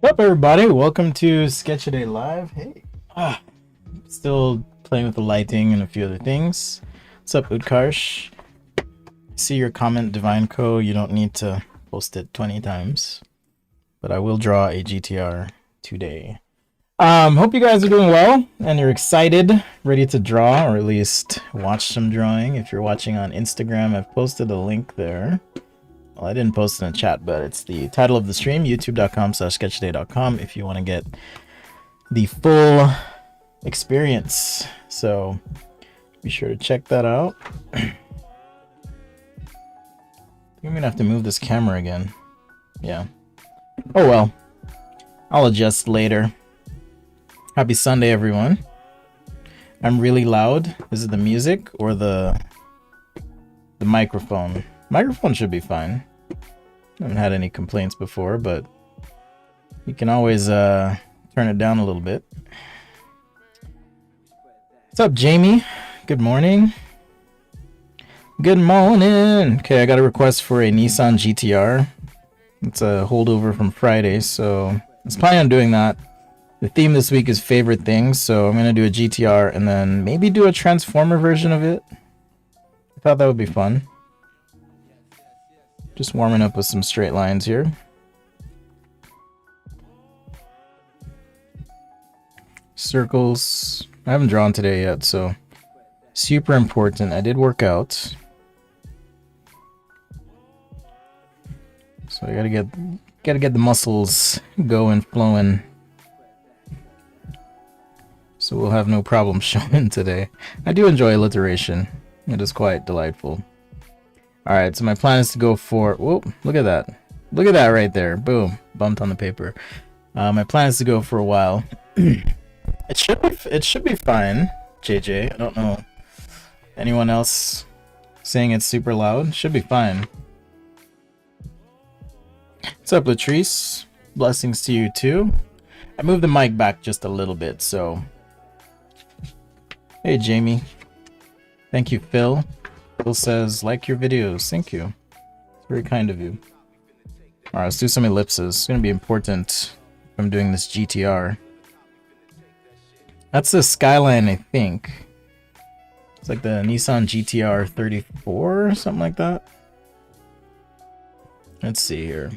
What's up, everybody? Welcome to Sketch a Day Live. Hey, still playing with the lighting and a few other things. What's up, Utkarsh? See your comment, Divine Co. You don't need to post it 20 times, but I will draw a GTR today. Hope you guys are doing well and you're excited, ready to draw, or at least watch some drawing. If you're watching on Instagram, I've posted a link there. Well, I didn't post it in the chat, but it's the title of the stream, youtube.com/sketchday.com, if you want to get the full experience. So be sure to check that out. I'm gonna have to move this camera again. Yeah. Oh well. I'll adjust later. Happy Sunday, everyone. I'm really loud. Is it the music or the microphone? Microphone should be fine. I haven't had any complaints before, but you can always turn it down a little bit. What's up, Jamie? Good morning. Good morning. Okay, I got a request for a Nissan GTR. It's a holdover from Friday, so I was planning on doing that. The theme this week is favorite things, so I'm going to do a GTR and then maybe do a Transformer version of it. I thought that would be fun. Just warming up with some straight lines here. Circles. I haven't drawn today yet, so super important. I did work out. So I gotta get the muscles going, flowing. So we'll have no problem showing today. I do enjoy alliteration. It is quite delightful. Alright, so my plan is to go for... Whoa, look at that. Look at that right there. Boom. Bumped on the paper. My plan is to go for a while. It should be fine, JJ. I don't know. Anyone else saying it's super loud? Should be fine. What's up, Latrice? Blessings to you too. I moved the mic back just a little bit, so... Hey, Jamie. Thank you, Phil. Phil says, like your videos. Thank you. It's very kind of you. Alright, let's do some ellipses. It's going to be important if I'm doing this GTR. That's the Skyline, I think. It's like the Nissan GTR 34 or something like that. Let's see here.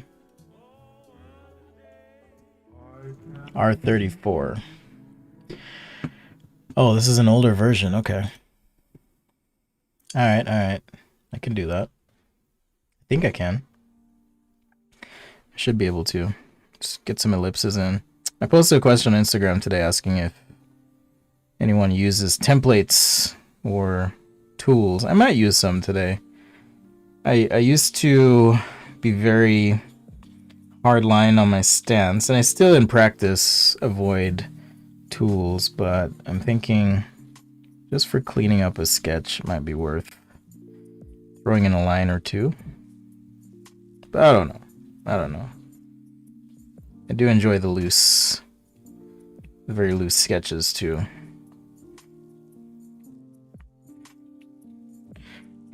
R34. Oh, this is an older version. Okay. Alright, alright. I can do that. I think I can. I should be able to. Just get some ellipses in. I posted a question on Instagram today asking if anyone uses templates or tools. I might use some today. I used to be very hardline on my stance, and I still in practice avoid tools, but I'm thinking just for cleaning up a sketch it might be worth throwing in a line or two. But I don't know. I don't know. I do enjoy the very loose sketches too.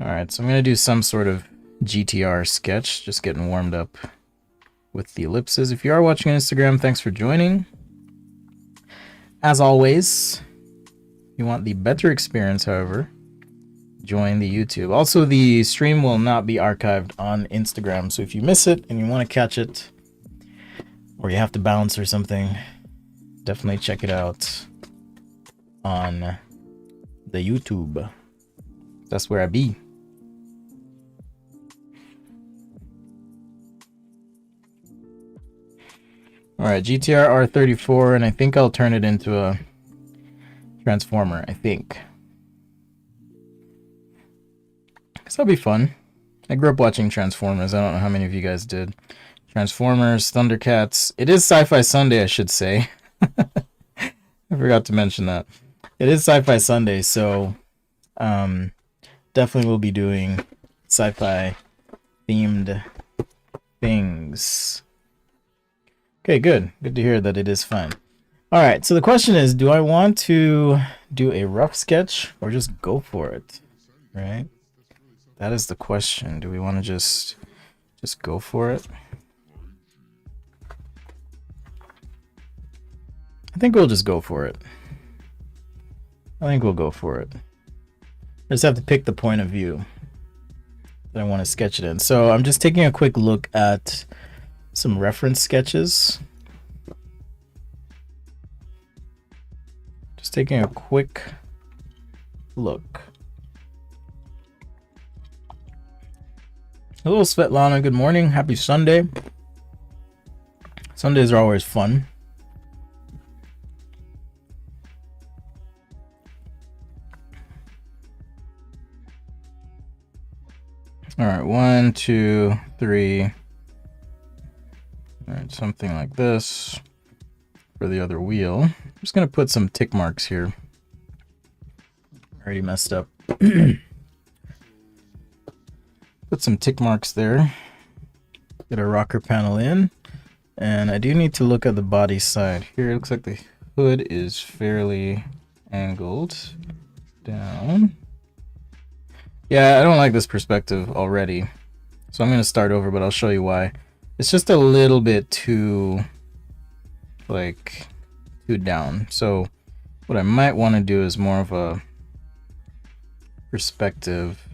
Alright, so I'm going to do some sort of GTR sketch, just getting warmed up with the ellipses. If you are watching on Instagram, thanks for joining. As always, if you want the better experience, however, join the YouTube. Also, the stream will not be archived on Instagram, so if you miss it and you want to catch it, or you have to bounce or something, definitely check it out on the YouTube. That's where I be. Alright, GTR R34, and I think I'll turn it into a Transformer, I think. Because that'll be fun. I grew up watching Transformers. I don't know how many of you guys did. Transformers, Thundercats. It is Sci-Fi Sunday, I should say. I forgot to mention that. It is Sci-Fi Sunday, so definitely will be doing sci-fi themed things. Okay, good. Good to hear that it is fun. All right, so the question is, do I want to do a rough sketch or just go for it? Right? That is the question. Do we want to just go for it? I think we'll just go for it. I think we'll go for it. I just have to pick the point of view that I want to sketch it in. So I'm just taking a quick look at some reference sketches. Just taking a quick look. Hello, Svetlana. Good morning. Happy Sunday. Sundays are always fun. All right, 1, 2, 3. All right, something like this for the other wheel. I'm just gonna put some tick marks here. Already messed up. Put some tick marks there. Get our rocker panel in. And I do need to look at the body side. Here it looks like the hood is fairly angled down. Yeah, I don't like this perspective already. So I'm going to start over, but I'll show you why. It's just a little bit too, too down. So what I might want to do is more of a perspective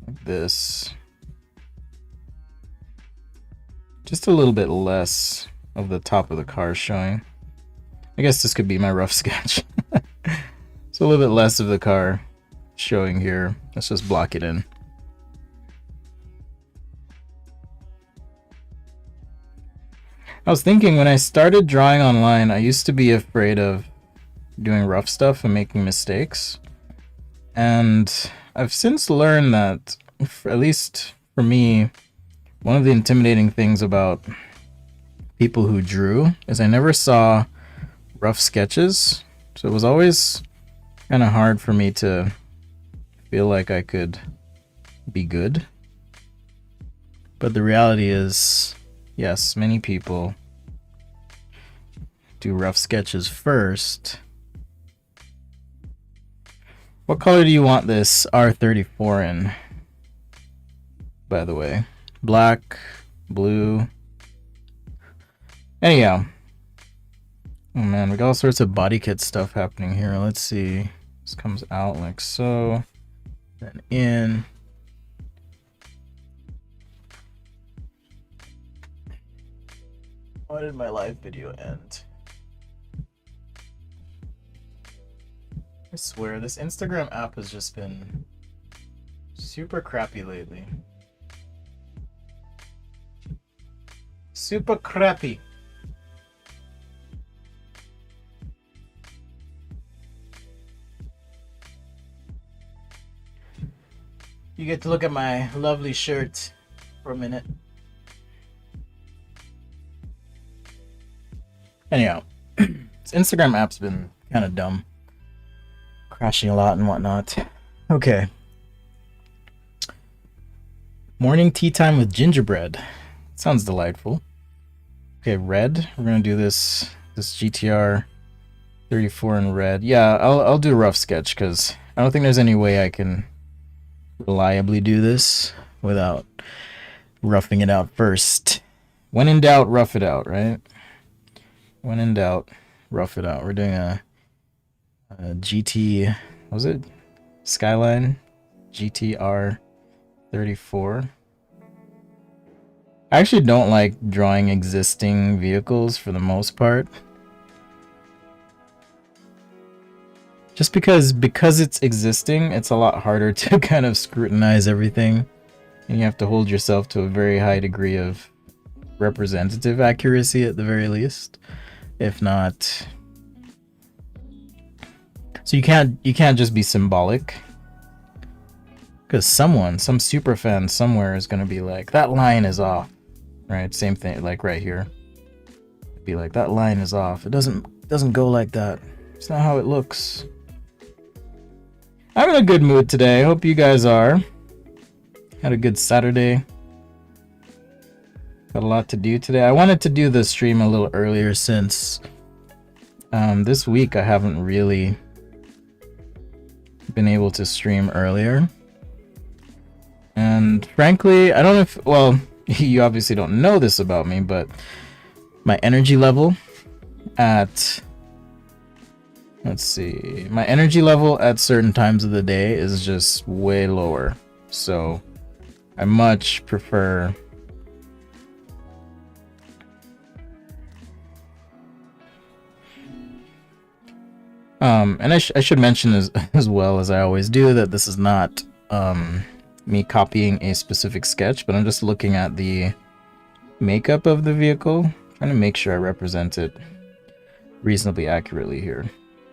like this. Just a little bit less of the top of the car showing. I guess this could be my rough sketch. So a little bit less of the car showing here. Let's just block it in. I was thinking when I started drawing online, I used to be afraid of doing rough stuff and making mistakes. And I've since learned that, at least for me, one of the intimidating things about people who drew is I never saw rough sketches. So it was always kind of hard for me to feel like I could be good. But the reality is, yes, many people do rough sketches first. What color do you want this R34 in, by the way? Black, blue. Anyhow. Oh man, we got all sorts of body kit stuff happening here. Let's see. This comes out like so. Then in. Why did my live video end? I swear, this Instagram app has just been super crappy lately. Super crappy. You get to look at my lovely shirt for a minute. Anyhow, this Instagram app's been kind of dumb. Crashing a lot and whatnot. Okay. Morning tea time with gingerbread. Sounds delightful. Okay, red. We're gonna do this GTR 34 in red. Yeah, I'll do a rough sketch because I don't think there's any way I can reliably do this without roughing it out first. When in doubt, rough it out, right? When in doubt, rough it out. We're doing a GT, what was it? Skyline GTR 34. I actually don't like drawing existing vehicles for the most part. Just because it's existing, it's a lot harder to kind of scrutinize everything. And you have to hold yourself to a very high degree of representative accuracy at the very least. If not... So you can't just be symbolic. Because some super fan somewhere is going to be like, that line is off. Right? Same thing, like right here. Be like, that line is off. It doesn't go like that. It's not how it looks. I'm in a good mood today. Hope you guys are. Had a good Saturday. Got a lot to do today. I wanted to do the stream a little earlier since this week I haven't really been able to stream earlier. And frankly, I don't know if, well, you obviously don't know this about me, but my energy level at Let's see. My energy level at certain times of the day is just way lower. So I much prefer and I should mention as well as I always do that this is not me copying a specific sketch, but I'm just looking at the makeup of the vehicle, trying to make sure I represent it reasonably accurately here.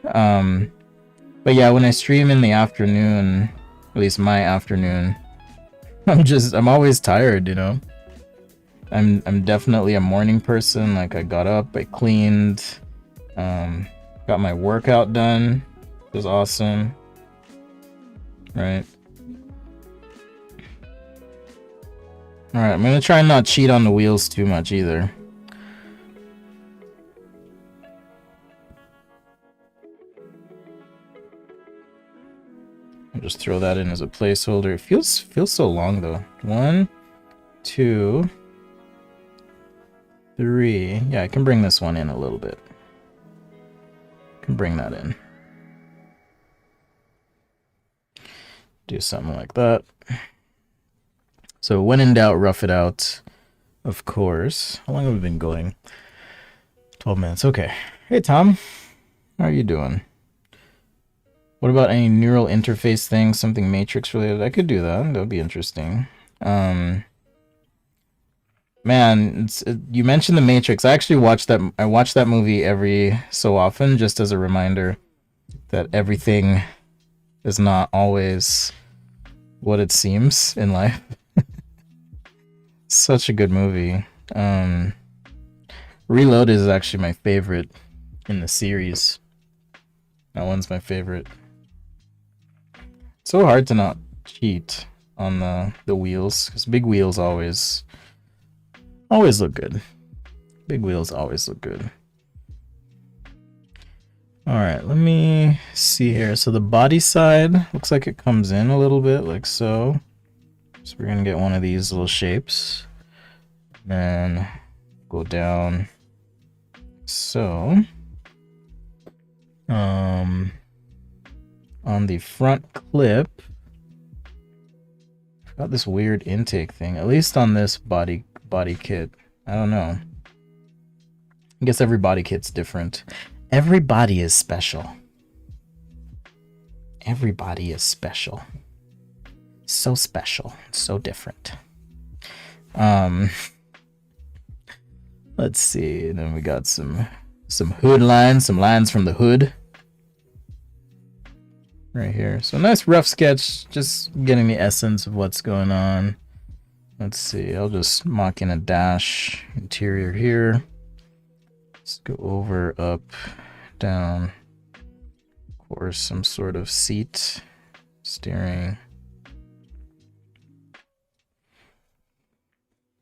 But yeah, when I stream in the afternoon, at least my afternoon, I'm always tired, you know. I'm definitely a morning person. Like I got up, I cleaned, got my workout done. It was awesome. Right. Alright, I'm gonna try and not cheat on the wheels too much either. I'll just throw that in as a placeholder. It feels so long though. 1, 2, 3. Yeah, I can bring this one in a little bit. Can bring that in. Do something like that. So when in doubt, rough it out. Of course. How long have we been going? 12 minutes. Okay. Hey Tom, how are you doing? What about any neural interface thing, something Matrix related? I could do that. That would be interesting. Man, you mentioned the Matrix. I actually watched that. I watch that movie every so often, just as a reminder that everything is not always what it seems in life. Such a good movie. Reloaded is actually my favorite in the series. That one's my favorite. It's so hard to not cheat on the wheels, because big wheels always look good. Big wheels always look good. Alright, let me see here. So the body side looks like it comes in a little bit, like so. So we're gonna get one of these little shapes. Then go down. So on the front clip, I've got this weird intake thing, at least on this body kit. I don't know. I guess every body kit's different. Every body is special. Everybody is special. So special. So different. Let's see. And then we got some hood lines, some lines from the hood. Right here. So nice rough sketch, just getting the essence of what's going on. Let's see, I'll just mock in a dash interior here. Let's go over, up, down. Of course, some sort of seat, steering.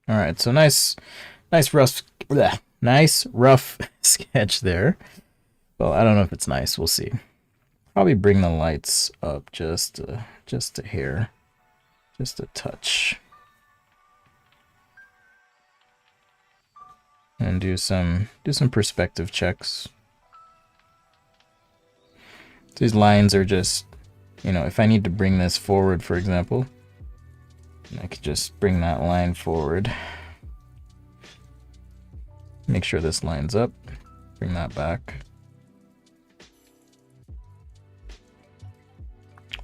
All right, so nice rough sketch there. Well, I don't know if it's nice. We'll see. Probably bring the lights up just a hair, just a touch. And do some perspective checks. These lines are just, you know, if I need to bring this forward, for example, I could just bring that line forward. Make sure this lines up. Bring that back.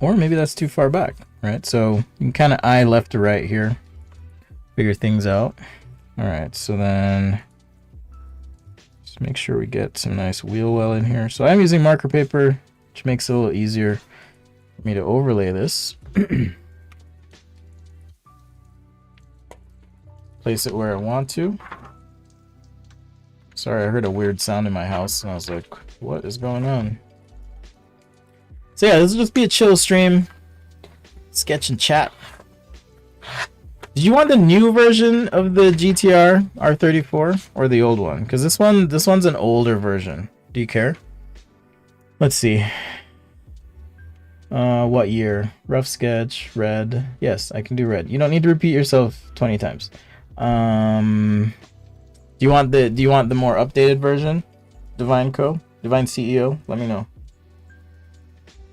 Or maybe that's too far back, right? So you can kind of eye left to right here. Figure things out. All right, so then just make sure we get some nice wheel well in here. So I'm using marker paper, which makes it a little easier for me to overlay this. Place it where I want to. Sorry, I heard a weird sound in my house and I was like, what is going on? So yeah, this will just be a chill stream. Sketch and chat. Did you want the new version of the GTR R34 or the old one? Because this one's an older version. Do you care? Let's see. What year? Rough sketch, red. Yes, I can do red. You don't need to repeat yourself 20 times. Do you want the more updated version? Divine CEO? Let me know.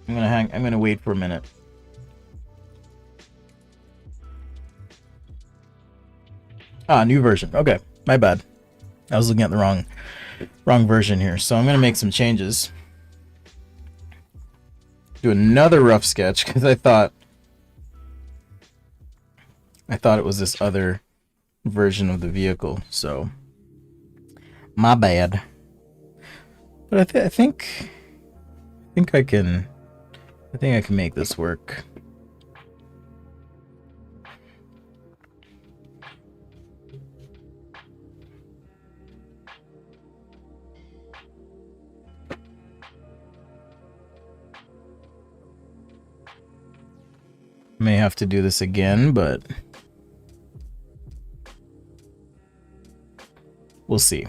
I'm gonna wait for a minute. Ah, new version. Okay, my bad. I was looking at the wrong version here. So I'm gonna make some changes. Do another rough sketch because I thought it was this other version of the vehicle. So my bad. But I think I can make this work. May have to do this again, but we'll see.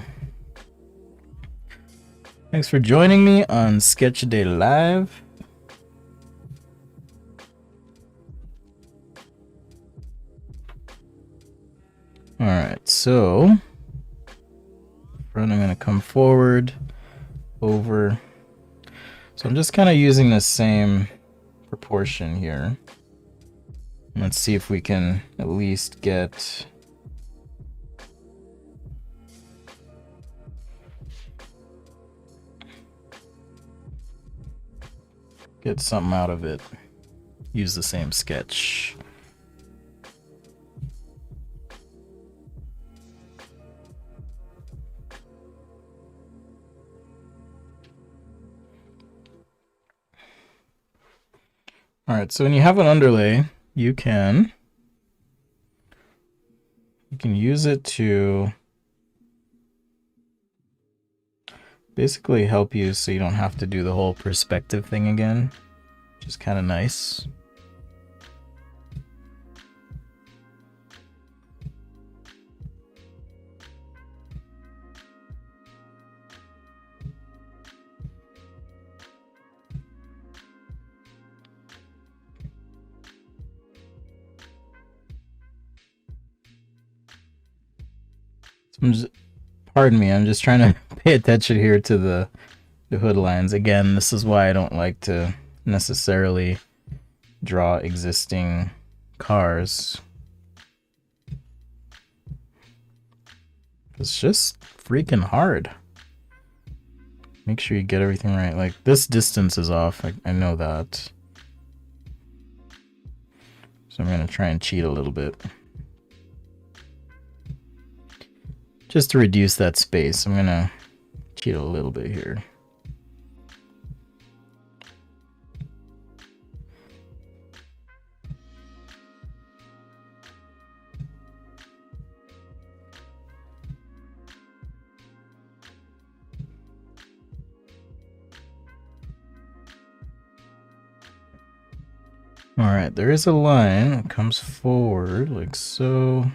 Thanks for joining me on Sketch Day Live. Alright, so front, I'm going to come forward, over. So I'm just kind of using the same proportion here. Let's see if we can at least get something out of it. Use the same sketch. All right, so when you have an underlay, you can use it to basically help you so you don't have to do the whole perspective thing again, which is kind of nice. Pardon me, I'm just trying to pay attention here to the hood lines. Again, this is why I don't like to necessarily draw existing cars. It's just freaking hard. Make sure you get everything right. Like, this distance is off. I know that. So I'm going to try and cheat a little bit. Just to reduce that space, I'm going to cheat a little bit here. Alright, there is a line that comes forward like so.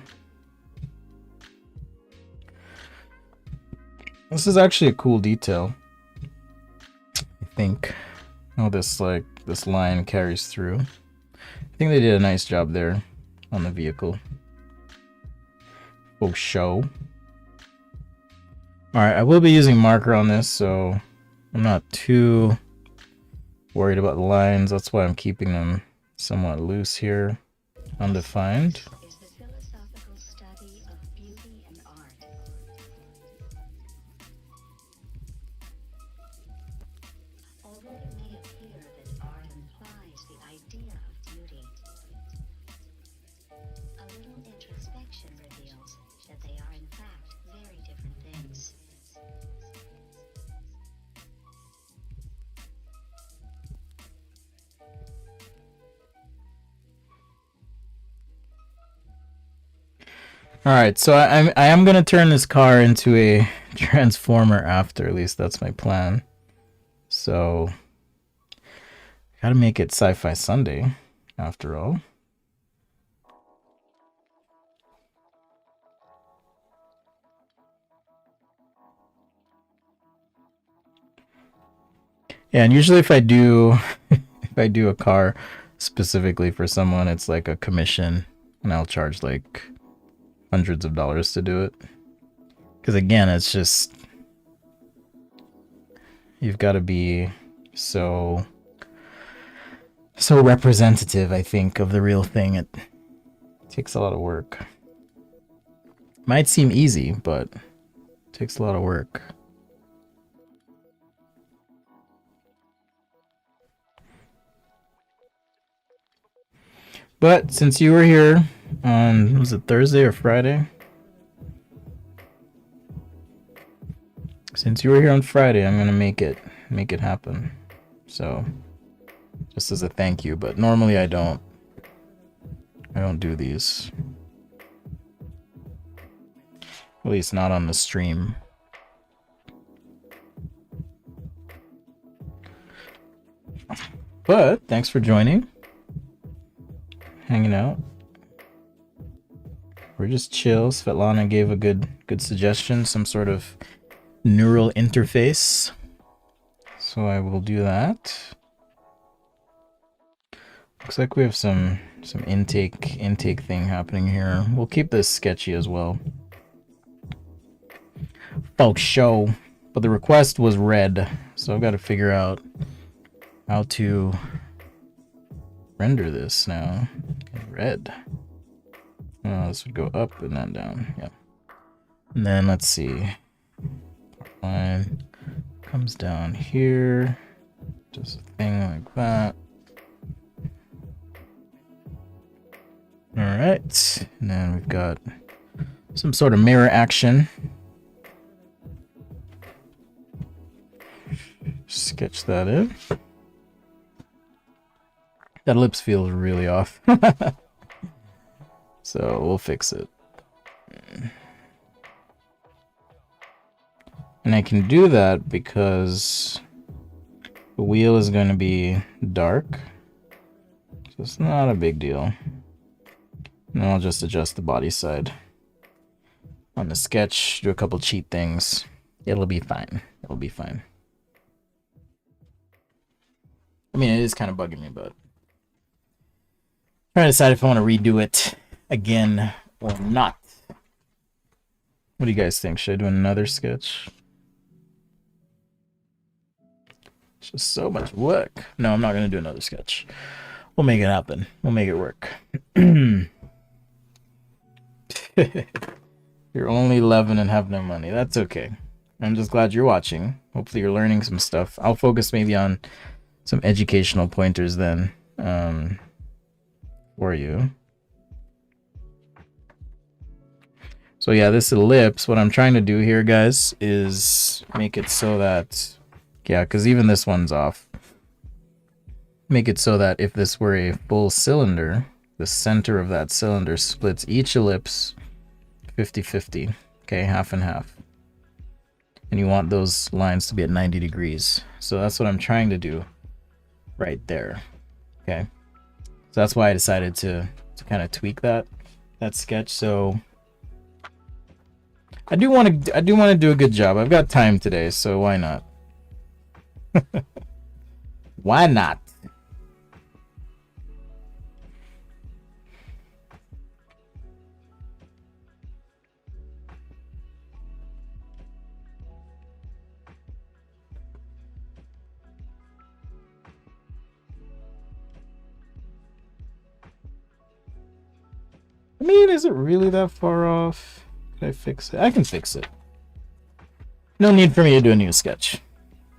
This is actually a cool detail, I think. Oh, this line carries through. I think they did a nice job there on the vehicle. Oh, show. Alright, I will be using marker on this, so I'm not too worried about the lines. That's why I'm keeping them somewhat loose here, undefined. Is the philosophical study of beauty and art. Although it may appear that art implies the idea of beauty, a little introspection reveals that they are in fact very different things. Alright, so I am going to turn this car into a transformer after, at least that's my plan. So, gotta make it Sci-Fi Sunday, after all. Yeah, and usually if I do a car specifically for someone, it's like a commission, and I'll charge like hundreds of dollars to do it. Because again, it's just, you've got to be so so representative, I think, of the real thing. It takes a lot of work. Might seem easy, but it takes a lot of work. But since you were here on, was it Thursday or Friday? Since you were here on Friday, I'm gonna make it happen. So, just as a thank you. But normally I don't do these. At least not on the stream. But thanks for joining. Hanging out. We're just chill. Svetlana gave a good suggestion, some sort of neural interface. So I will do that. Looks like we have some intake thing happening here. We'll keep this sketchy as well. Folks show. But the request was red, so I've got to figure out how to render this now in red. Oh, this would go up and then down. Yeah. And then let's see. Line comes down here. Does a thing like that. Alright. And then we've got some sort of mirror action. Sketch that in. That ellipse feels really off. So we'll fix it. And I can do that because the wheel is going to be dark. So it's not a big deal. And I'll just adjust the body side. On the sketch, do a couple cheat things. It'll be fine. It'll be fine. I mean, it is kind of bugging me, but I'm trying to decide if I want to redo it again or not. What do you guys think? Should I do another sketch? It's just so much work. No, I'm not going to do another sketch. We'll make it happen. We'll make it work. You're only 11 and have no money. That's okay. I'm just glad you're watching. Hopefully you're learning some stuff. I'll focus maybe on some educational pointers then for you. So yeah, this ellipse, what I'm trying to do here, guys, is make it so that, yeah, because even this one's off. Make it so that if this were a full cylinder, the center of that cylinder splits each ellipse 50-50, okay, half and half. And you want those lines to be at 90 degrees. So that's what I'm trying to do right there, okay? So that's why I decided to kind of tweak that sketch. So I do want to do a good job. I've got time today, so why not? Why not? I mean, is it really that far off? Can I fix it? I can fix it. No need for me to do a new sketch.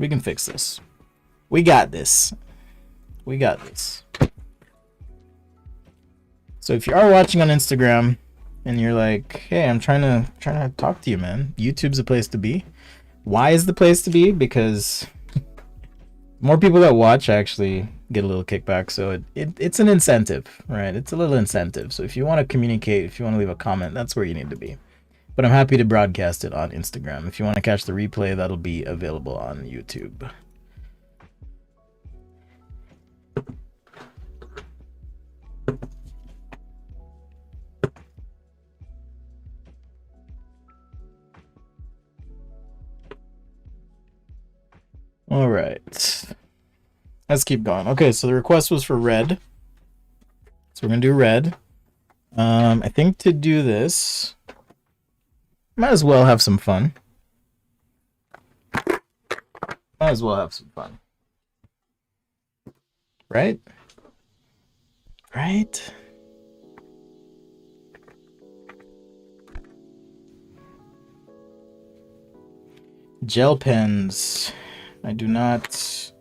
We can fix this. We got this. We got this. So if you are watching on Instagram and you're like, hey, I'm trying to talk to you, man. YouTube's the place to be. Why is the place to be? Because more people that watch actually get a little kickback, so it's an incentive, right? It's a little incentive. So if you want to communicate, if you want to leave a comment, that's where you need to be. But I'm happy to broadcast it on Instagram. If you want to catch the replay, that'll be available on YouTube. All right. Let's keep going. Okay, so the request was for red. So we're going to do red. I think to do this, might as well have some fun. Might as well have some fun. Right? Right? Gel pens. I do not.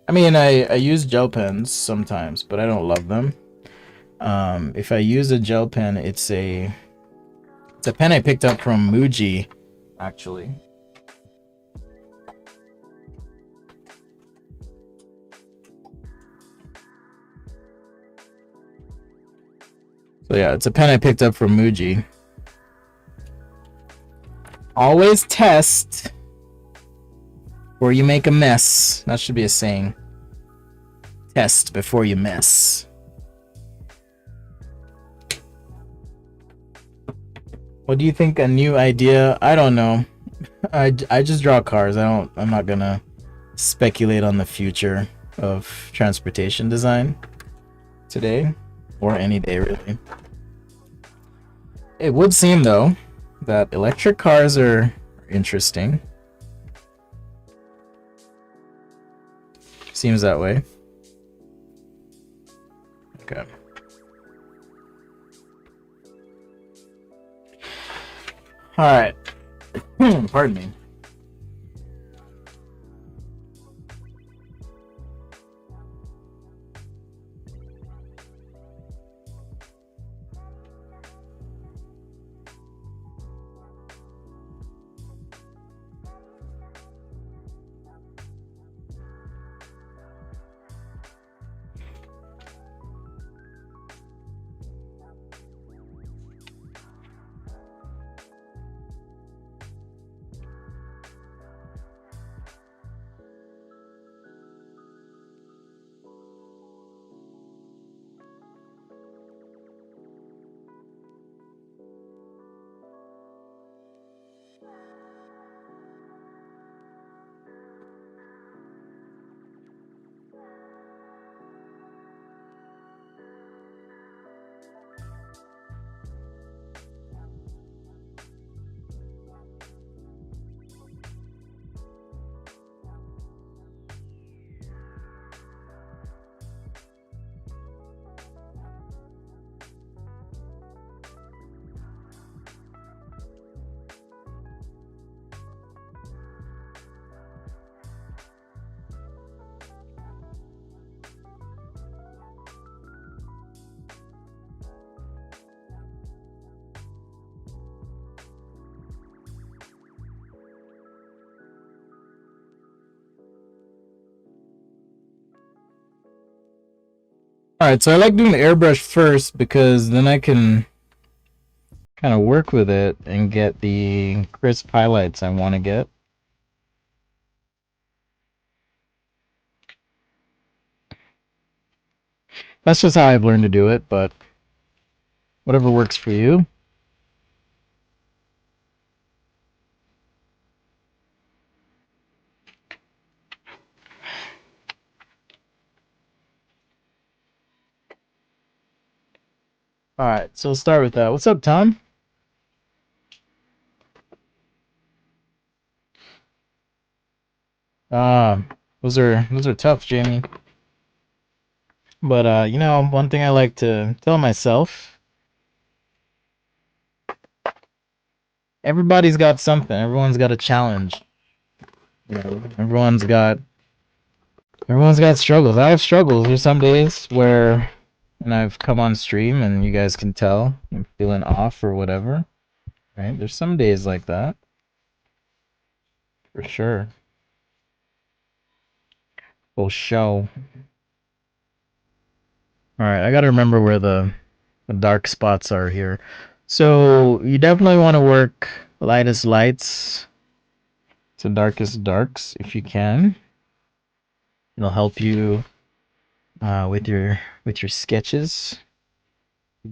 I mean, I use gel pens sometimes, but I don't love them. If I use a gel pen, it's a pen I picked up from Muji, actually. So yeah, it's a pen I picked up from Muji. Always test before you make a mess. That should be a saying. Test before you mess. What do you think? A new idea? I don't know. I just draw cars. I'm not gonna speculate on the future of transportation design today or any day really. It would seem though that electric cars are interesting. Seems that way. Okay. All right. Pardon me. Alright, so I like doing the airbrush first because then I can kind of work with it and get the crisp highlights I want to get. That's just how I've learned to do it, but whatever works for you. Alright, so we'll start with that. What's up, Tom? Uh, those are tough, Jamie. But you know, one thing I like to tell myself, everybody's got something. Everyone's got a challenge. You know, everyone's got struggles. I have struggles. There's some days where, and I've come on stream and you guys can tell I'm feeling off or whatever. Right? There's some days like that. For sure. Full show. Alright, I gotta remember where the dark spots are here. So you definitely want to work lightest lights to darkest darks if you can. It'll help you with your sketches.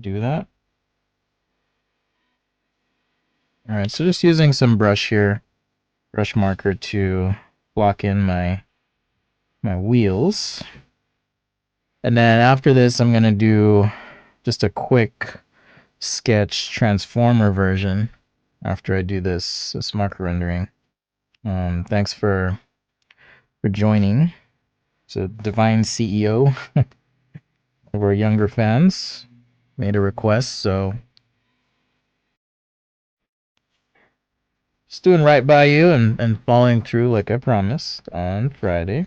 Do that. All right, so just using some brush here, brush marker to block in my wheels. And then after this, I'm gonna do just a quick sketch transformer version after I do this marker rendering. Thanks for joining. So Divine CEO. our younger fans made a request, so just doing right by you and following through like I promised on Friday.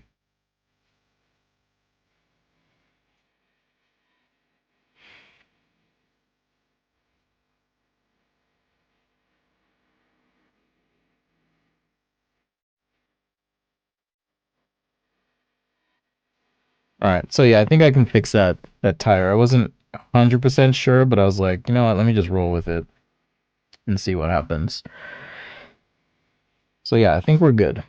Alright, so yeah, I think I can fix that tire. I wasn't 100% sure, but I was like, you know what, let me just roll with it and see what happens. So yeah, I think we're good.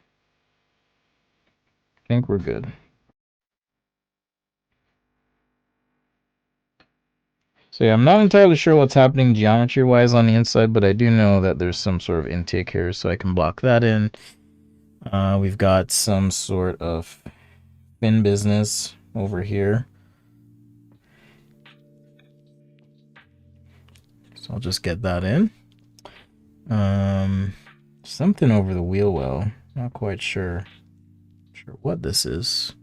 So yeah, I'm not entirely sure what's happening geometry-wise on the inside, but I do know that there's some sort of intake here, so I can block that in. We've got some sort of fin business over here. So I'll just get that in. Something over the wheel well. Not quite sure what this is.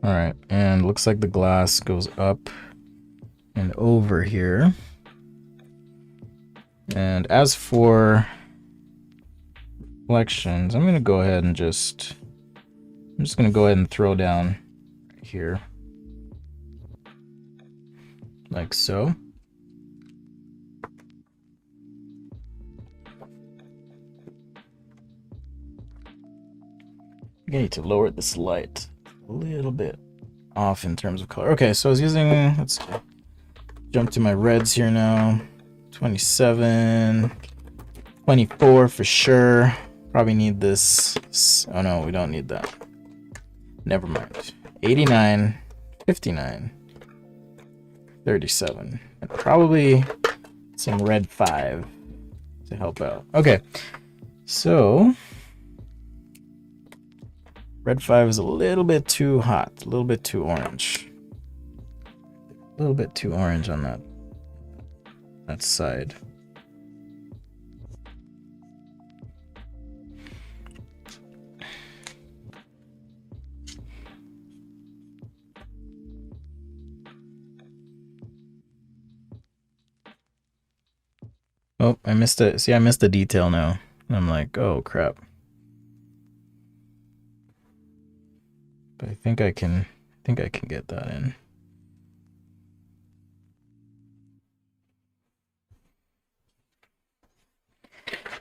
Alright, and looks like the glass goes up and over here. And as for reflections, I'm gonna go ahead and I'm just gonna go ahead and throw down right here. Like so. I need to lower this light a little bit off in terms of color. Okay, so I was using, let's jump to my reds here now. 27, 24 for sure. Probably need this. Oh no, we don't need that. Never mind. 89, 59, 37, and probably some red 5 to help out. Okay, so red 5 is a little bit too hot, a little bit too orange. A little bit too orange on that side. Oh, I missed it. See, I missed the detail now. I'm like, oh crap. But I think I can get that in.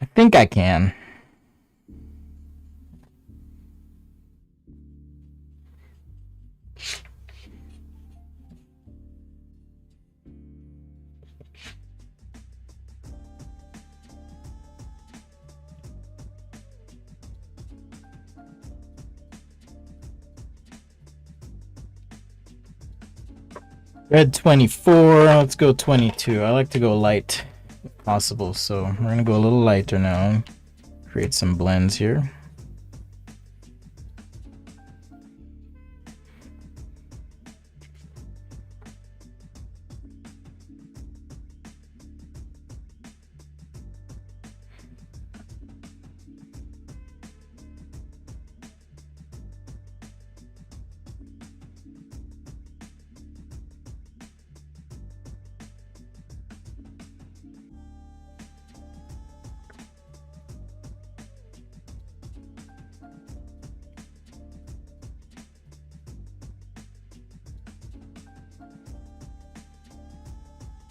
I think I can. Red 24, let's go 22. I like to go light if possible, so we're gonna go a little lighter now. Create some blends here.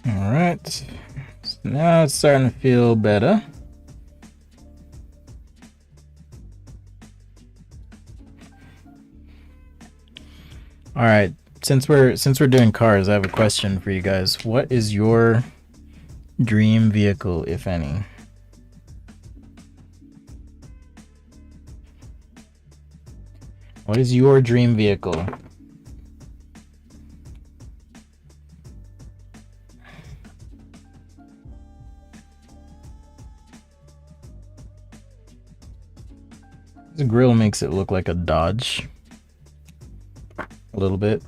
Alright, so now it's starting to feel better. Alright, since we're doing cars, I have a question for you guys. What is your dream vehicle, if any? What is your dream vehicle? The grill makes it look like a Dodge. A little bit.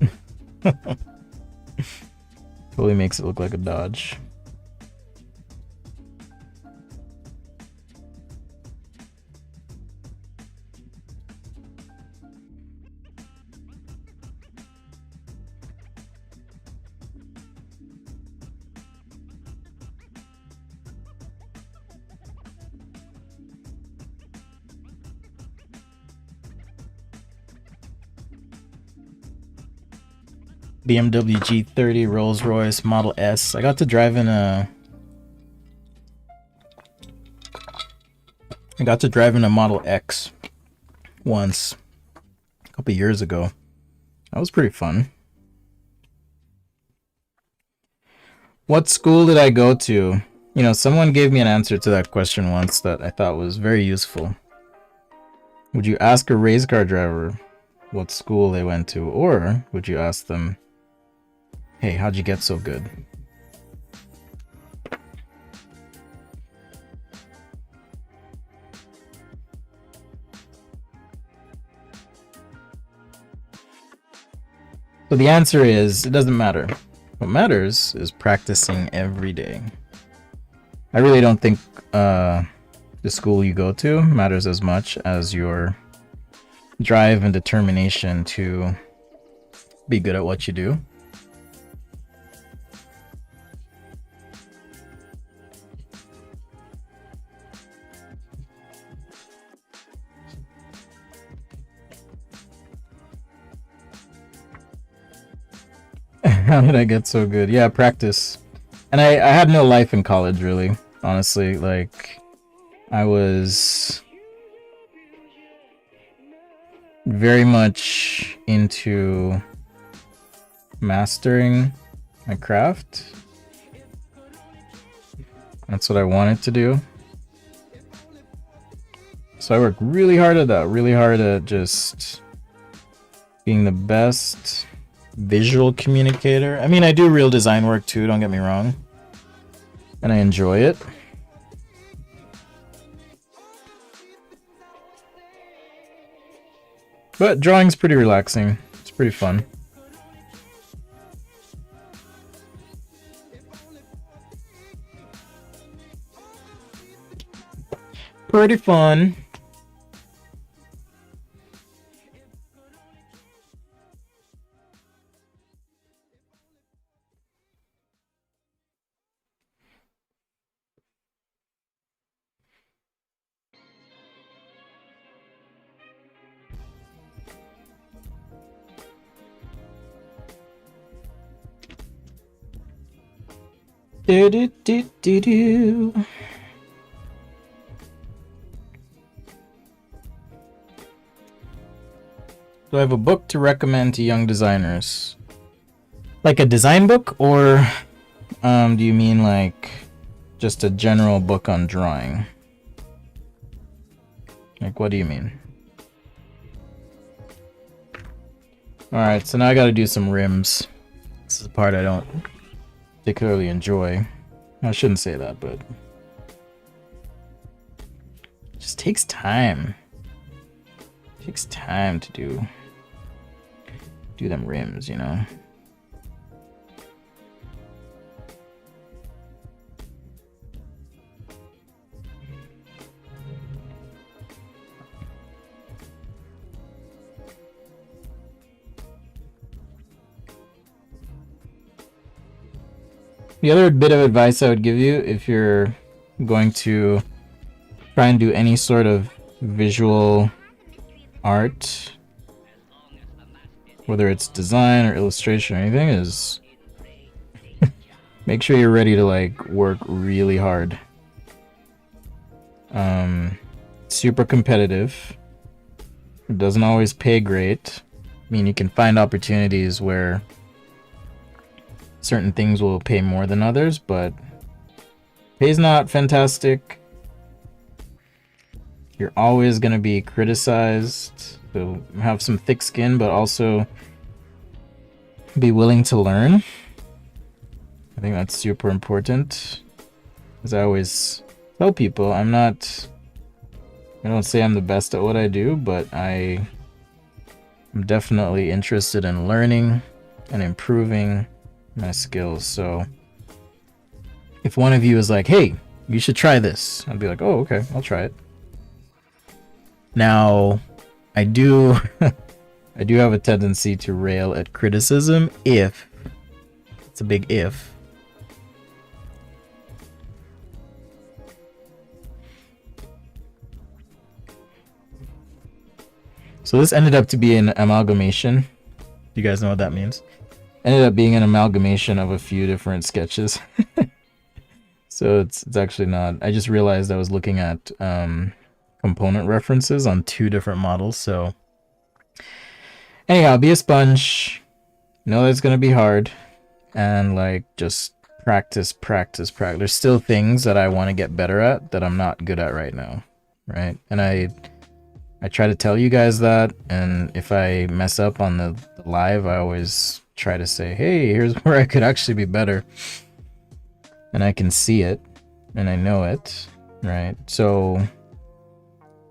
Totally makes it look like a Dodge. BMW G30, Rolls Royce, Model S. I got to drive in a Model X once a couple years ago. That was pretty fun. What school did I go to? You know, someone gave me an answer to that question once that I thought was very useful. Would you ask a race car driver what school they went to, or would you ask them, hey, how'd you get so good? So the answer is, it doesn't matter. What matters is practicing every day. I really don't think the school you go to matters as much as your drive and determination to be good at what you do. How did I get so good? Yeah, practice. And I had no life in college, really. Honestly, like, I was very much into mastering my craft. That's what I wanted to do. So I worked really hard at that, really hard at just being the best visual communicator. I mean, I do real design work too, don't get me wrong. And I enjoy it. But drawing's pretty relaxing. It's pretty fun. Pretty fun. Do do do do do. Do I have a book to recommend to young designers? Like a design book, or do you mean like just a general book on drawing? Like, what do you mean? Alright, so now I gotta do some rims. This is the part I don't particularly enjoy. I shouldn't say that, but it just takes time. It takes time to do them rims, you know. The other bit of advice I would give you if you're going to try and do any sort of visual art, whether it's design or illustration or anything, is make sure you're ready to like work really hard. Super competitive. It doesn't always pay great. I mean, you can find opportunities where certain things will pay more than others, but pay's not fantastic. You're always going to be criticized, so have some thick skin, but also be willing to learn. I think that's super important. As I always tell people, I don't say I'm the best at what I do, but I'm definitely interested in learning and improving my skills. So if one of you is like, hey, you should try this, I'd be like, oh, okay, I'll try it. Now, I do I do have a tendency to rail at criticism if it's a big if. So this ended up to be an amalgamation. You guys know what that means? Ended up being an amalgamation of a few different sketches. So it's actually not. I just realized I was looking at component references on 2 different models. So anyhow, be a sponge. Know that it's gonna be hard, and like just practice. There's still things that I want to get better at that I'm not good at right now, right? And I try to tell you guys that, and if I mess up on the live, I always try to say, hey, here's where I could actually be better. And I can see it, and I know it, right? So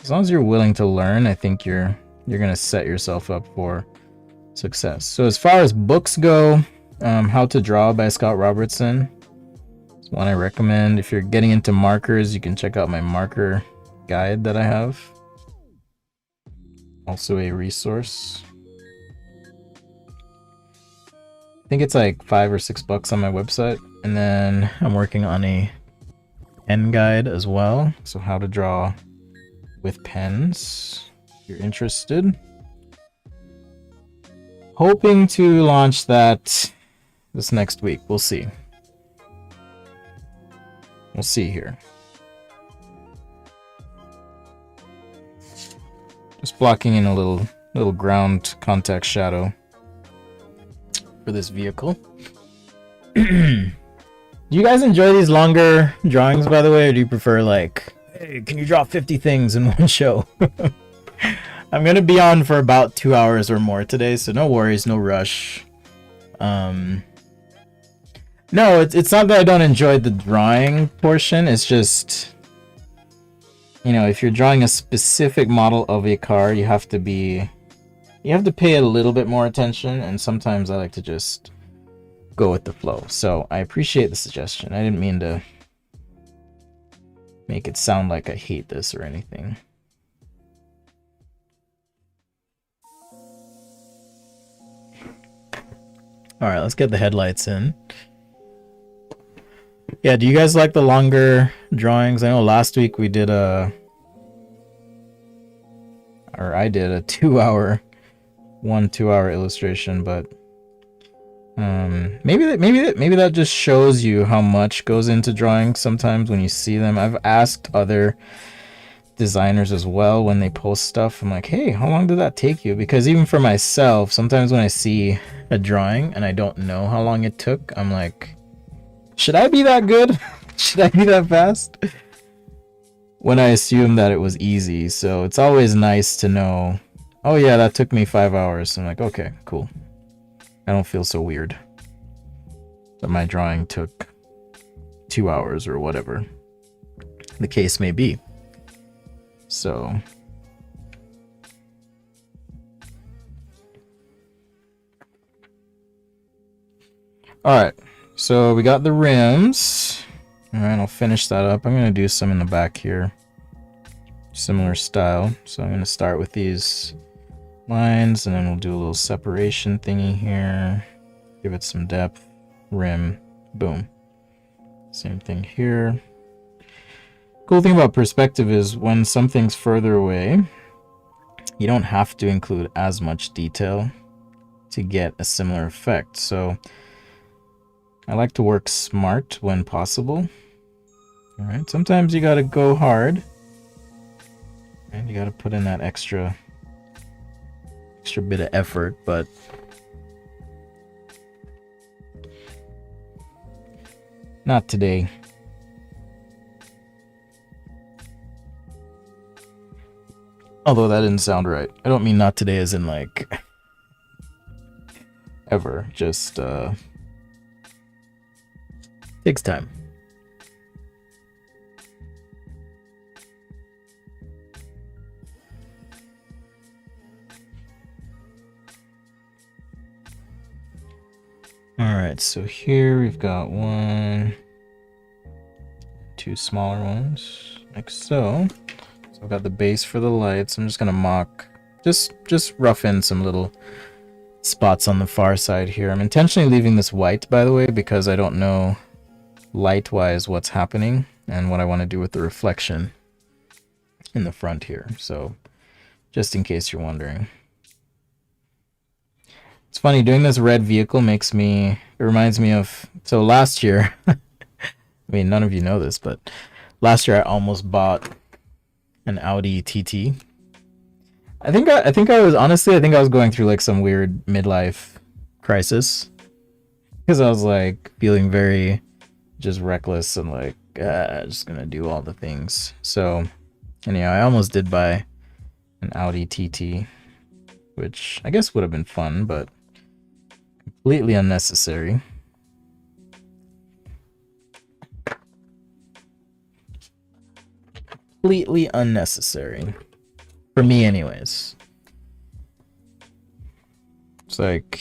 as long as you're willing to learn, I think you're gonna set yourself up for success. So as far as books go, How to Draw by Scott Robertson is one I recommend. If you're getting into markers, you can check out my marker guide that I have. Also a resource. I think it's like $5 or $6 on my website. And then I'm working on a pen guide as well. So how to draw with pens, if you're interested. Hoping to launch that this next week. We'll see. We'll see here. Just blocking in a little ground contact shadow for this vehicle. Do you guys enjoy these longer drawings, by the way, or do you prefer like, hey, can you draw 50 things in one show? I'm gonna be on for about 2 hours or more today, so no worries, no rush. No, it's not that I don't enjoy the drawing portion, it's just, you know, if you're drawing a specific model of a car, you have to pay a little bit more attention, and sometimes I like to just go with the flow. So I appreciate the suggestion. I didn't mean to make it sound like I hate this or anything. All right, let's get the headlights in. Yeah, do you guys like the longer drawings? I know last week we did I did a 2-hour illustration, but maybe that just shows you how much goes into drawing sometimes when you see them. I've asked other designers as well when they post stuff. I'm like, hey, how long did that take you? Because even for myself, sometimes when I see a drawing and I don't know how long it took, I'm like, should I be that good? Should I be that fast? When I assume that it was easy. So it's always nice to know, oh yeah, that took me 5 hours. I'm like, okay, cool. I don't feel so weird that my drawing took 2 hours or whatever the case may be. So all right, so we got the rims. All right, I'll finish that up. I'm gonna do some in the back here, similar style. So I'm gonna start with these lines, and then we'll do a little separation thingy here, give it some depth, rim, boom. Same thing here. Cool thing about perspective is when something's further away, you don't have to include as much detail to get a similar effect. So I like to work smart when possible. All right, sometimes you gotta go hard, and you gotta put in that extra bit of effort, but not today. Although that didn't sound right. I don't mean not today as in like ever, just takes time. All Alright, so here we've got one, two smaller ones, like so. So I've got the base for the lights. I'm just gonna mock, just rough in some little spots on the far side here. I'm intentionally leaving this white, by the way, because I don't know light-wise what's happening and what I want to do with the reflection in the front here. So just in case you're wondering. It's funny, doing this red vehicle it reminds me of, so last year, I mean, none of you know this, but last year I almost bought an Audi TT. I think I was going through like some weird midlife crisis, because I was like feeling very just reckless and like just gonna do all the things. So anyhow, I almost did buy an Audi TT, which I guess would have been fun, but completely unnecessary. Completely unnecessary. For me anyways. It's like,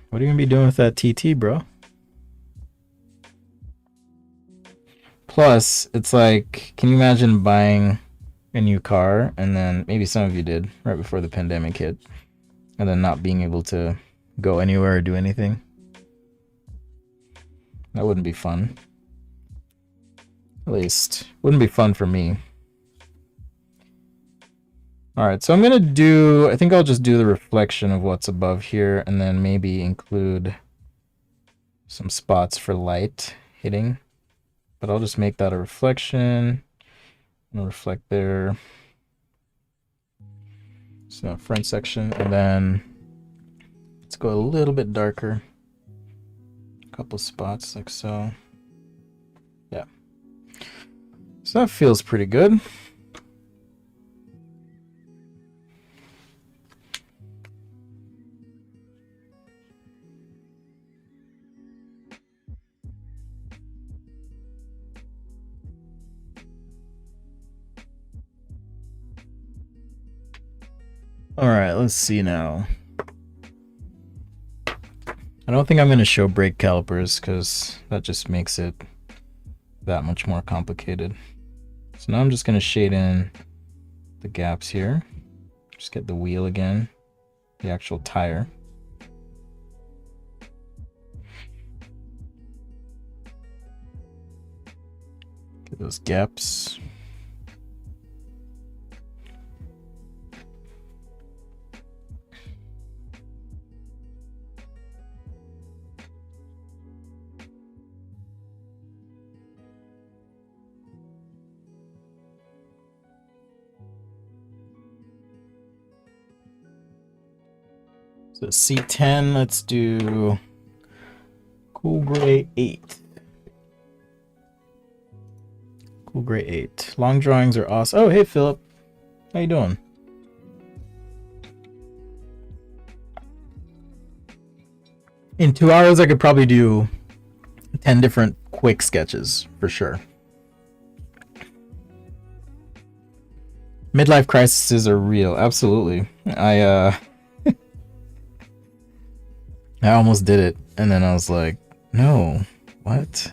what are you gonna be doing with that TT, bro? Plus, it's like, can you imagine buying a new car, and then maybe some of you did right before the pandemic hit, and then not being able to go anywhere or do anything? That wouldn't be fun. At least, wouldn't be fun for me. Alright, so I think I'll just do the reflection of what's above here, and then maybe include some spots for light hitting. But I'll just make that a reflection. And reflect there. So front section, and then let's go a little bit darker. A couple spots like so. Yeah. So that feels pretty good. Alright, let's see now. I don't think I'm going to show brake calipers because that just makes it that much more complicated. So now I'm just going to shade in the gaps here. Just get the wheel again, the actual tire. Get those gaps. So C10, let's do Cool Gray 8. Cool Gray 8. Long drawings are awesome. Oh, hey, Philip. How you doing? In 2 hours, I could probably do 10 different quick sketches, for sure. Midlife crises are real. Absolutely. I almost did it, and then I was like, no, what?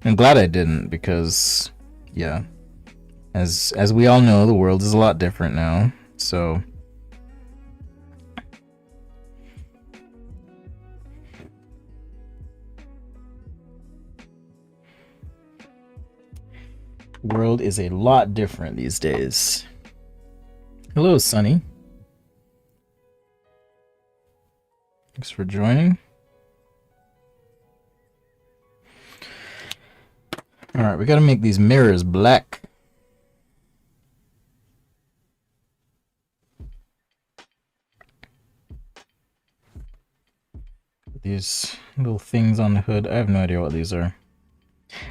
I'm glad I didn't, because, yeah, as we all know, the world is a lot different now, so. The world is a lot different these days. Hello, Sunny. Thanks for joining. Alright, we gotta make these mirrors black. These little things on the hood, I have no idea what these are.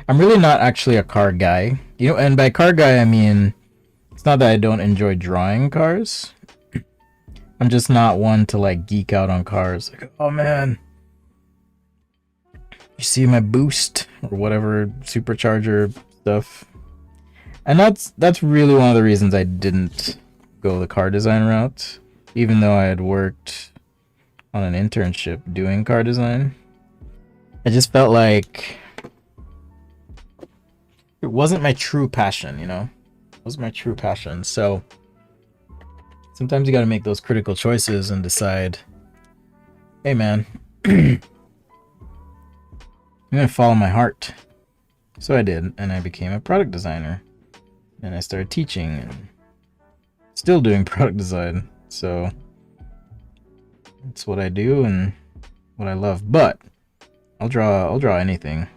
I'm really not actually a car guy. You know, and by car guy I mean, it's not that I don't enjoy drawing cars. I'm just not one to like geek out on cars. Like, oh man, you see my boost or whatever supercharger stuff. And that's really one of the reasons I didn't go the car design route, even though I had worked on an internship doing car design. I just felt like it wasn't my true passion, you know? It wasn't my true passion. So sometimes you got to make those critical choices and decide, hey man, I'm going to follow my heart. So I did, and I became a product designer. And I started teaching and still doing product design. So it's what I do and what I love. But I'll draw anything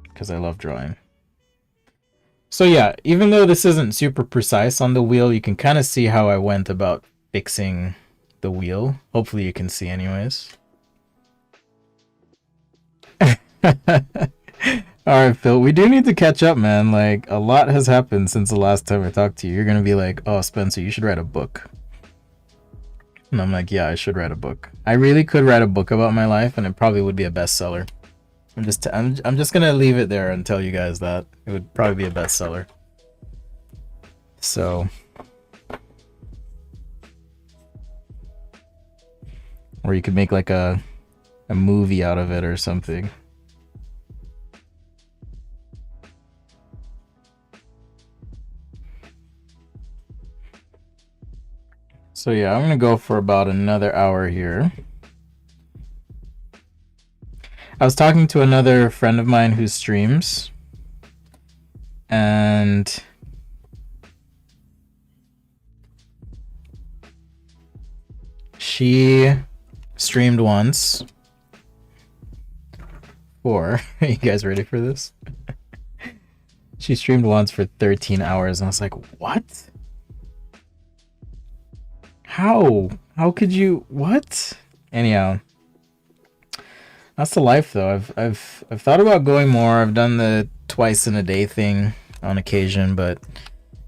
because I love drawing. So yeah, even though this isn't super precise on the wheel, you can kind of see how I went about fixing the wheel. Hopefully you can see anyways. Alright, Phil, we do need to catch up, man. Like, a lot has happened since the last time I talked to you. You're gonna be like, oh, Spencer, you should write a book. And I'm like, yeah, I should write a book. I really could write a book about my life, and it probably would be a bestseller. I'm just gonna leave it there and tell you guys that. It would probably be a bestseller. So... or you could make like a movie out of it or something. So yeah, I'm gonna go for about another hour here. I was talking to another friend of mine who streams, and she streamed once for, are you guys ready for this? She streamed once for 13 hours, and I was like, what? How could you, what? Anyhow, that's the life though. I've thought about going more. I've done the twice in a day thing on occasion, but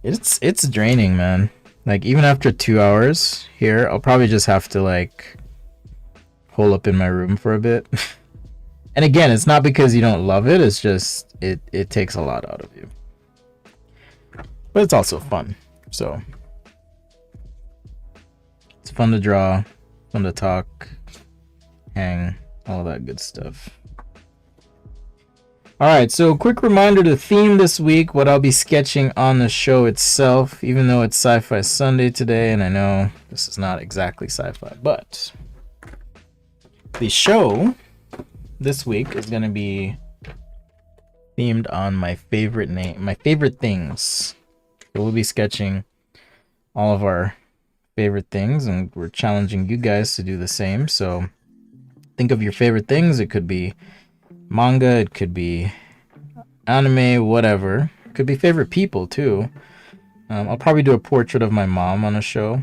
it's draining, man. Like, even after 2 hours here, I'll probably just have to like hole up in my room for a bit. And again, it's not because you don't love it, it's just it takes a lot out of you. But it's also fun. So it's fun to draw, fun to talk, hang, all that good stuff. Alright, so quick reminder to theme this week, what I'll be sketching on the show itself, even though it's Sci-Fi Sunday today, and I know this is not exactly sci-fi, but the show this week is going to be themed on my favorite things. So we'll be sketching all of our favorite things, and we're challenging you guys to do the same. So think of your favorite things. It could be manga, it could be anime, whatever. It could be favorite people too. I'll probably do a portrait of my mom on a show.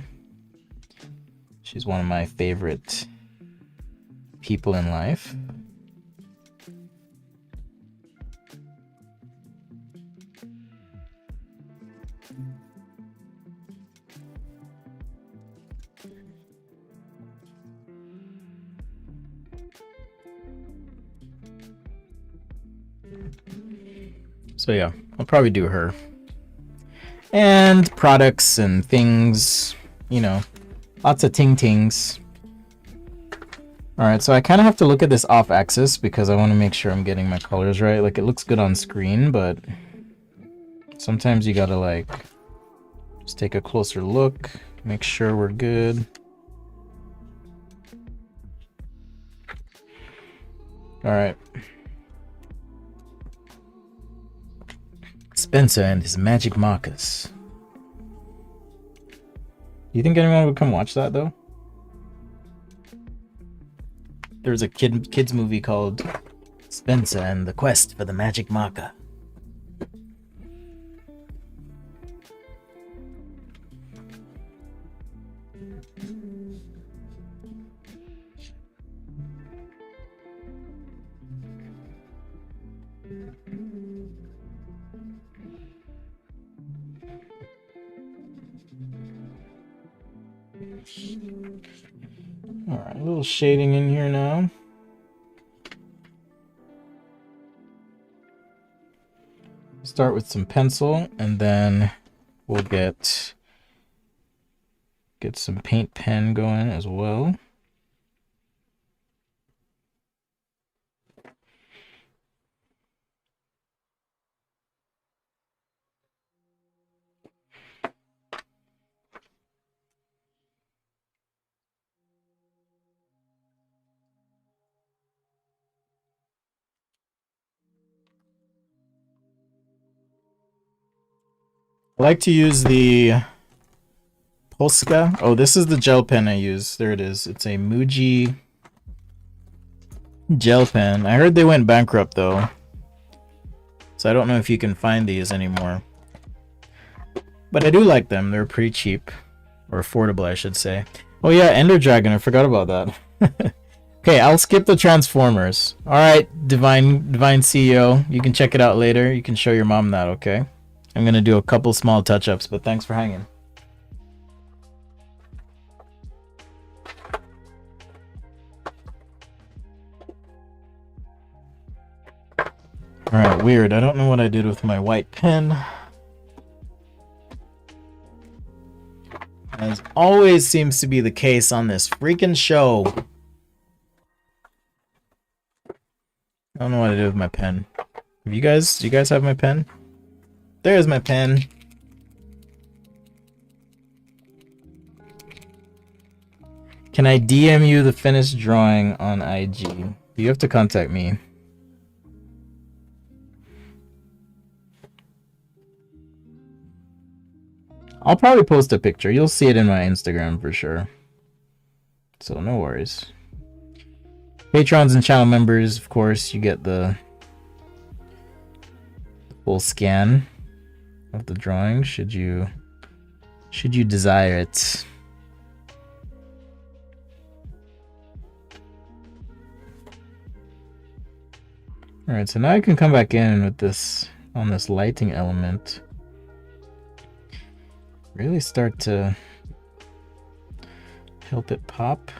She's one of my favorite people in life. So yeah, I'll probably do her. And products and things, you know, lots of ting-tings. Alright, so I kind of have to look at this off-axis because I want to make sure I'm getting my colors right. Like, it looks good on screen, but sometimes you gotta, like, just take a closer look, make sure we're good. Alright. Spencer and his magic markers. Do you think anyone would come watch that, though? There's a kids movie called Spencer and the Quest for the Magic Marker. Alright, a little shading in here now. Start with some pencil, and then we'll get some paint pen going as well. I like to use the Polska. Oh, this is the gel pen I use. There it is. It's a Muji gel pen. I heard they went bankrupt though, so I don't know if you can find these anymore. But I do like them. They're pretty cheap, or affordable, I should say. Oh yeah, Ender Dragon. I forgot about that. Okay, I'll skip the Transformers. All right, Divine CEO. You can check it out later. You can show your mom that. Okay. I'm gonna do a couple small touch-ups, but thanks for hanging. Alright, weird. I don't know what I did with my white pen. As always seems to be the case on this freaking show. I don't know what I did with my pen. Do you guys have my pen? There's my pen. Can I DM you the finished drawing on IG? You have to contact me. I'll probably post a picture. You'll see it in my Instagram for sure. So no worries. Patrons and channel members, of course, you get the full scan of the drawing should you desire it. Alright, so now I can come back in with this on this lighting element. Really start to help it pop.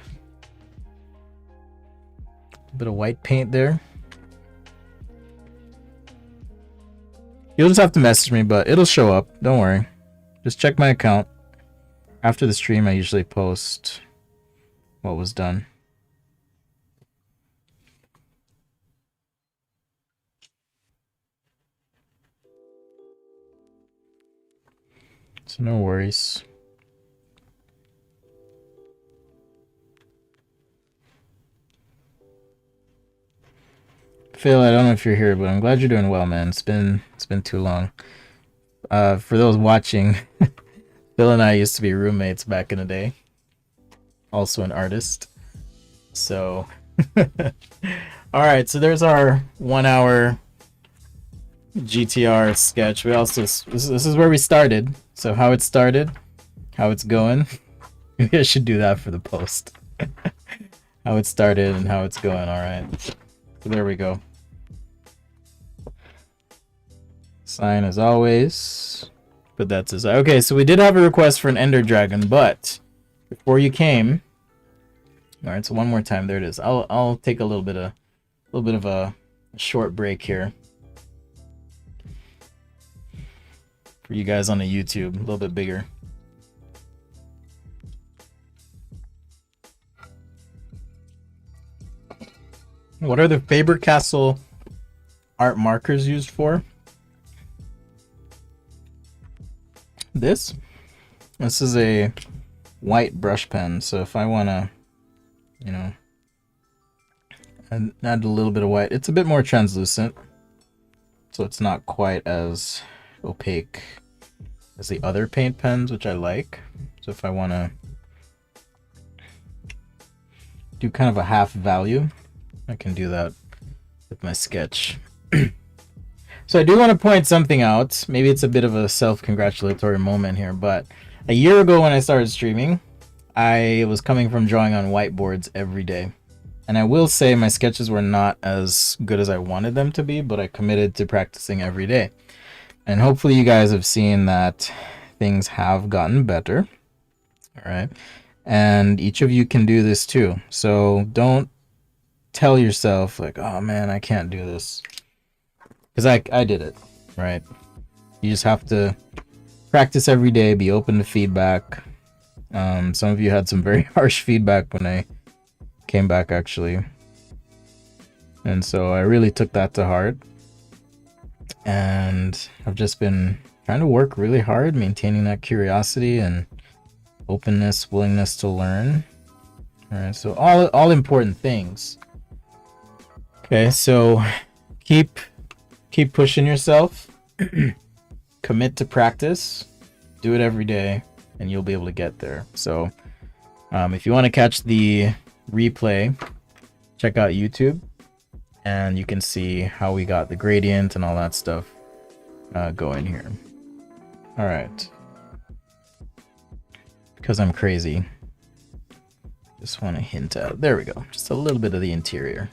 A bit of white paint there. You'll just have to message me, but it'll show up. Don't worry. Just check my account. After the stream, I usually post what was done. So no worries. Phil, I don't know if you're here, but I'm glad you're doing well, man. It's been too long. For those watching, Phil and I used to be roommates back in the day. Also an artist. So alright, so there's our 1 hour GTR sketch. We also this is where we started. So how it started, how it's going. Maybe I should do that for the post. How it started and how it's going. All right. So there we go. Sign as always. But that's his. Okay, so we did have a request for an Ender Dragon, but before you came. All right, so one more time. There it is. I'll take a little bit of a short break here. For you guys on the YouTube, a little bit bigger. What are the Faber-Castell art markers used for? This is a white brush pen, so if I want to, you know, add a little bit of white, it's a bit more translucent, so it's not quite as opaque as the other paint pens, which I like. So if I want to do kind of a half value, I can do that with my sketch. So I do want to point something out. Maybe it's a bit of a self-congratulatory moment here, but a year ago when I started streaming, I was coming from drawing on whiteboards every day. And I will say my sketches were not as good as I wanted them to be, but I committed to practicing every day. And hopefully you guys have seen that things have gotten better. All right. And each of you can do this too. So don't tell yourself like, oh man, I can't do this. Because I did it, right? You just have to practice every day, be open to feedback. Some of you had some very harsh feedback when I came back actually. And so I really took that to heart. And I've just been trying to work really hard, maintaining that curiosity and openness, willingness to learn. All right, so all important things. Okay, so keep pushing yourself, because commit to practice, do it every day, and you'll be able to get there. So if you want to catch the replay, check out YouTube, and you can see how we got the gradient and all that stuff going here. All right. Because I'm crazy, just want to hint at, there we go, just a little bit of the interior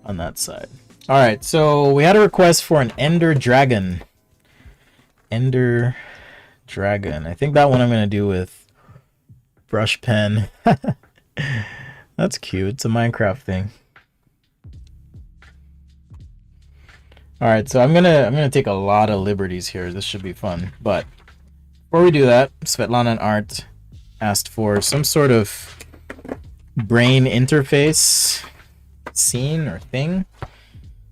on that side. All right, so we had a request for an Ender Dragon. Ender Dragon. I think that one I'm going to do with brush pen. That's cute. It's a Minecraft thing. All right, so I'm gonna take a lot of liberties here. This should be fun. But before we do that, Svetlana and Art asked for some sort of brain interface scene or thing.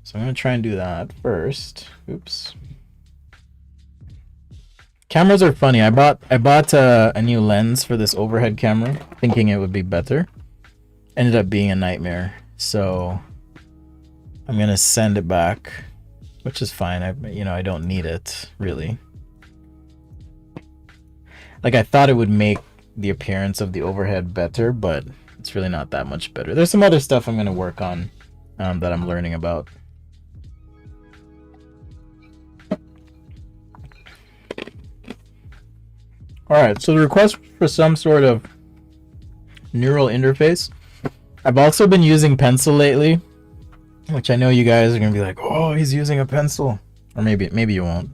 So I'm gonna try and do that first. Oops. Cameras are funny. I bought a new lens for this overhead camera, thinking it would be better. Ended up being a nightmare. So I'm gonna send it back, which is fine. I don't need it really. Like, I thought it would make the appearance of the overhead better, but it's really not that much better. There's some other stuff I'm gonna work on that I'm learning about. Alright, so the request for some sort of neural interface. I've also been using pencil lately, which I know you guys are going to be like, oh, he's using a pencil. Or maybe you won't.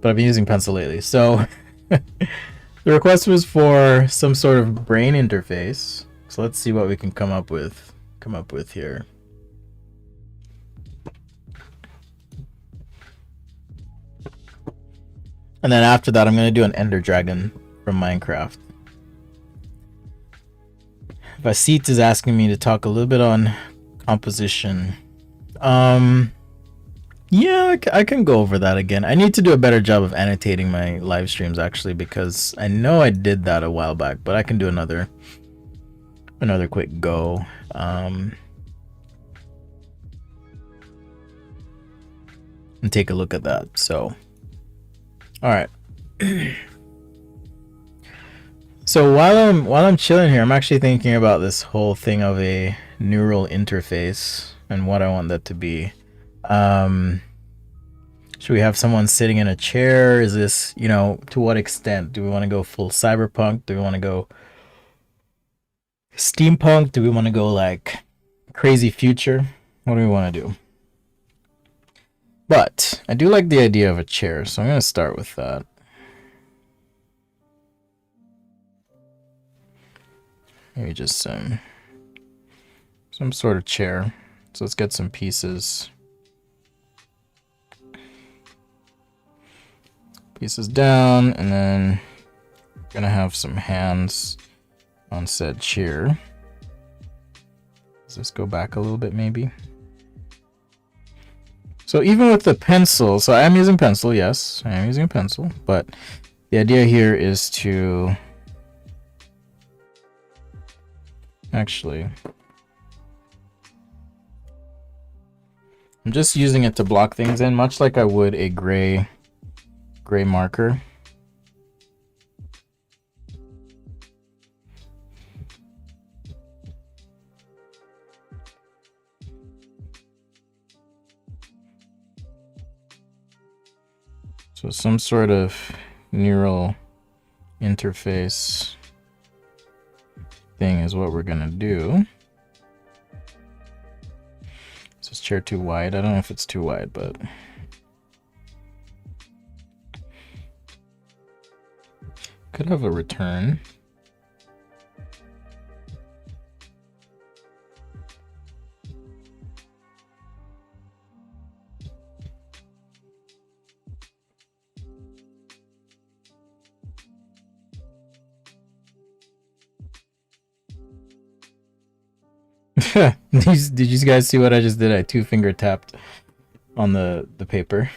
But I've been using pencil lately. So the request was for some sort of brain interface. So let's see what we can come up with here. And then after that, I'm going to do an Ender Dragon from Minecraft. Vasit is asking me to talk a little bit on composition. Yeah, I can go over that again. I need to do a better job of annotating my live streams, actually, because I know I did that a while back, but I can do another quick go. And take a look at that. So all right. So while I'm chilling here, I'm actually thinking about this whole thing of a neural interface and what I want that to be. Should we have someone sitting in a chair? Is this, to what extent? Do we want to go full cyberpunk? Do we want to go steampunk? Do we want to go like crazy future? What do we want to do? But I do like the idea of a chair, so I'm going to start with that. Maybe just some sort of chair. So let's get some pieces down, and then we're going to have some hands on said chair. Does this go back a little bit maybe? So even with the pencil, so I am using pencil, yes, I am using a pencil, but the idea here is to actually, I'm just using it to block things in, much like I would a gray marker. So some sort of neural interface thing is what we're gonna do. Is this chair too wide? I don't know if it's too wide, but could have a return. Did you guys see what I just did? I two-finger tapped on the paper.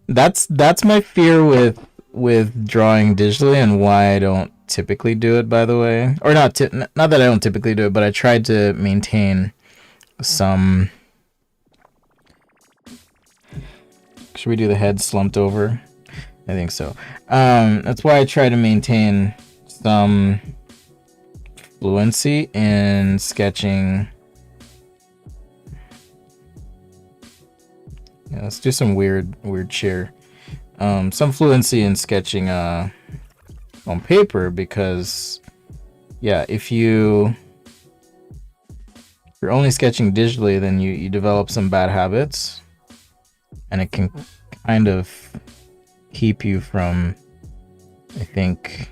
That's my fear with drawing digitally, and why I don't typically do it, by the way. Or not that I don't typically do it, but I tried to maintain some Should we do the head slumped over? I think so. That's why I try to maintain some fluency in sketching. Yeah, let's do some weird chair. Some fluency in sketching on paper, because yeah, if you're only sketching digitally, then you develop some bad habits, and it can kind of keep you from, I think,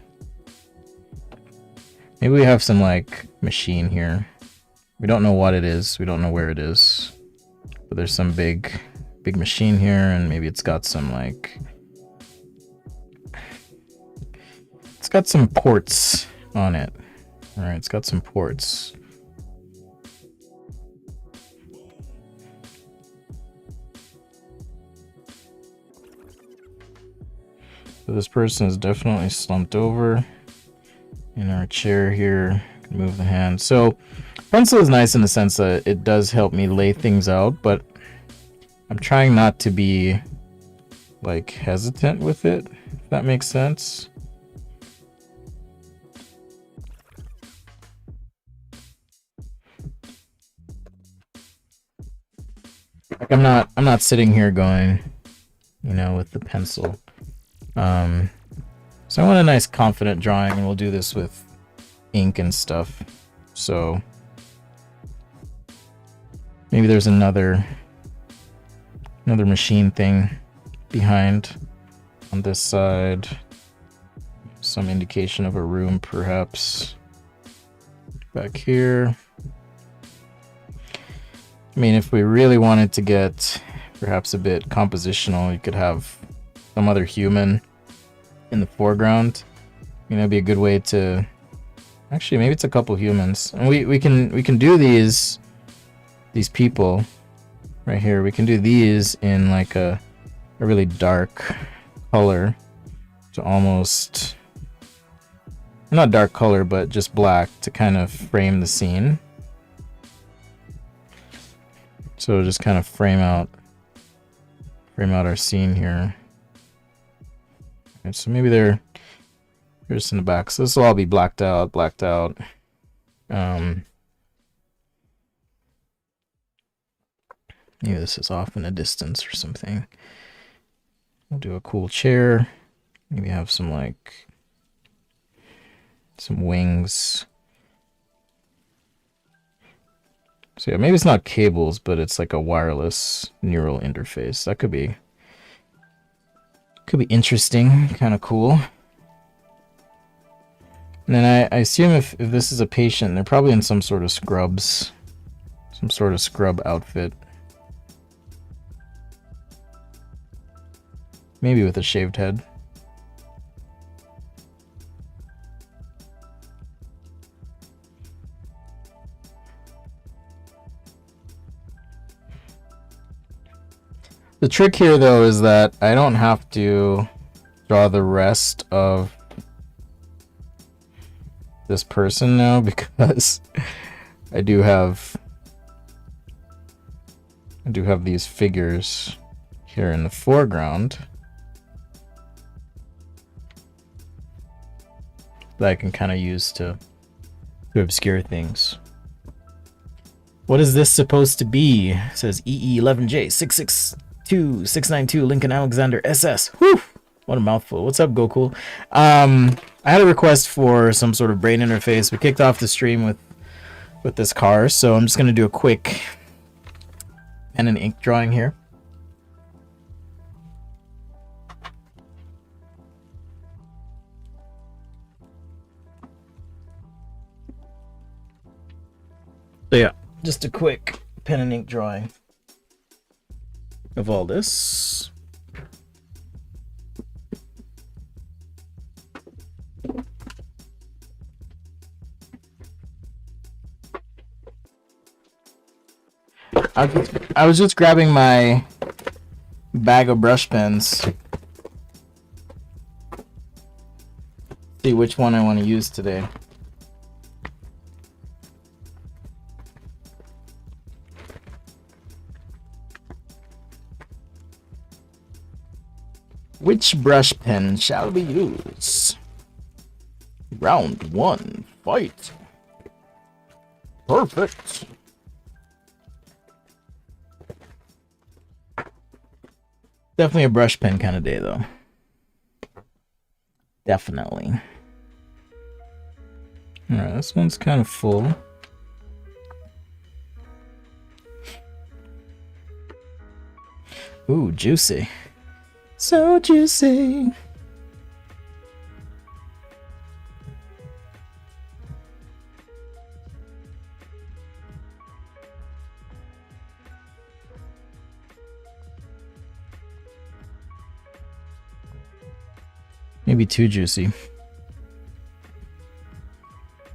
maybe we have some like machine here. We don't know what it is. We don't know where it is, but there's some big machine here, and maybe it's got some like, it's got some ports on it. All right, it's got some ports. So this person is definitely slumped over in our chair here. Move the hand. So pencil is nice in the sense that it does help me lay things out, but I'm trying not to be like hesitant with it, if that makes sense. Like I'm not sitting here going, you know, with the pencil. So I want a nice confident drawing, and we'll do this with ink and stuff. So maybe there's another machine thing behind on this side. Some indication of a room, perhaps. Back here. I mean, if we really wanted to get perhaps a bit compositional, you could have some other human in the foreground. You know, it'd be a good way to, actually, maybe it's a couple humans, and we can do these people right here. We can do these in like a really dark color, to almost, not dark color, but just black, to kind of frame the scene. So just kind of frame out our scene here. And so maybe they're just in the back. So this will all be blacked out. Maybe this is off in a distance or something. We'll do a cool chair. Maybe have some like some wings. So yeah, maybe it's not cables, but it's like a wireless neural interface. That could be interesting, kind of cool. And then I assume if this is a patient, they're probably in some sort of scrubs, some sort of scrub outfit. Maybe with a shaved head. The trick here, though, is that I don't have to draw the rest of this person now, because I do have these figures here in the foreground that I can kind of use to obscure things. What is this supposed to be? It says EE11J662692 Lincoln Alexander SS. Whew! What a mouthful. What's up, Goku? I had a request for some sort of brain interface. We kicked off the stream with this car, so I'm just going to do a quick pen and ink drawing here. So yeah, just a quick pen and ink drawing of all this. I was just grabbing my bag of brush pens. See which one I want to use today. Which brush pen shall we use? Round 1, fight. Perfect. Definitely a brush pen kind of day, though. Definitely. Alright, this one's kind of full. Ooh, juicy. So juicy. Maybe too juicy.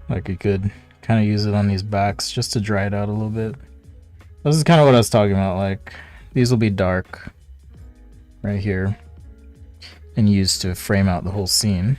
Like you could kind of use it on these backs just to dry it out a little bit. This is kind of what I was talking about. Like these will be dark right here and used to frame out the whole scene.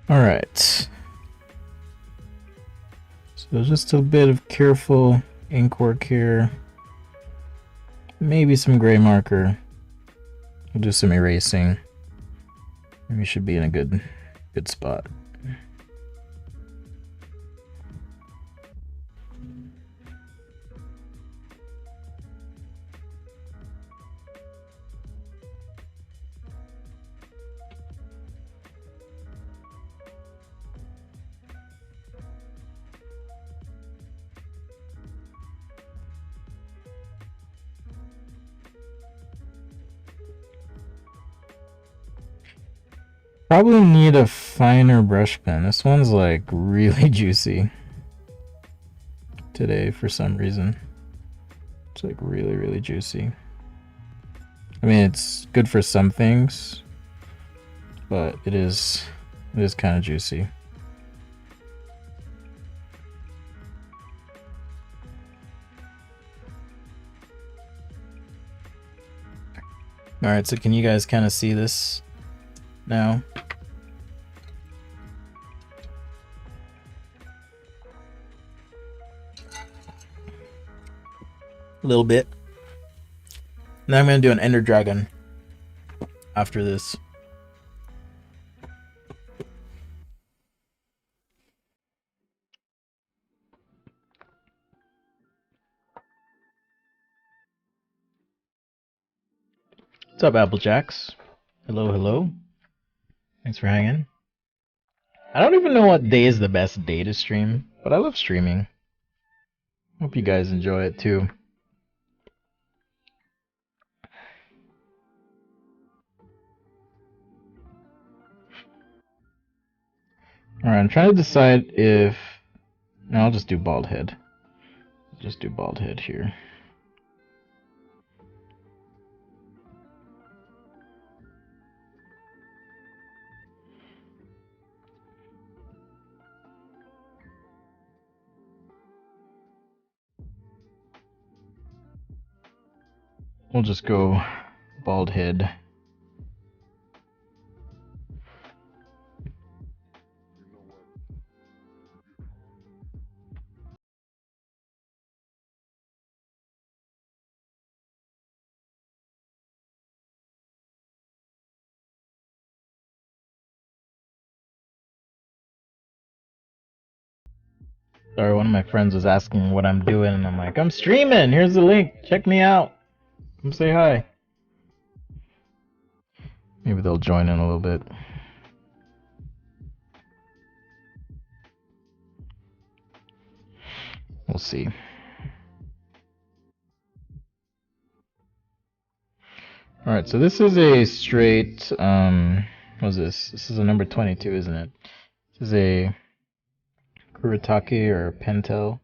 Alright. So just a bit of careful ink work here. Maybe some gray marker. We'll do some erasing. We should be in a good spot. Probably need a finer brush pen. This one's like really juicy today for some reason. It's like really juicy. I mean, it's good for some things, but it is kind of juicy. All right, so can you guys kind of see this now? A little bit. Now I'm going to do an Ender Dragon after this. What's up, Applejacks? Hello, hello. Thanks for hanging. I don't even know what day is the best day to stream, but I love streaming. Hope you guys enjoy it too. Alright, I'm trying to decide if... No, I'll just do bald head. Just do bald head here. We'll just go bald head. Sorry, one of my friends was asking what I'm doing, and I'm like, I'm streaming! Here's the link! Check me out! Come say hi. Maybe they'll join in a little bit. We'll see. Alright, so this is a straight, what is this? This is a number 22, isn't it? This is a Kuretake or Pentel. I'm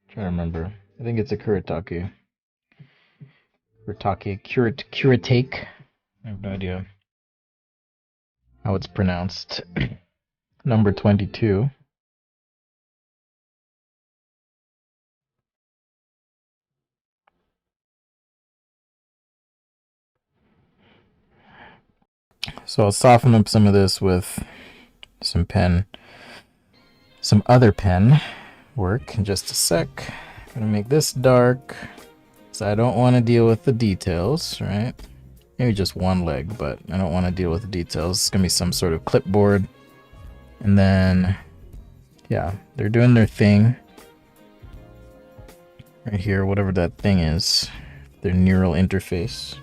trying to remember. I think it's a Kuretake. Kuretake. I have no idea how it's pronounced. Number 22. So I'll soften up some of this with some other pen work in just a sec. I'm gonna make this dark, so I don't want to deal with the details, right? Maybe just one leg, but I don't want to deal with the details. It's gonna be some sort of clipboard. And then, yeah, they're doing their thing. Right here, whatever that thing is, their neural interface.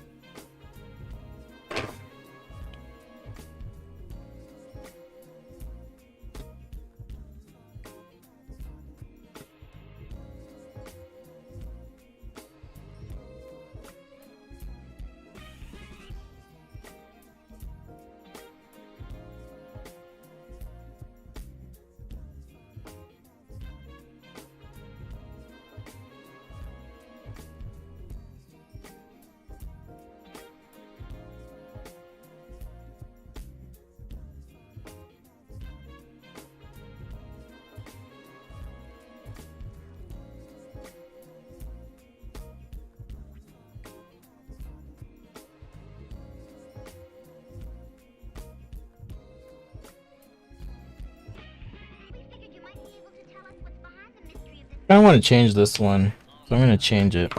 I don't want to change this one, so I'm going to change it.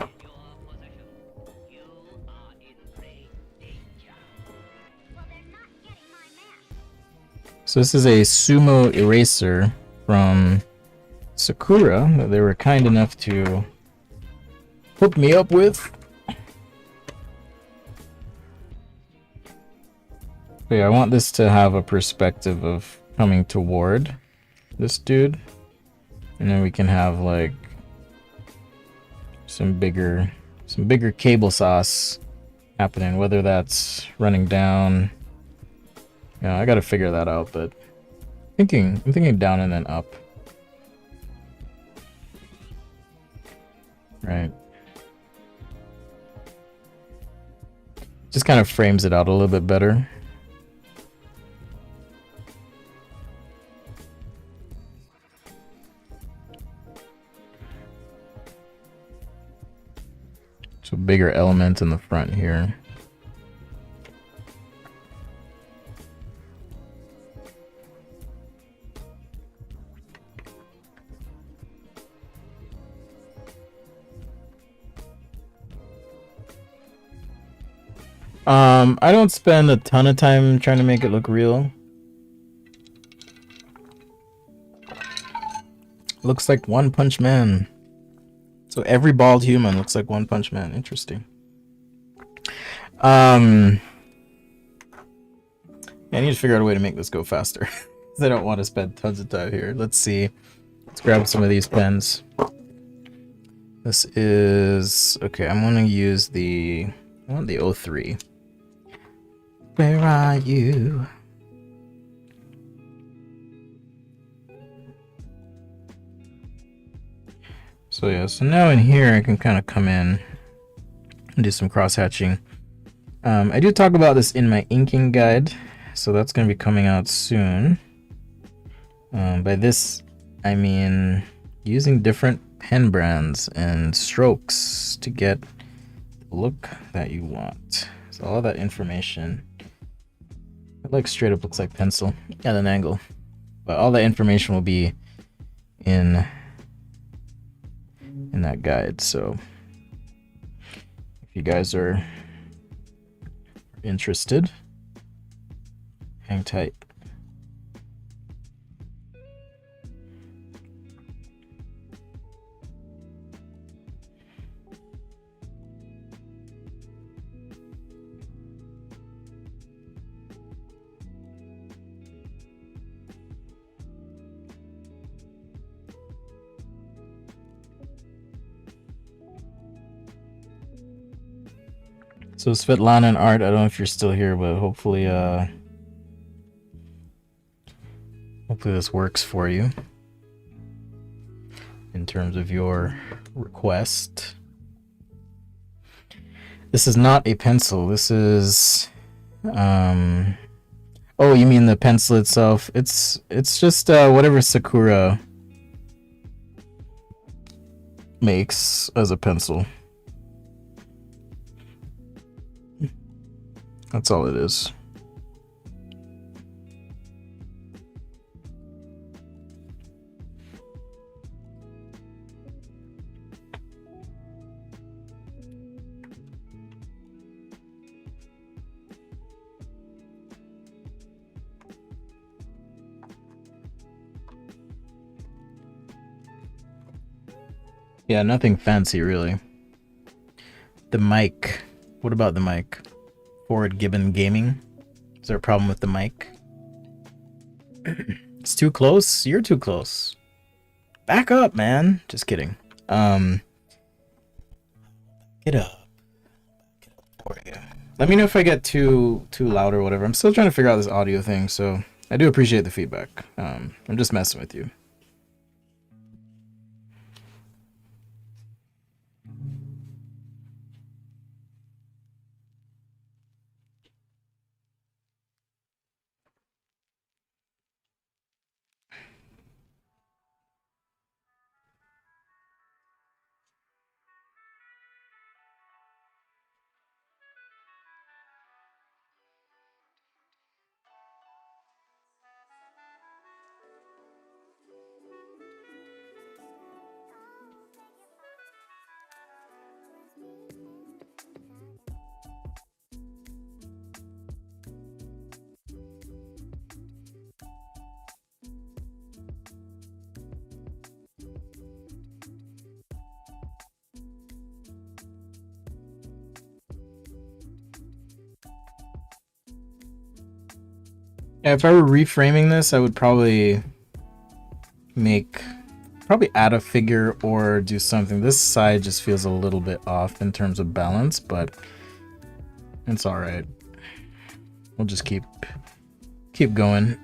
So this is a sumo eraser from Sakura that they were kind enough to hook me up with. So yeah, I want this to have a perspective of coming toward this dude. And then we can have like some bigger cable sauce happening, whether that's running down. Yeah, I gotta figure that out, but I'm thinking down and then up. Right. Just kind of frames it out a little bit better. So bigger element in the front here. I don't spend a ton of time trying to make it look real. Looks like One Punch Man. So every bald human looks like One Punch Man. Interesting. I need to figure out a way to make this go faster. I don't want to spend tons of time here. Let's see. Let's grab some of these pens. This is... Okay, I'm going to use the... I want the 03. Where are you? So yeah, so now in here I can kind of come in and do some cross-hatching. I do talk about this in my inking guide, so that's going to be coming out soon. By this, I mean using different pen brands and strokes to get the look that you want. So all that information, it like straight up looks like pencil at an angle, but all that information will be in that guide. So if you guys are interested, hang tight. So Svetlana and Art, I don't know if you're still here, but hopefully hopefully this works for you in terms of your request. This is not a pencil. This is oh, you mean the pencil itself? It's just whatever Sakura makes as a pencil. That's all it is. Yeah, nothing fancy really. The mic. What about the mic? Forward Gibbon Gaming. Is there a problem with the mic? It's too close? You're too close. Back up, man. Just kidding. Get up. Get up for you. Let me know if I get too loud or whatever. I'm still trying to figure out this audio thing, so I do appreciate the feedback. I'm just messing with you. Yeah, if I were reframing this, I would probably add a figure or do something. This side just feels a little bit off in terms of balance, but it's all right. We'll just keep going.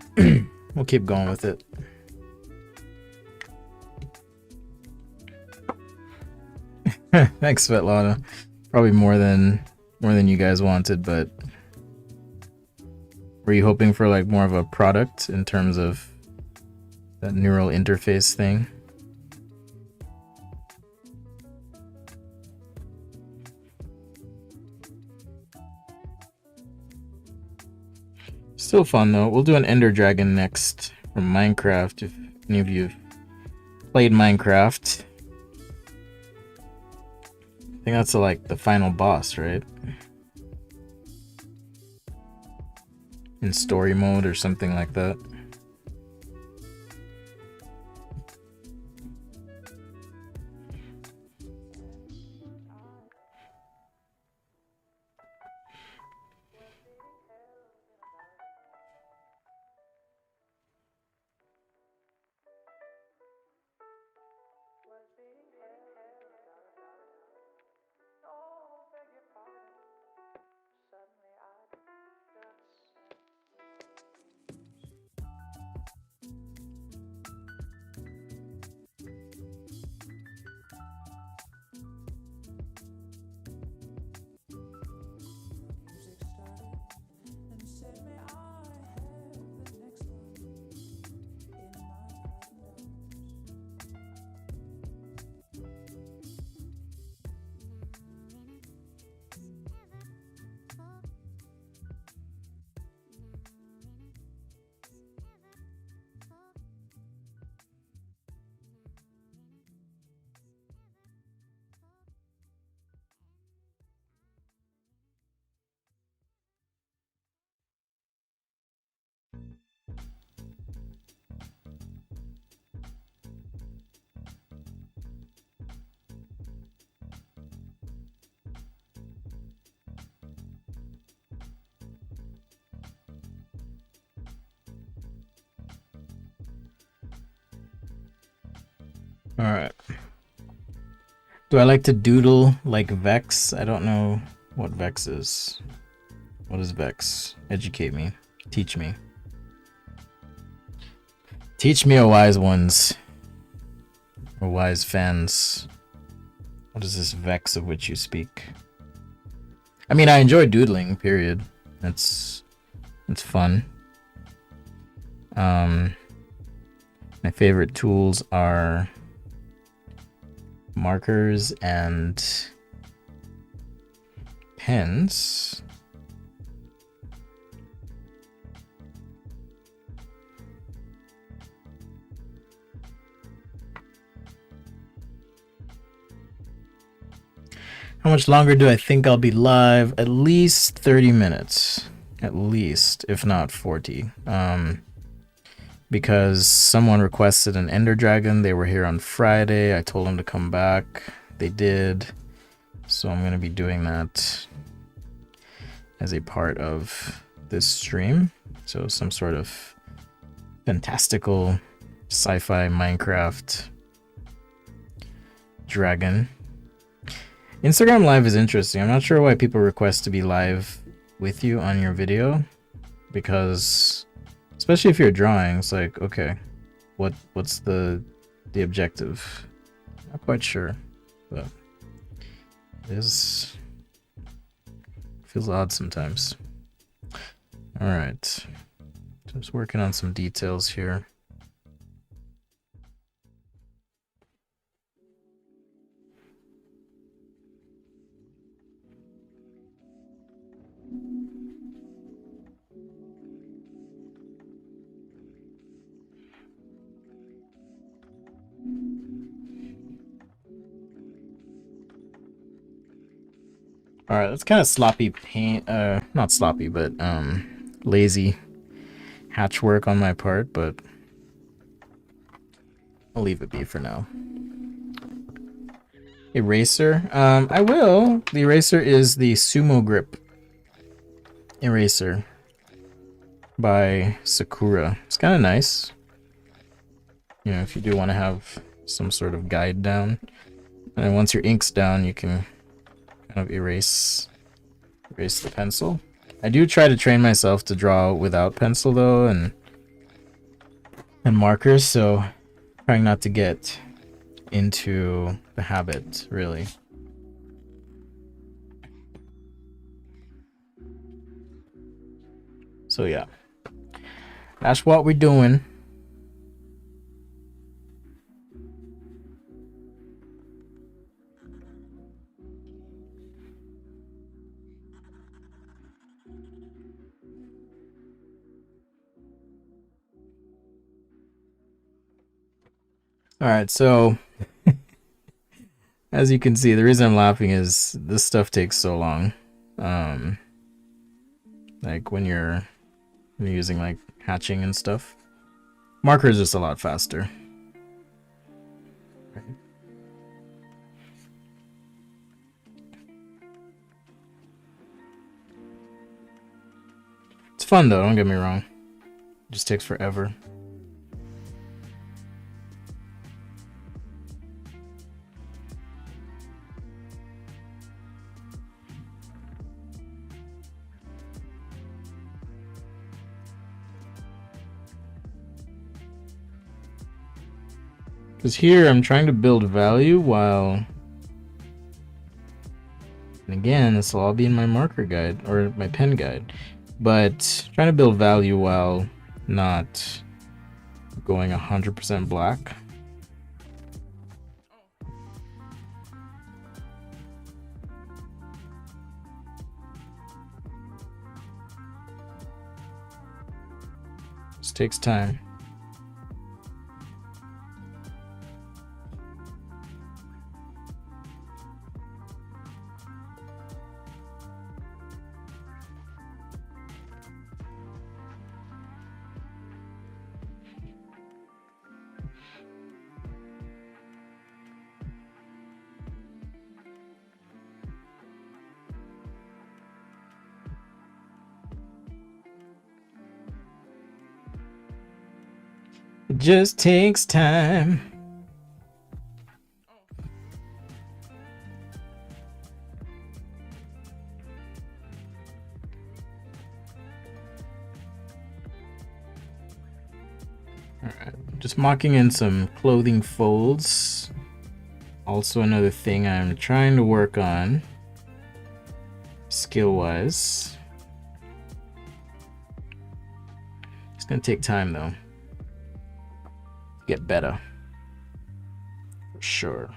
We'll keep going with it. Thanks, Svetlana. Probably more than you guys wanted, but were you hoping for like more of a product in terms of that neural interface thing? Still fun though. We'll do an Ender Dragon next from Minecraft if any of you played Minecraft. I think that's like the final boss, right? In story mode or something like that. All right. Do I like to doodle like Vex? I don't know what Vex is. What is Vex? Educate me. Teach me. Teach me, O wise ones. O wise fans. What is this Vex of which you speak? I mean, I enjoy doodling, period. It's fun. My favorite tools are markers and pens. How much longer do I think I'll be live? At least 30 minutes. At least, if not 40. Because someone requested an Ender Dragon. They were here on Friday. I told them to come back. They did. So I'm going to be doing that as a part of this stream. So some sort of fantastical sci-fi Minecraft dragon. Instagram Live is interesting. I'm not sure why people request to be live with you on your video, because especially if you're drawing, it's like, okay, what's the objective? Not quite sure, but it feels odd sometimes. All right, just working on some details here. All right, that's kind of sloppy paint, not sloppy, but lazy hatch work on my part, but I'll leave it be for now. Eraser, I will. The eraser is the Sumo Grip eraser by Sakura. It's kind of nice. You know, if you do want to have some sort of guide down, and then once your ink's down, you can kind of erase the pencil. I do try to train myself to draw without pencil though, and markers, so trying not to get into the habit really. So yeah, that's what we're doing. All right, so as you can see, the reason I'm laughing is this stuff takes so long. Like when you're using like hatching and stuff, marker is just a lot faster. Right. It's fun though, don't get me wrong. It just takes forever. Because here I'm trying to build value while, and again, this will all be in my marker guide or my pen guide, but trying to build value while not going 100% black. This takes time. It just takes time. Alright, just mocking in some clothing folds. Also another thing I'm trying to work on skill-wise. It's gonna take time though. Get better. For sure.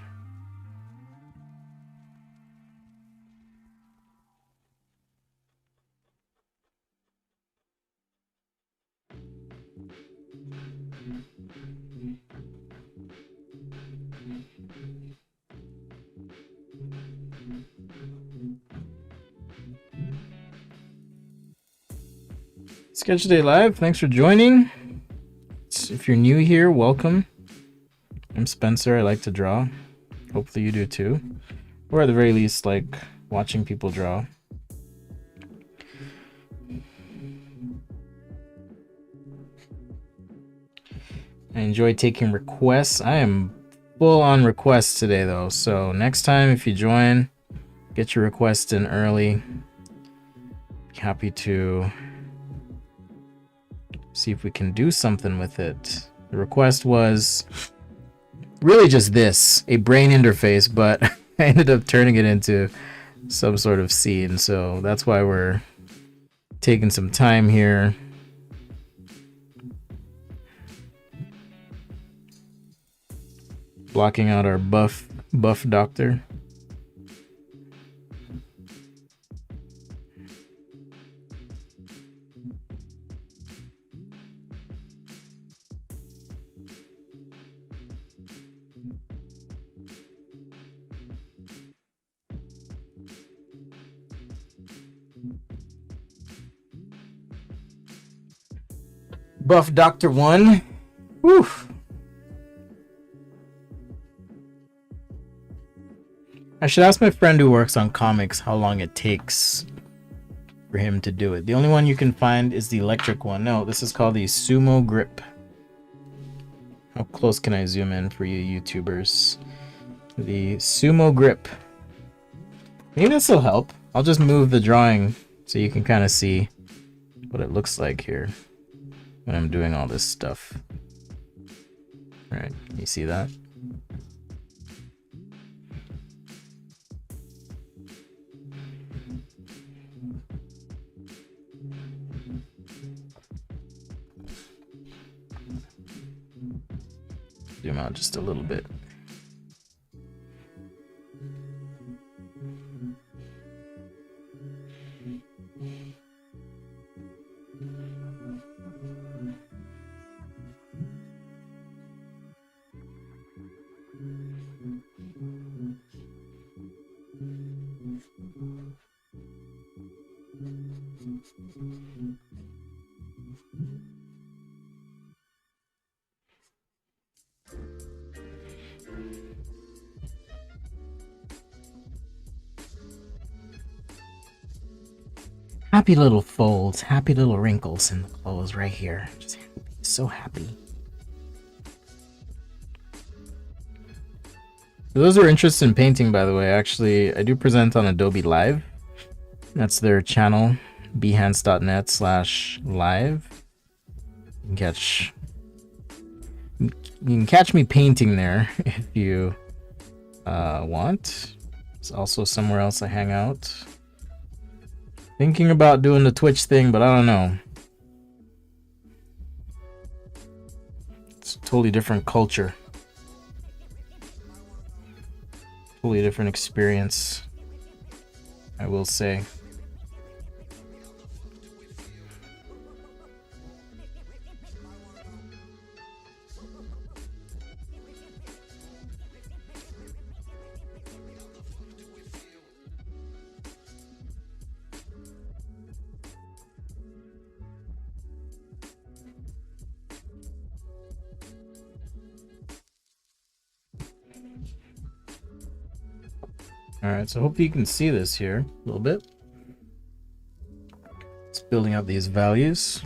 Sketch Day Live, thanks for joining. If you're new here, welcome. I'm Spencer, I like to draw. Hopefully you do too. Or at the very least, like watching people draw. I enjoy taking requests. I am full on requests today though, so next time if you join, get your request in early. Happy to see if we can do something with it. The request was really just this, a brain interface, but I ended up turning it into some sort of scene, so that's why we're taking some time here. Blocking out our buff doctor. Buff Doctor 1. Whew. I should ask my friend who works on comics how long it takes for him to do it. The only one you can find is the electric one. No, this is called the Sumo Grip. How close can I zoom in for you YouTubers? The Sumo Grip. Maybe this will help. I'll just move the drawing so you can kind of see what it looks like here when I'm doing all this stuff. All right, you see that? Zoom out just a little bit. Happy little folds, happy little wrinkles in the clothes right here. Just happy, so happy. For those who are interested in painting, by the way, actually, I do present on Adobe Live. That's their channel, behance.net/live. You can catch me painting there if you want. It's also somewhere else I hang out. Thinking about doing the Twitch thing, but I don't know. It's a totally different culture. Totally different experience, I will say. Alright, so hopefully you can see this here a little bit. It's building up these values.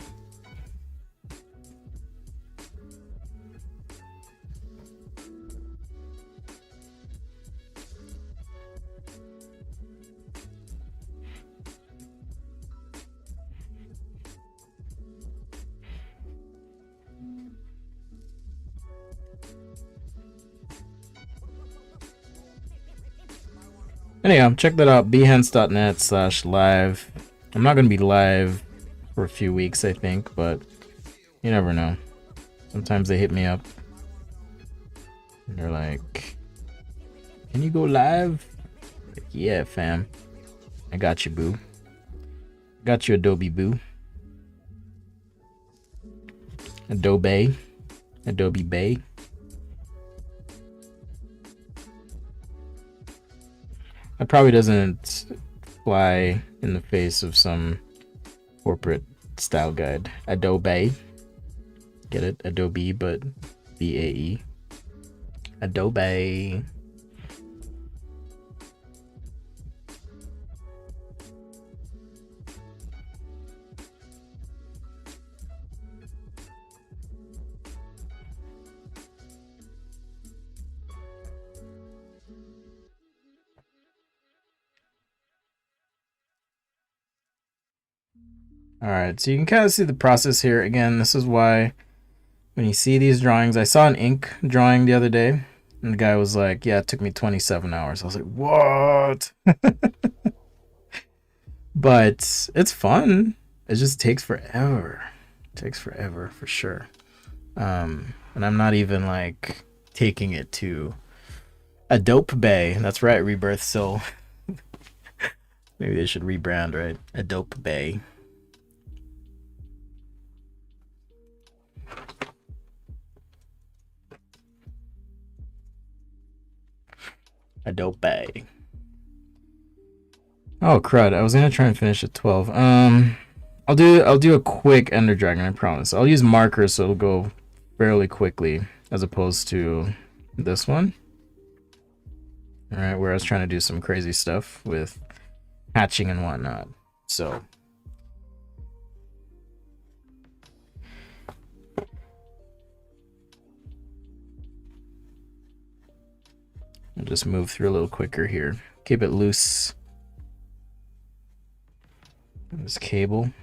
Anyhow, check that out. behance.net/live. I'm not gonna be live for a few weeks, I think, but you never know. Sometimes they hit me up and they're like, "Can you go live?" Like, yeah, fam. I got you, boo. Got you, Adobe boo. Adobe Bay. That probably doesn't fly in the face of some corporate style guide. Adobe. Get it? Adobe, but BAE. Adobe. Alright, so you can kind of see the process here. Again, this is why when you see these drawings, I saw an ink drawing the other day, and the guy was like, yeah, it took me 27 hours. I was like, what? But it's fun. It just takes forever. It takes forever, for sure. And I'm not even like taking it to Adobe Bay. That's right, Rebirth. So maybe they should rebrand, right? Adobe Bay. Adobe. Oh crud! I was gonna try and finish at 12. I'll do a quick Ender Dragon. I promise. I'll use markers so it'll go fairly quickly, as opposed to this one. All right, where I was trying to do some crazy stuff with hatching and whatnot. So. I'll just move through a little quicker here. Keep it loose. This cable.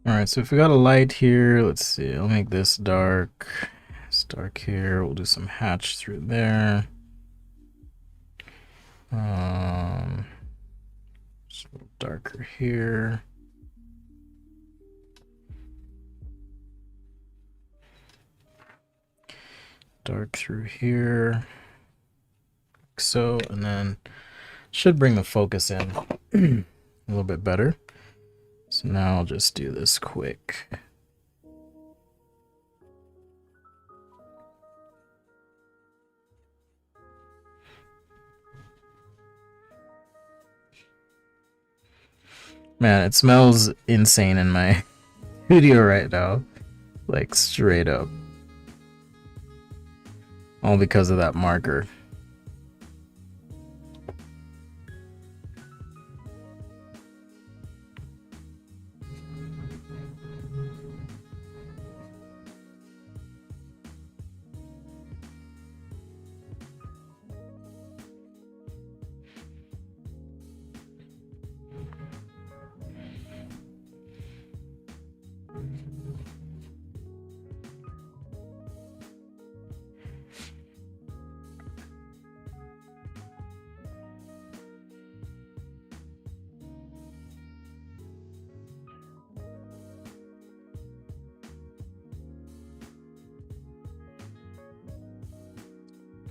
Alright, so if we got a light here, let's see, I'll make this dark. It's dark here. We'll do some hatch through there. Just a little darker here. Dark through here. Like so, and then should bring the focus in a little bit better. So now I'll just do this quick. Man, it smells insane in my studio right now. Like straight up. All because of that marker.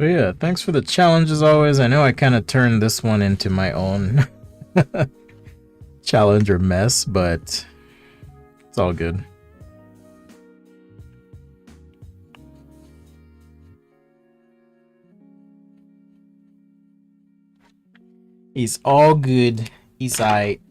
But yeah, thanks for the challenge as always. I know I kind of turned this one into my own challenge or mess, but it's all good. It's all good. He's aight.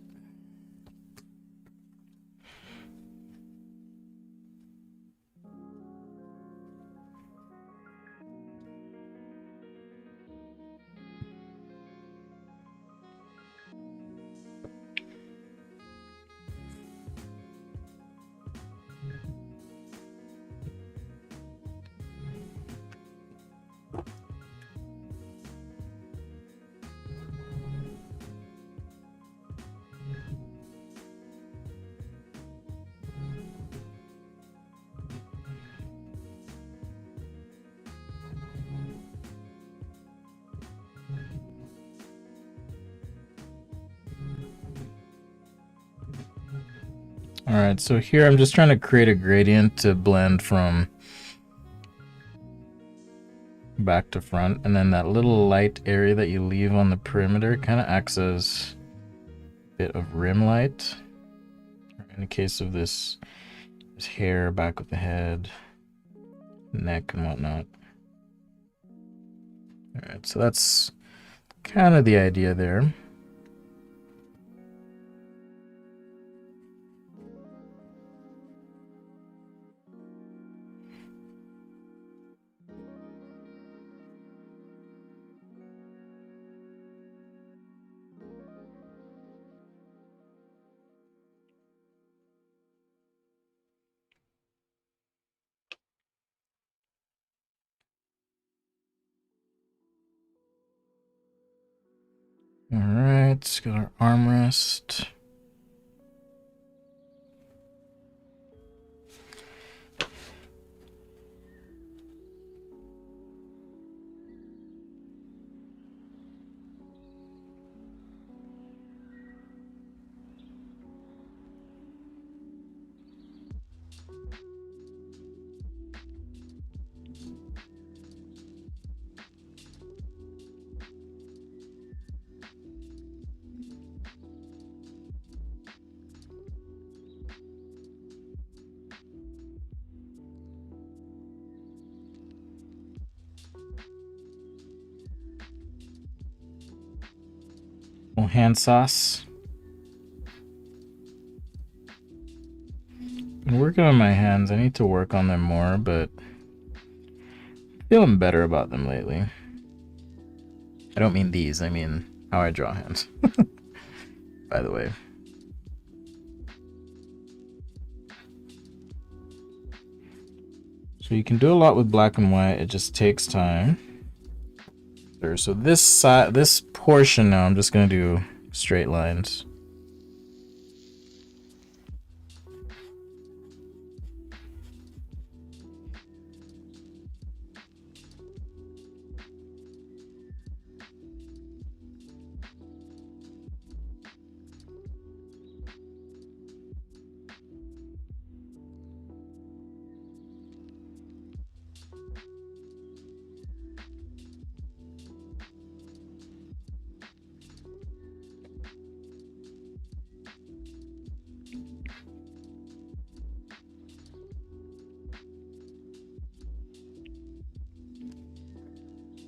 Alright, so here I'm just trying to create a gradient to blend from back to front, and then that little light area that you leave on the perimeter kind of acts as a bit of rim light. In the case of this hair, back of the head, neck, and whatnot. Alright, so that's kind of the idea there. Alright, got our armrest. Hand sauce. I'm working on my hands. I need to work on them more, but I'm feeling better about them lately. I don't mean these, I mean how I draw hands. By the way. So you can do a lot with black and white, it just takes time. So this side, this portion now, I'm just gonna do straight lines.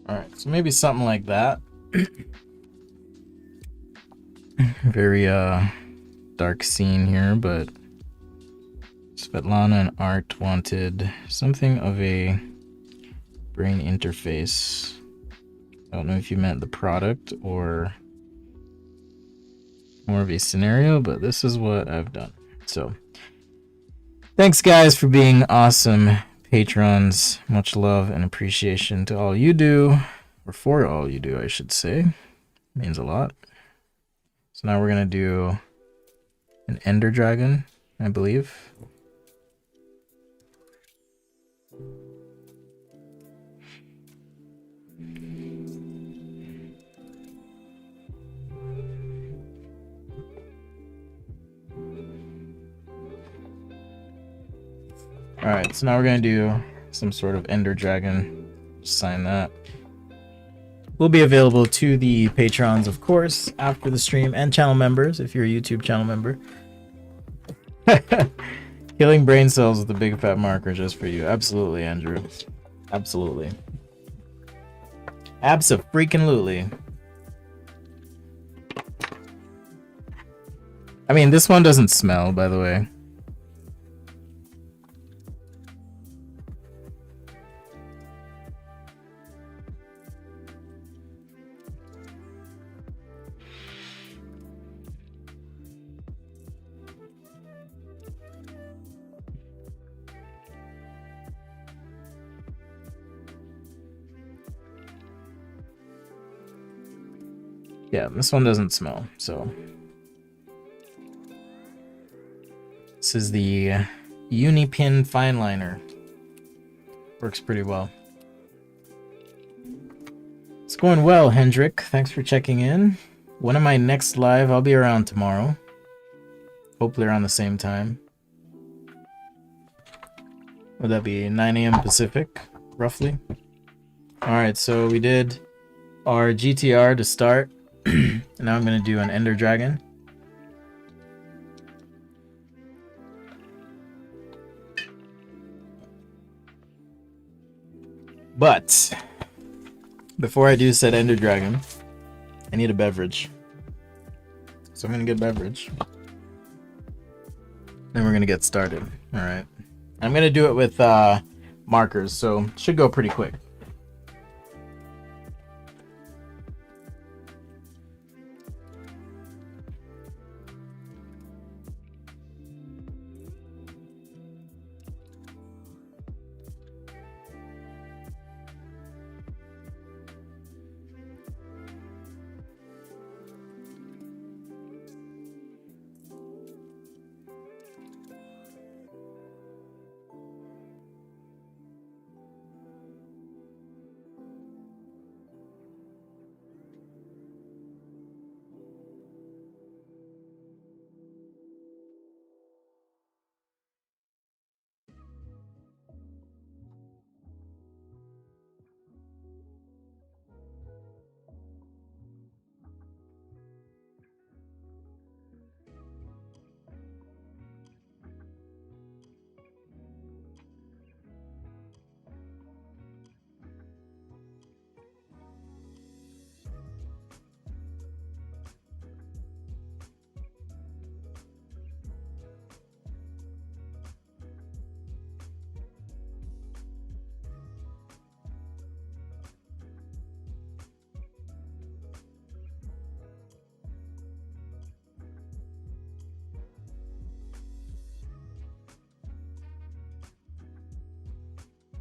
Alright, so maybe something like that. Very dark scene here, but Svetlana and Art wanted something of a brain interface. I don't know if you meant the product or more of a scenario, but this is what I've done. So thanks guys for being awesome patrons. Much love and appreciation to all you do, or for all you do, I should say. It means a lot. So now we're gonna do an Ender Dragon, I believe. Alright, so now we're gonna do some sort of Ender Dragon. Just sign that. will be available to the patrons, of course, after the stream, and channel members if you're a YouTube channel member. Killing brain cells with a big fat marker just for you. Absolutely, Andrew. Absolutely. Abso-freaking-lutely. I mean, this one doesn't smell, by the way. Yeah, this one doesn't smell, so. This is the Unipin Fine Liner. Works pretty well. It's going well, Hendrik. Thanks for checking in. When am I next live? I'll be around tomorrow. Hopefully around the same time. Would that be 9 a.m. Pacific, roughly? Alright, so we did our GTR to start. And now I'm going to do an Ender Dragon. But before I do said Ender Dragon, I need a beverage. So I'm going to get a beverage. Then we're going to get started. Alright. I'm going to do it with markers, so it should go pretty quick.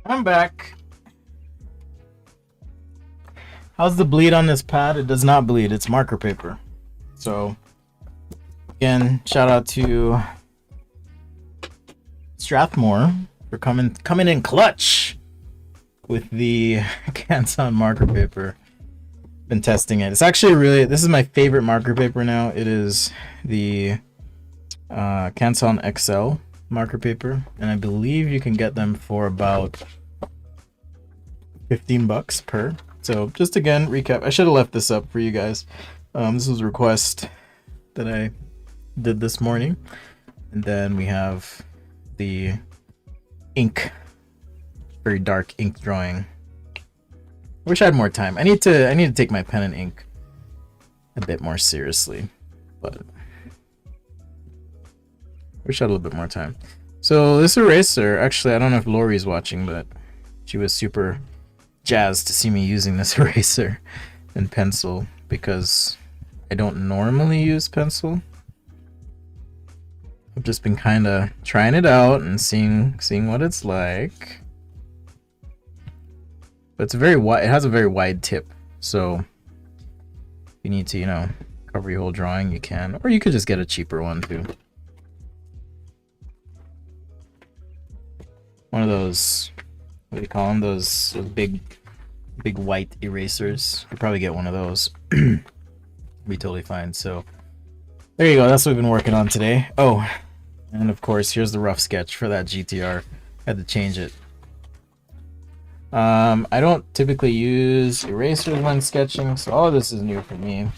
I'm back. How's the bleed on this pad? It does not bleed. It's marker paper. So, again, shout out to Strathmore for coming in clutch with the Canson marker paper. Been testing it. It's actually this is my favorite marker paper now. It is the Canson XL marker paper, and I believe you can get them for about $15 per. So just again recap, I should have left this up for you guys. This was a request that I did this morning, and then we have the ink, very dark ink drawing. I wish I had more time. I need to take my pen and ink a bit more seriously, but wish I had a little bit more time. So this eraser, actually, I don't know if Lori's watching, but she was super jazzed to see me using this eraser and pencil because I don't normally use pencil. I've just been kind of trying it out and seeing what it's like. But it's very wide. It has a very wide tip, so if you need to, cover your whole drawing, you can, or you could just get a cheaper one too. One of those, what do you call them? Those big white erasers. You probably get one of those. Be totally fine. So there you go. That's what we've been working on today. Oh, and of course, here's the rough sketch for that GTR. Had to change it. I don't typically use erasers when sketching, so all of this is new for me.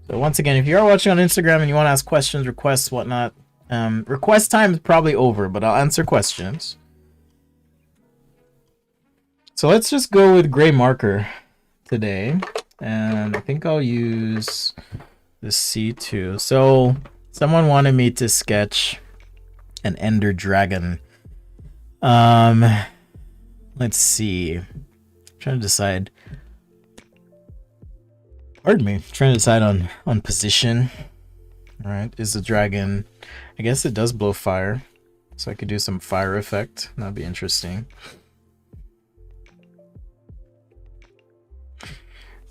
So once again, if you are watching on Instagram and you want to ask questions, requests, whatnot, request time is probably over, but I'll answer questions. So let's just go with gray marker today, and I think I'll use the C2. So someone wanted me to sketch an ender dragon. Let's see. I'm trying to decide. Pardon me. I'm trying to decide on position. All right, is the dragon? I guess it does blow fire, so I could do some fire effect. That'd be interesting.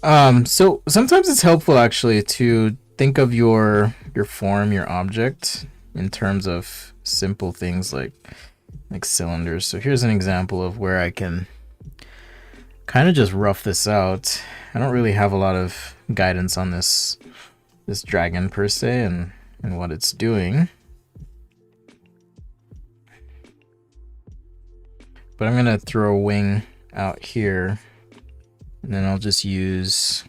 So sometimes it's helpful actually to think of your form, your object, in terms of simple things like cylinders. So here's an example of where I can kind of just rough this out. I don't really have a lot of guidance on this dragon per se and what it's doing. But I'm gonna throw a wing out here, and then I'll just use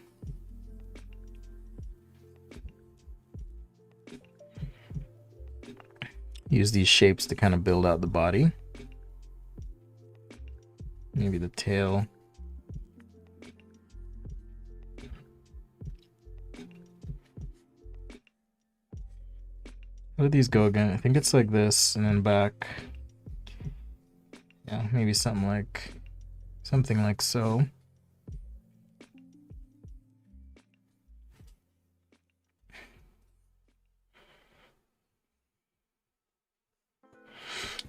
these shapes to kind of build out the body. Maybe the tail. How do these go again? I think it's like this and then back. Yeah, maybe something like so.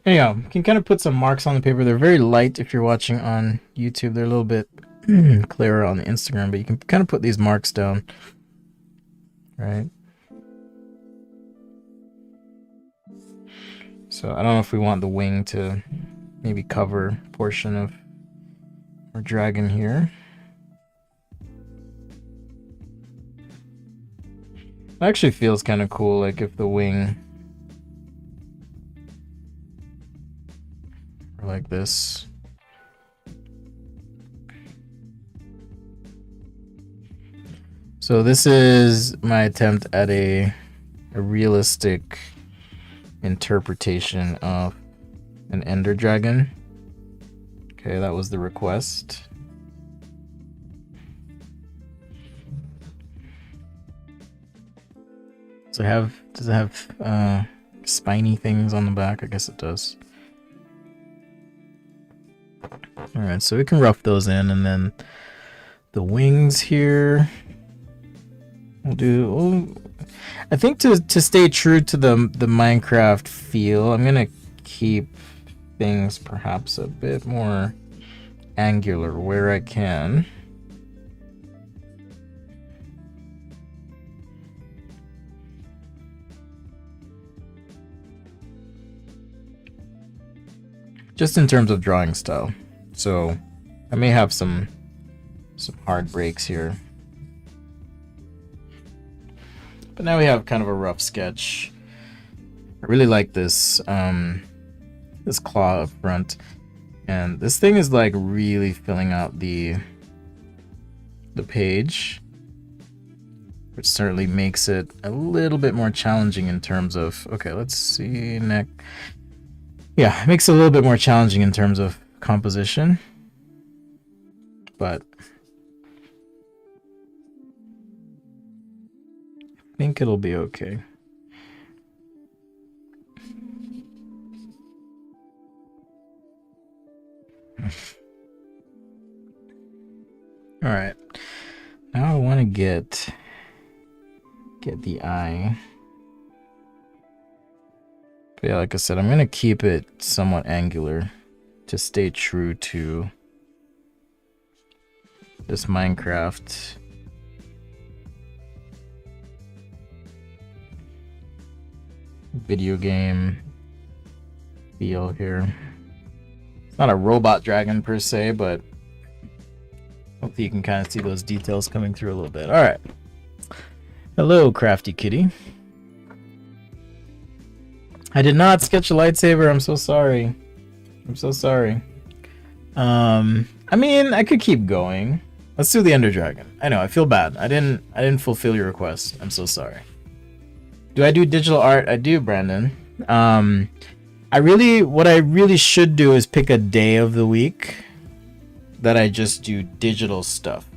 Anyhow, you can kind of put some marks on the paper. They're very light if you're watching on YouTube. They're a little bit clearer on the Instagram, but you can kind of put these marks down, right? So I don't know if we want the wing to maybe cover a portion of our dragon here. It actually feels kind of cool, like if the wing were like this. So this is my attempt at a realistic interpretation of an ender dragon. Okay, that was the request. Does it have spiny things on the back? I guess it does. All right, so we can rough those in, and then the wings here. I think to stay true to the Minecraft feel, I'm gonna keep things perhaps a bit more angular where I can. Just in terms of drawing style. So I may have some hard breaks here. But now we have kind of a rough sketch. I really like this this claw up front, and this thing is like really filling out the page, which certainly makes it a little bit more challenging in terms of, okay, let's see, neck. Yeah, it makes it a little bit more challenging in terms of composition, but I think it'll be okay. All right, now I want to get the eye. But yeah, like I said, I'm gonna keep it somewhat angular to stay true to this Minecraft video game feel here. It's not a robot dragon per se, but hopefully you can kind of see those details coming through a little bit. All right. Hello, crafty kitty. I did not sketch a lightsaber. I'm so sorry. I'm so sorry. I mean, I could keep going. Let's do the Ender Dragon. I know, I feel bad. I didn't fulfill your request. I'm so sorry. Do I do digital art? I do, Brandon. What I really should do is pick a day of the week that I just do digital stuff.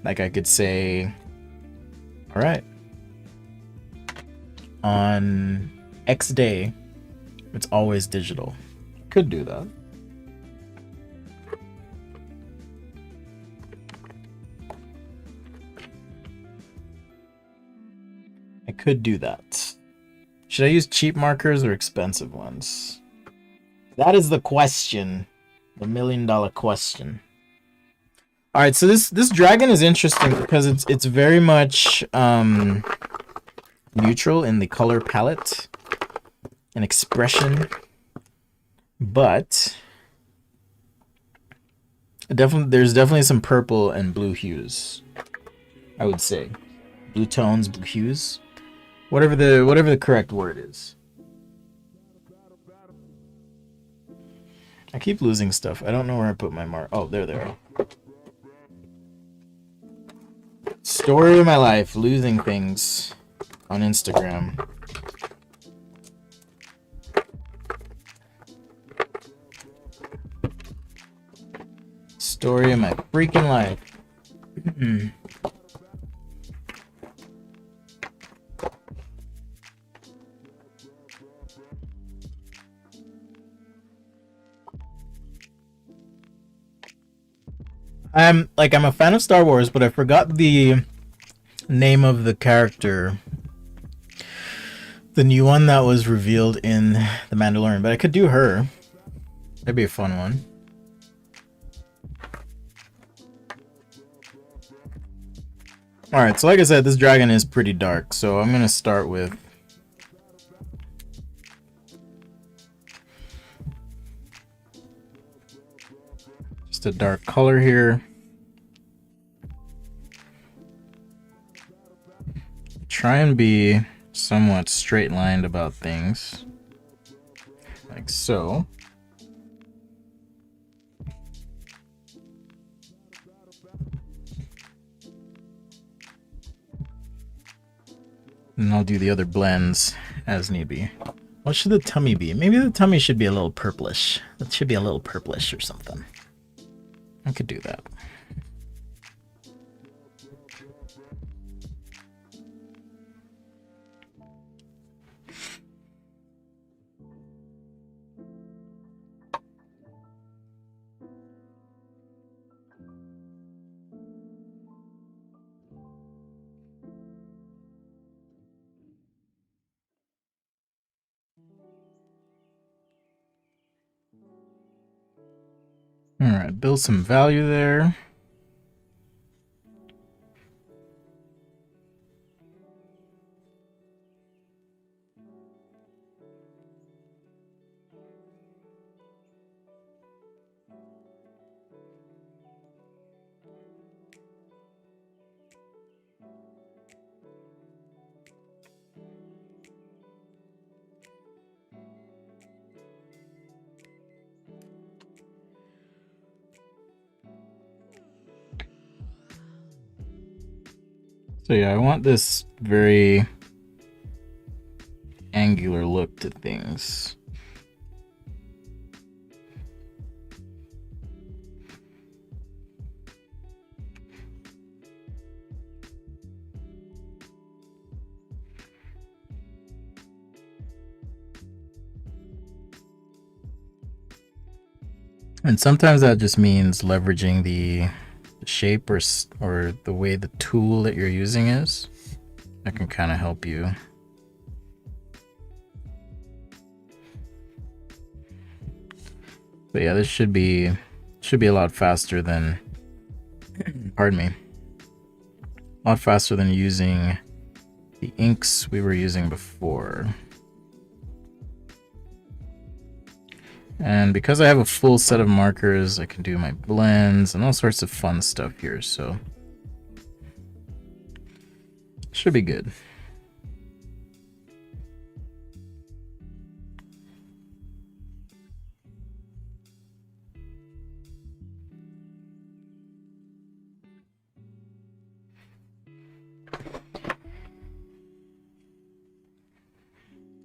Like I could say, all right, on X day, it's always digital. Could do that. I could do that. Should I use cheap markers or expensive ones? That is the question. The $1 million question. All right, so this dragon is interesting because it's very much neutral in the color palette and expression, but there's definitely some purple and blue hues. I would say blue tones, blue hues, whatever the correct word is. I keep losing stuff. I don't know where I put my mark. Oh, there they are. Story of my life, losing things on Instagram. Story of my freaking life. I'm a fan of Star Wars, but I forgot the name of the character. The new one that was revealed in The Mandalorian, but I could do her. That'd be a fun one. Alright, so like I said, this dragon is pretty dark, so I'm gonna start with just a dark color here. Try and be somewhat straight-lined about things, like so. And I'll do the other blends as need be. What should the tummy be? Maybe the tummy should be a little purplish. It should be a little purplish or something. I could do that. Alright, build some value there. So yeah, I want this very angular look to things. And sometimes that just means leveraging the shape or the way the tool that you're using is. That can kind of help you. But yeah, this should be a lot faster than pardon me. A lot faster than using the inks we were using before. And because I have a full set of markers, I can do my blends and all sorts of fun stuff here, so should be good.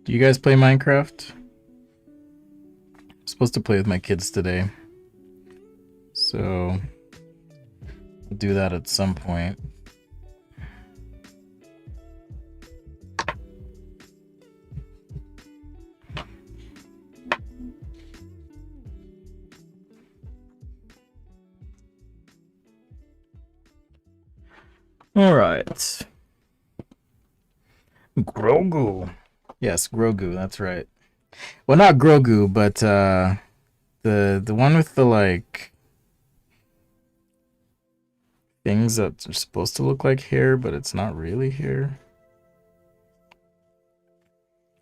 Do you guys play Minecraft? I'm supposed to play with my kids today. So I'll do that at some point. Alright. Grogu. Yes, Grogu, that's right. Well, not Grogu, but the one with the like things that are supposed to look like hair, but it's not really hair.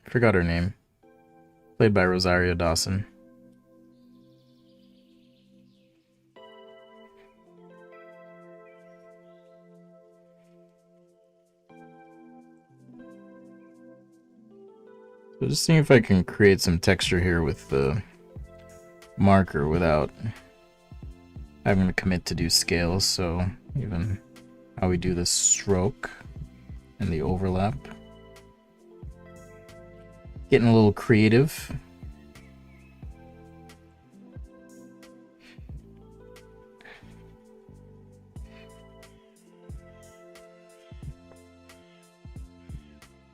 I forgot her name. Played by Rosario Dawson. So just seeing if I can create some texture here with the marker without having to commit to do scales. So even how we do the stroke and the overlap. Getting a little creative.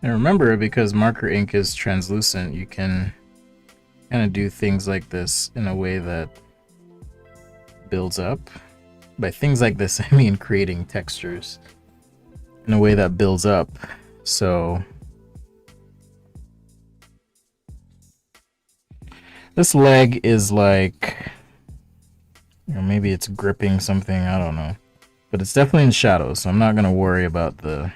And remember, because marker ink is translucent, you can kind of do things like this in a way that builds up. By things like this, I mean creating textures in a way that builds up. So this leg is like, maybe it's gripping something, I don't know. But it's definitely in shadow, so I'm not going to worry about the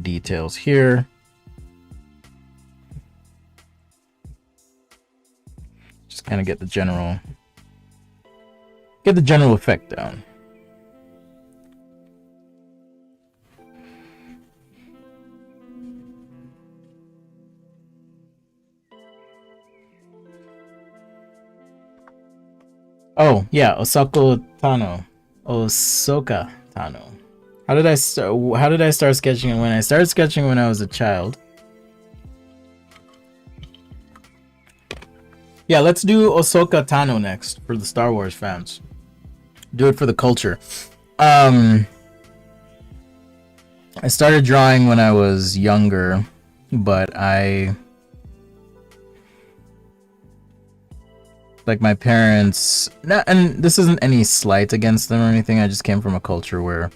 details here. Just kind of get the general effect down. Oh yeah, Ashoka Tano. Ashoka Tano. How did I start sketching? When I started sketching when I was a child. Yeah, let's do Ahsoka Tano next for the Star Wars fans. Do it for the culture. I started drawing when I was younger, but like my parents, and this isn't any slight against them or anything, I just came from a culture where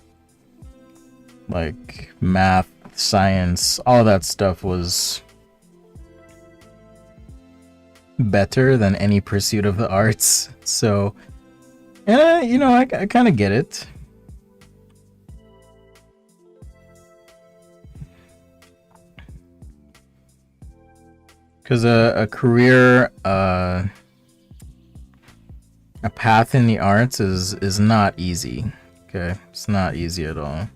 like math, science, all that stuff was better than any pursuit of the arts. So, you know, I kind of get it. Because a career, a path in the arts is not easy. Okay, it's not easy at all.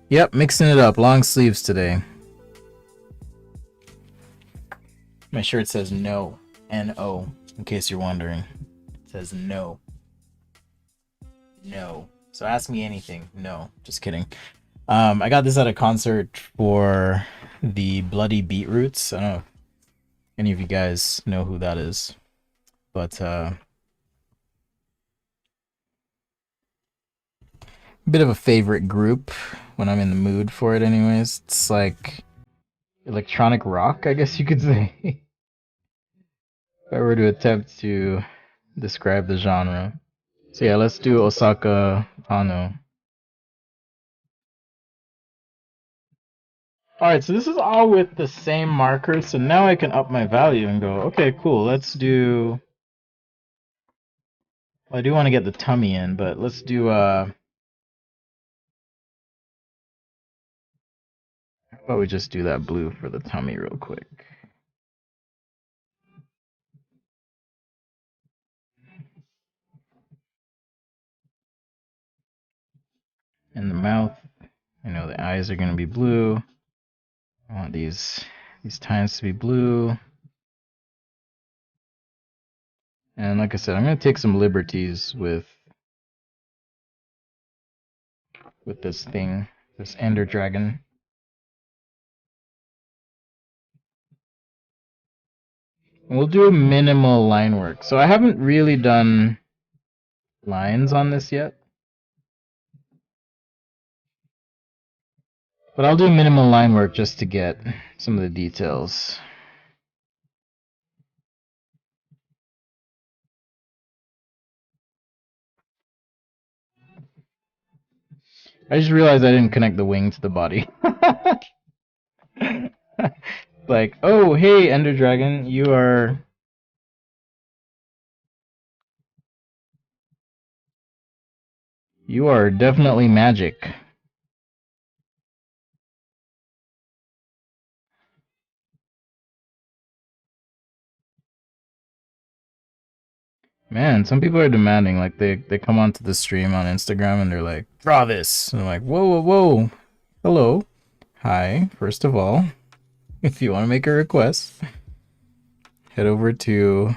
Yep, mixing it up. Long sleeves today. My shirt says no. N-O, in case you're wondering. It says no. No. So ask me anything. No. Just kidding. I got this at a concert for the Bloody Beetroots. I don't know if any of you guys know who that is. But bit of a favorite group when I'm in the mood for it anyways. It's like electronic rock, I guess you could say. If I were to attempt to describe the genre. So yeah, let's do Osaka Tano. Alright, so this is all with the same marker, so now I can up my value and go, okay, cool, let's do... Well, I do want to get the tummy in, but let's do, how about we just do that blue for the tummy real quick. And the mouth, you know, the eyes are going to be blue. I want these tines to be blue. And like I said, I'm going to take some liberties with this thing, this Ender Dragon. We'll do minimal line work. So I haven't really done lines on this yet. But I'll do minimal line work just to get some of the details. I just realized I didn't connect the wing to the body. Like, oh, hey, Ender Dragon, you are definitely magic. Man, some people are demanding, like they come onto the stream on Instagram and they're like, draw this. And I'm like, whoa, whoa, whoa. Hello. Hi, first of all. If you want to make a request, head over to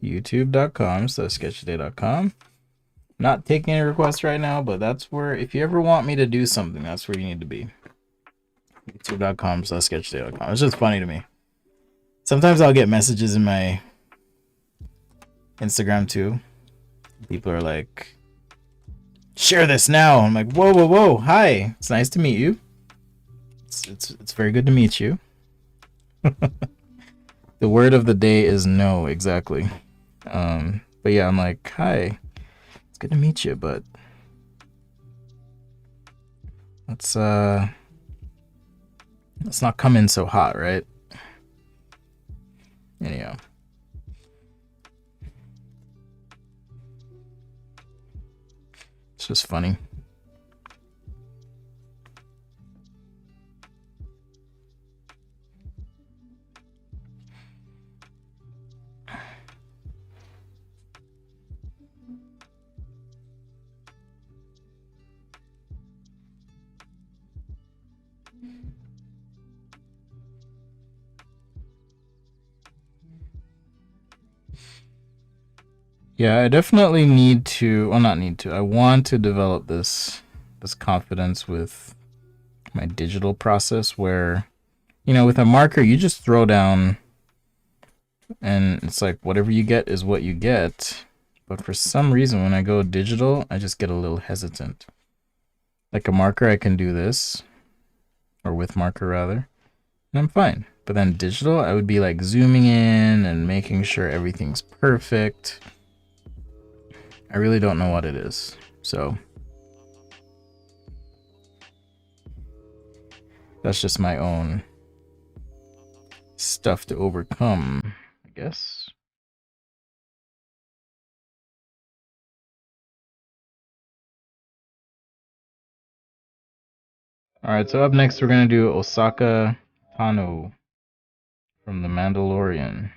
youtube.com/sketchday.com. Not taking any requests right now, but that's where, if you ever want me to do something, that's where you need to be. youtube.com/sketchday.com. It's just funny to me. Sometimes I'll get messages in my Instagram too. People are like, share this now. I'm like, whoa, whoa, whoa. Hi. It's nice to meet you. It's very good to meet you. The word of the day is no, exactly. But yeah, I'm like, hi. It's good to meet you, but let's not come in so hot, right? Anyhow. It's just funny. Yeah, I definitely need to, well, not need to, I want to develop this confidence with my digital process where, you know, with a marker, you just throw down and it's like whatever you get is what you get. But for some reason, when I go digital, I just get a little hesitant. Like a marker, I can do this, or with marker rather, and I'm fine. But then digital, I would be like zooming in and making sure everything's perfect. I really don't know what it is. So that's just my own stuff to overcome, I guess. Alright, so up next we're going to do Osaka Tano from The Mandalorian.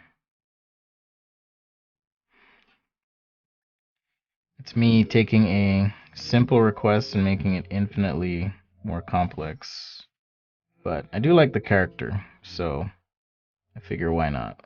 It's me taking a simple request and making it infinitely more complex. But I do like the character, so I figure why not.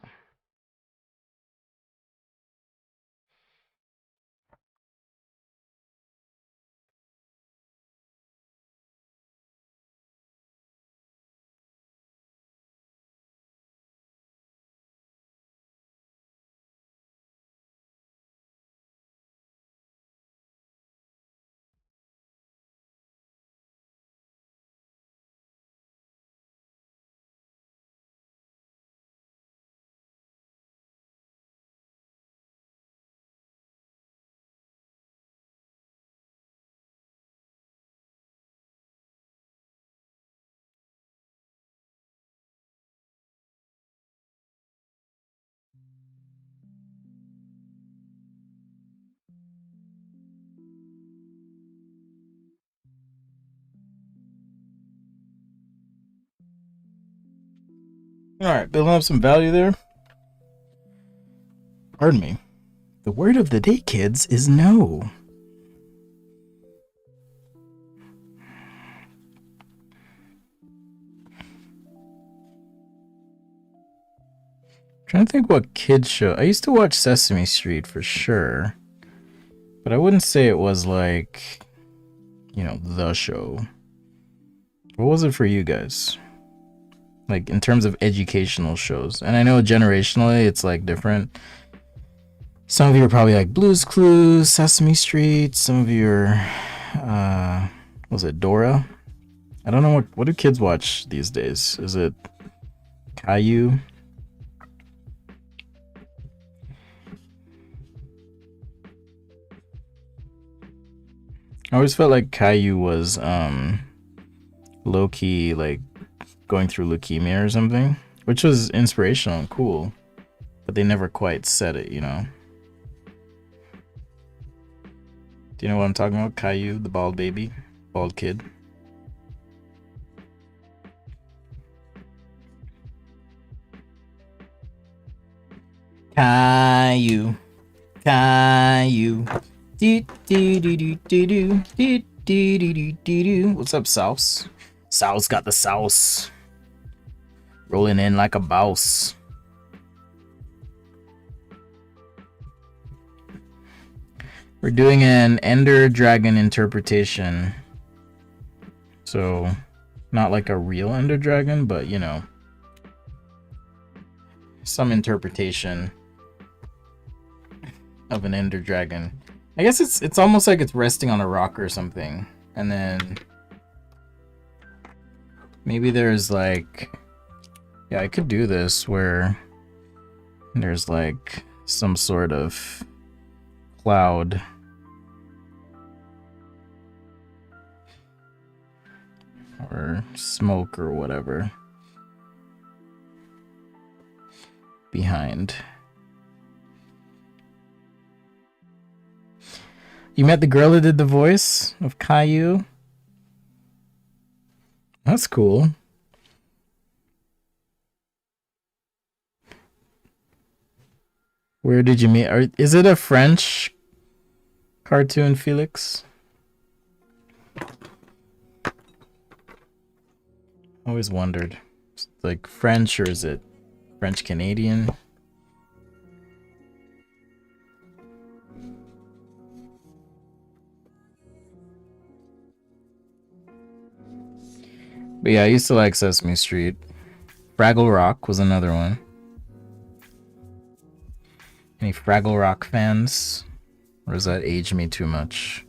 Alright, building up some value there. Pardon me. The word of the day, kids, is no. Trying to think what kids show. I used to watch Sesame Street for sure, but I wouldn't say it was like, you know, the show. What was it for you guys? like in terms of educational shows. And I know generationally it's like different. Some of you are probably like Blue's Clues, Sesame Street. Some of you are, was it Dora? I don't know what do kids watch these days. Is it Caillou? I always felt like Caillou was low key like going through leukemia or something, which was inspirational and cool, but they never quite said it, you know. Do you know what I'm talking about? Caillou, the bald baby, bald kid. Caillou, Caillou. Do, do, do, do, do, do, do, do, do, do, do. What's up, Sauce? Sauce got the sauce. Rolling in like a boss. We're doing an Ender Dragon interpretation. So, not like a real Ender Dragon, but you know, some interpretation of an Ender Dragon. I guess it's almost like it's resting on a rock or something, and then maybe there's like, yeah, I could do this where there's like some sort of cloud or smoke or whatever behind. You met the girl that did the voice of Caillou? That's cool. Where did you meet? Is it a French cartoon, Felix? Always wondered. It's like French, or is it French Canadian? But yeah, I used to like Sesame Street. Fraggle Rock was another one. Any Fraggle Rock fans? Or does that age me too much?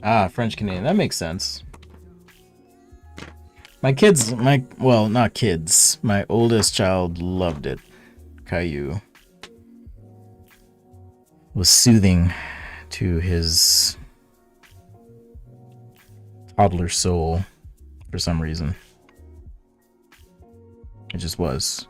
Ah, French Canadian. That makes sense. My kids, well, not kids. My oldest child loved it. Caillou was soothing to his toddler soul for some reason. It just was.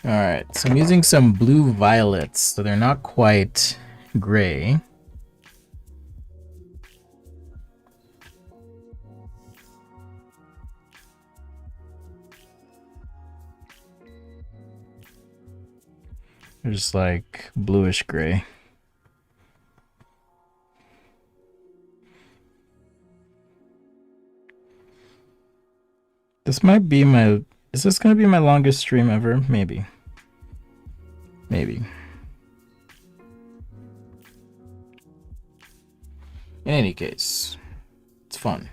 Alright, so I'm using some blue violets, so they're not quite gray. They're just like bluish gray. This might be my... Is this going to be my longest stream ever? Maybe. Maybe. In any case, it's fun.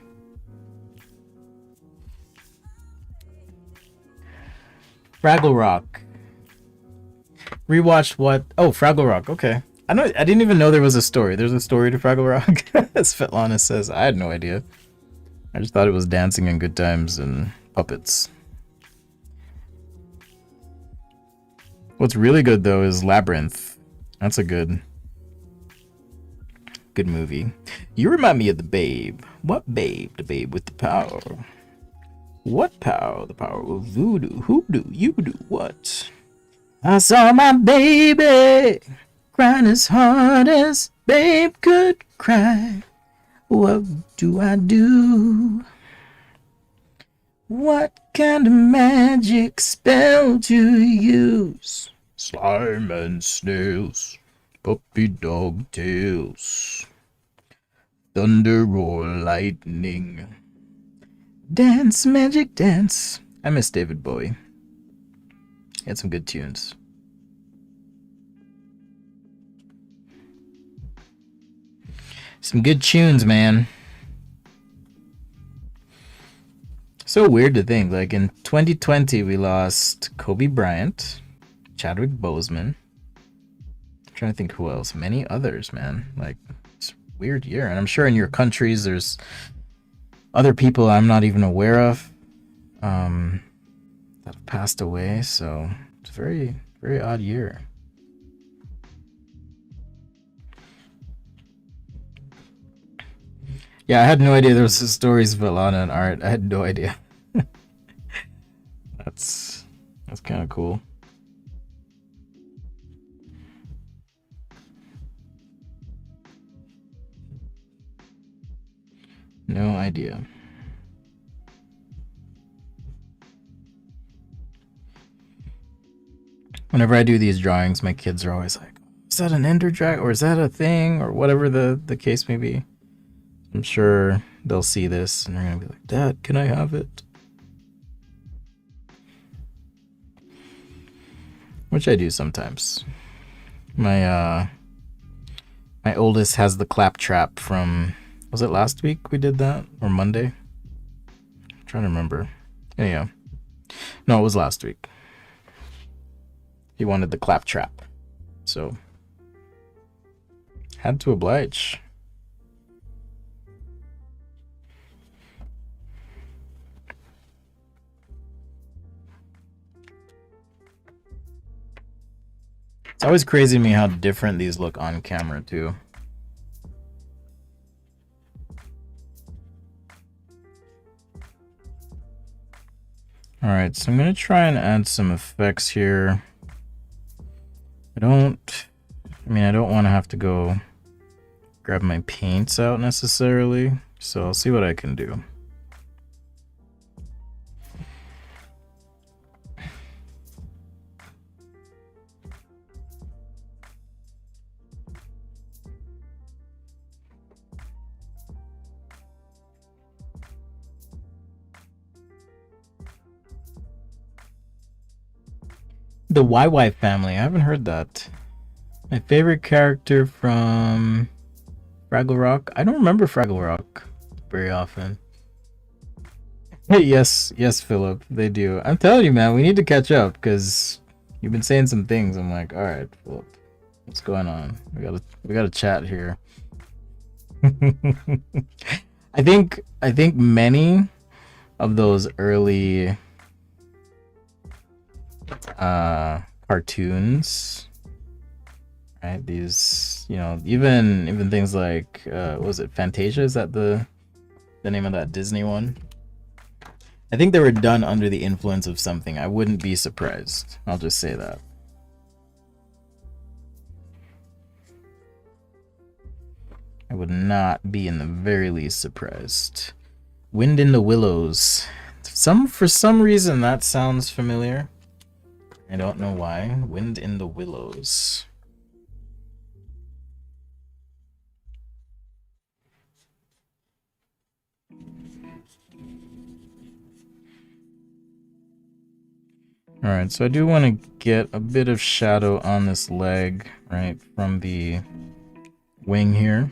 Fraggle Rock. Rewatched what? Oh, Fraggle Rock. Okay. I didn't even know there was a story. There's a story to Fraggle Rock. As Svetlana says, I had no idea. I just thought it was dancing and good times and puppets. What's really good though is Labyrinth. That's a good movie. You remind me of the Babe. What Babe? The Babe with the power. What power? The power of voodoo. Hoodoo. You do what? I saw my baby crying his hardest. babe could cry, what do I do? What kind of magic spell to use? Slime and snails, puppy dog tails, thunder or lightning. Dance, magic dance. I miss David Bowie. He had some good tunes. Some good tunes, man. So weird to think, like in 2020 we lost Kobe Bryant, Chadwick Boseman. I'm trying to think who else. Many others, man. Like, it's a weird year. And I'm sure in your countries there's other people I'm not even aware of that have passed away. So it's a very, very odd year. Yeah, I had no idea there was stories of Alana and Art. I had no idea. That's kind of cool. No idea. Whenever I do these drawings, my kids are always like, is that an ender dragon, or is that a thing, or whatever the case may be. I'm sure they'll see this and they're gonna be like, Dad, can I have it? Which I do sometimes. My oldest has the claptrap from, was it last week we did that? Or Monday? I'm trying to remember. Anyhow. No, it was last week. He wanted the claptrap. So had to oblige. It's always crazy to me how different these look on camera too. Alright, so I'm gonna try and add some effects here. I don't want to have to go grab my paints out necessarily, so I'll see what I can do. The YY family, I haven't heard that. My favorite character from Fraggle Rock. I don't remember Fraggle Rock very often. Hey, yes, Philip, they do. I'm telling you, man, we need to catch up because you've been saying some things. I'm like, all right, Philip, what's going on? We gotta chat here. I think many of those early cartoons, right, these, you know, even things like what was it, Fantasia, is that the name of that Disney one? I think they were done under the influence of something. I wouldn't be surprised, I'll just say that. I would not be in the very least surprised. Wind in the Willows. For some reason that sounds familiar. I don't know why. Wind in the Willows. Alright, so I do want to get a bit of shadow on this leg, right, from the wing here.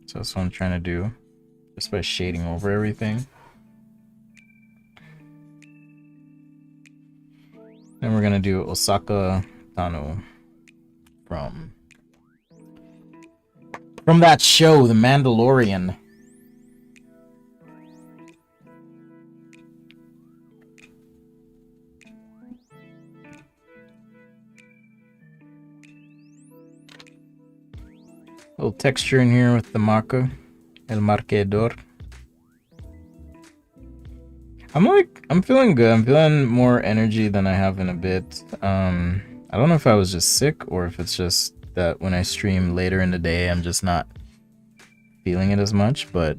So that's what I'm trying to do, just by shading over everything. Then we're gonna do Osaka Tano from that show, The Mandalorian. Little texture in here with the marker, el marcador. I'm feeling good. I'm feeling more energy than I have in a bit. I don't know if I was just sick or if it's just that when I stream later in the day, I'm just not feeling it as much, but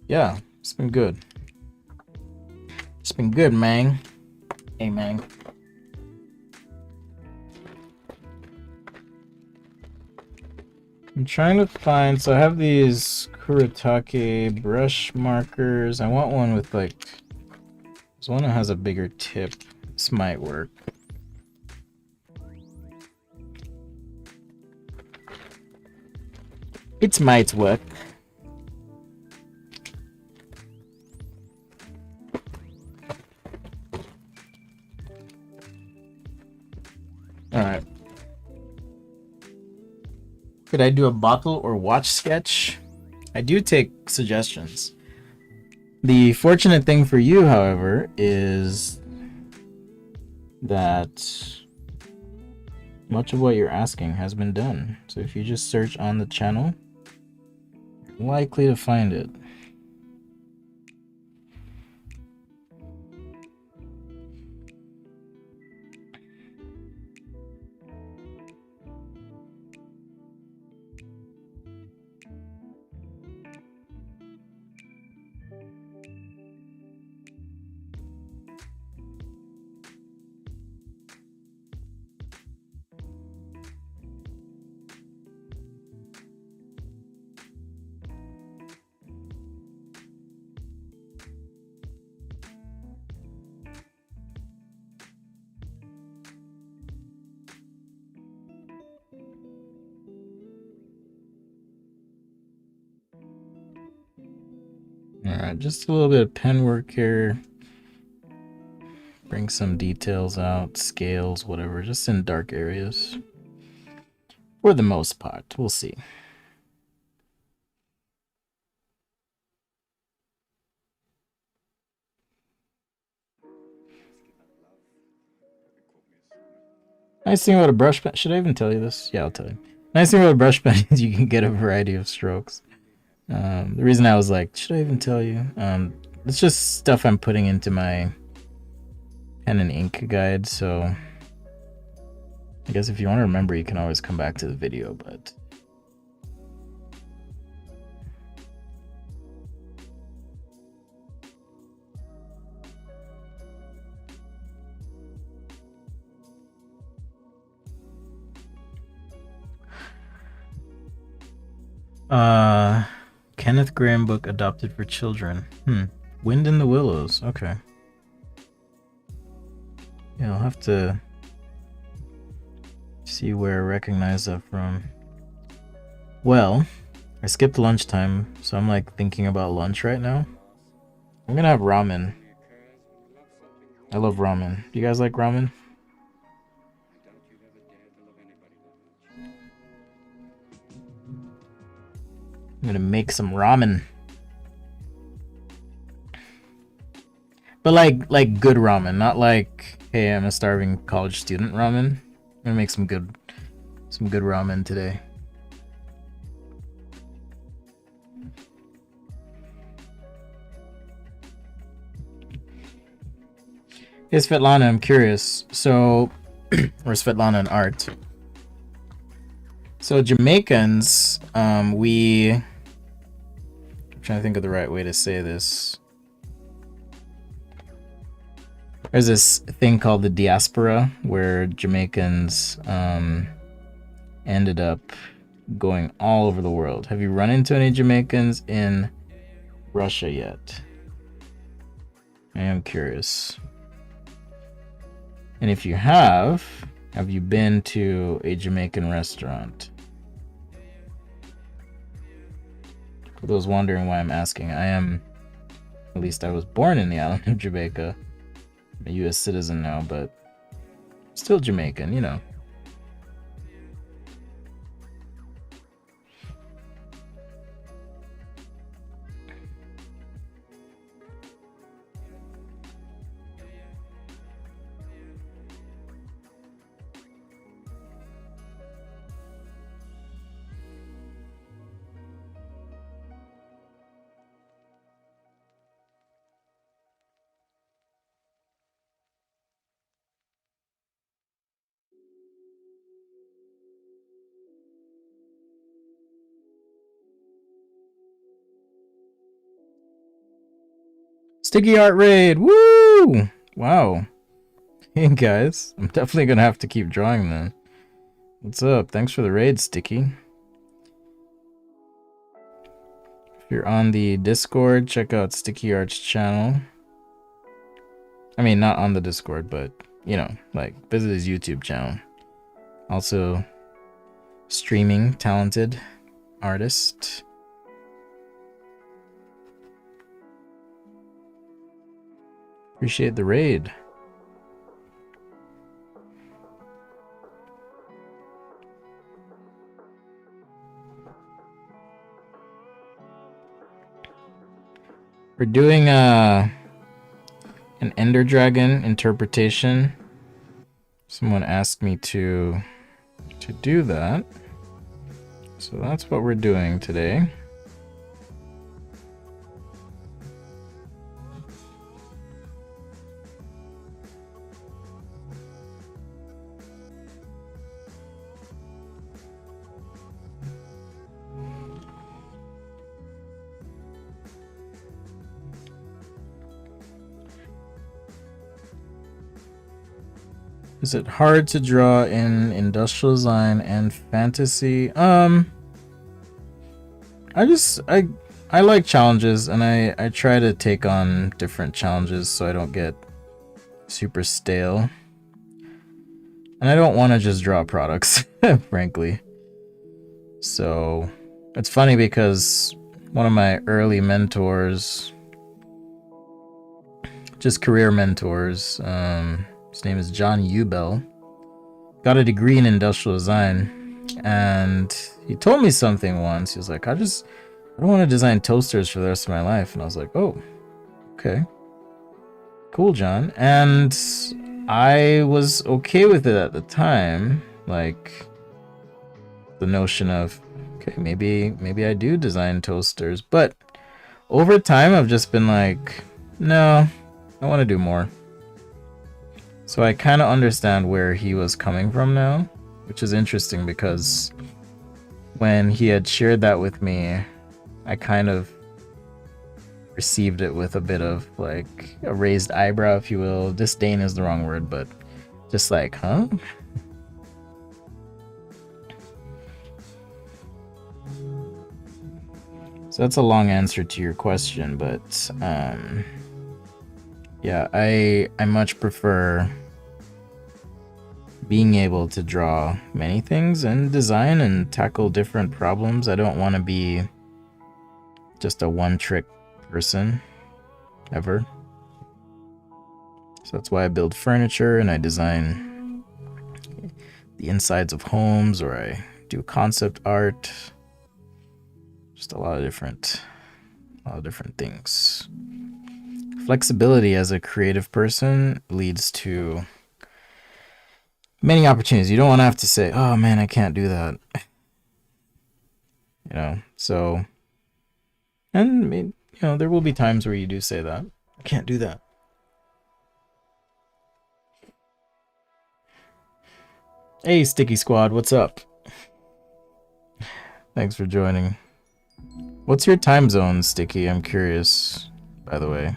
yeah, it's been good. It's been good, man. Hey, man. I'm trying to find, so I have these Kuretake brush markers. I want one with like, there's one that has a bigger tip. This might work. It might work. Alright. Could I do a bottle or watch sketch? I do take suggestions. The fortunate thing for you, however, is that much of what you're asking has been done. So if you just search on the channel, you're likely to find it. Alright, just a little bit of pen work here. Bring some details out, scales, whatever, just in dark areas. For the most part, we'll see. Nice thing about a brush pen, should I even tell you this? Yeah, I'll tell you. Nice thing about a brush pen is you can get a variety of strokes. The reason I was like, should I even tell you? It's just stuff I'm putting into my pen and ink guide, so I guess if you want to remember, you can always come back to the video, but Kenneth Grahame book adopted for children. Wind in the Willows. Okay. Yeah, I'll have to see where I recognize that from. Well, I skipped lunchtime, so I'm like thinking about lunch right now. I'm gonna have ramen. I love ramen. Do you guys like ramen? I'm gonna make some ramen. But like good ramen, not like, hey, I'm a starving college student ramen. I'm gonna make some good ramen today. Hey Svetlana, I'm curious. So, or Svetlana and Art. So Jamaicans, I'm trying to think of the right way to say this. There's this thing called the diaspora where Jamaicans ended up going all over the world. Have you run into any Jamaicans in Russia yet? I am curious. And if you have you been to a Jamaican restaurant? For those wondering why I'm asking, at least I was born in the island of Jamaica. I'm a US citizen now, but still Jamaican, you know. Sticky art raid. Woo! Wow. Hey guys, I'm definitely gonna have to keep drawing then. What's up? Thanks for the raid, Sticky. If you're on the Discord, check out Sticky Art's channel. I mean, not on the Discord, but, you know, like, visit his YouTube channel. Also, streaming, talented artist. Appreciate the raid. We're doing an Ender Dragon interpretation. Someone asked me to do that. So that's what we're doing today. Is it hard to draw in industrial design and fantasy? I like challenges, and I try to take on different challenges so I don't get super stale. And I don't want to just draw products, frankly. So it's funny because one of my early mentors, just career mentors, his name is John Ubel, got a degree in industrial design, and he told me something once. He was like, I don't want to design toasters for the rest of my life. And I was like, oh, okay, cool, John. And I was okay with it at the time, like the notion of, okay, maybe I do design toasters. But over time, I've just been like, no, I want to do more. So I kind of understand where he was coming from now, which is interesting because when he had shared that with me, I kind of received it with a bit of like a raised eyebrow, if you will. Disdain is the wrong word, but just like, huh? So that's a long answer to your question, but yeah, I much prefer being able to draw many things and design and tackle different problems. I don't want to be just a one-trick person ever. So that's why I build furniture and I design the insides of homes, or I do concept art. Just a lot of different things. Flexibility as a creative person leads to many opportunities. You don't want to have to say, oh man, I can't do that. You know, so, and I mean, you know, there will be times where you do say that. I can't do that. Hey, Sticky Squad, what's up? Thanks for joining. What's your time zone, Sticky? I'm curious, by the way.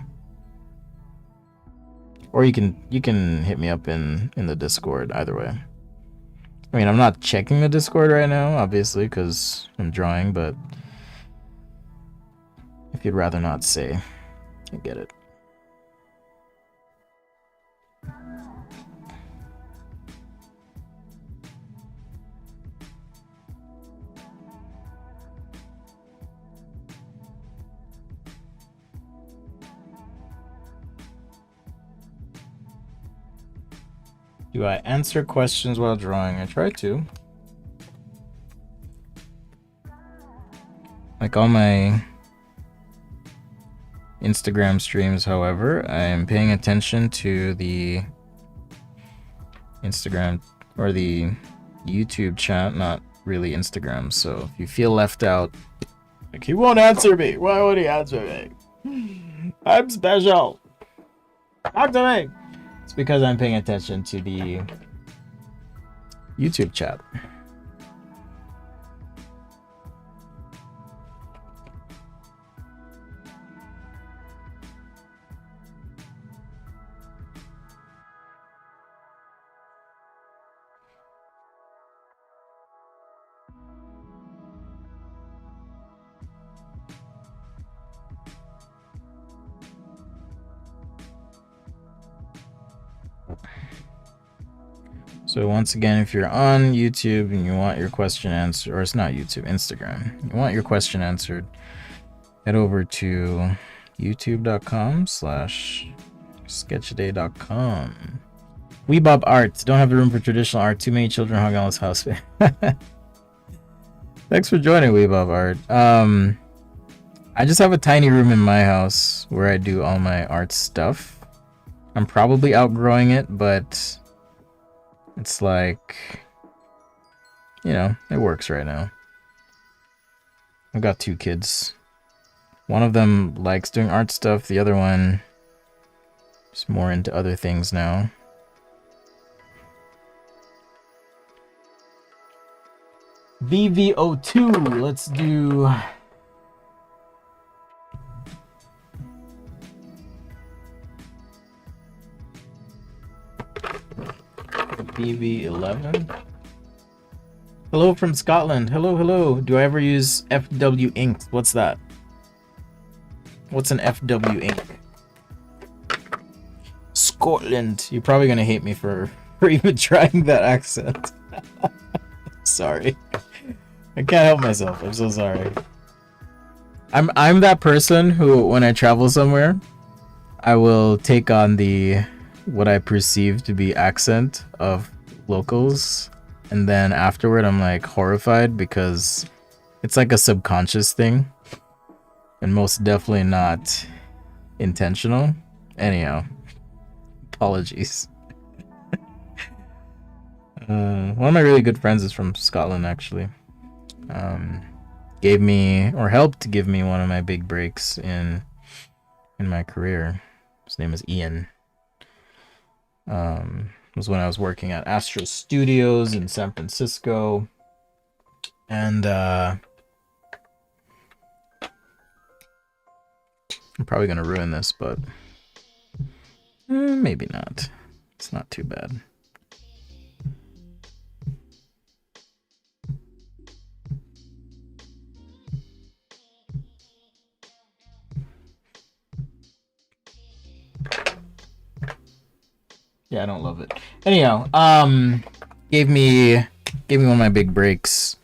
Or you can hit me up in the Discord, either way. I mean, I'm not checking the Discord right now, obviously, because I'm drawing, but if you'd rather not say, I get it. Do I answer questions while drawing? I try to. Like all my Instagram streams, however, I am paying attention to the Instagram or the YouTube chat, not really Instagram. So if you feel left out, like, he won't answer me. Why would he answer me? I'm special. Talk to me. It's because I'm paying attention to the YouTube chat. So once again, if you're on YouTube and you want your question answered, or it's not YouTube, Instagram, you want your question answered, head over to youtube.com/sketchaday.com. Weebob Arts. Don't have the room for traditional art. Too many children hung on this house. Thanks for joining, Weebob Art. I just have a tiny room in my house where I do all my art stuff. I'm probably outgrowing it, but it's like, you know, it works right now. I've got 2 kids. One of them likes doing art stuff. The other one is more into other things now. VVO2. Let's do... BB11. Hello from Scotland. Hello, hello. Do I ever use FW ink? What's that? What's an FW ink? Scotland. You're probably gonna hate me for even trying that accent. Sorry. I can't help myself. I'm so sorry. I'm that person who, when I travel somewhere, I will take on the what I perceive to be accent of locals, and then afterward I'm like horrified because it's like a subconscious thing and most definitely not intentional. Anyhow, apologies. One of my really good friends is from Scotland, actually. Gave me, or helped give me, one of my big breaks in my career. His name is Ian. Was when I was working at Astro Studios in San Francisco, and I'm probably gonna ruin this, but maybe not. It's not too bad. Yeah, I don't love it. Anyhow, gave me one of my big breaks.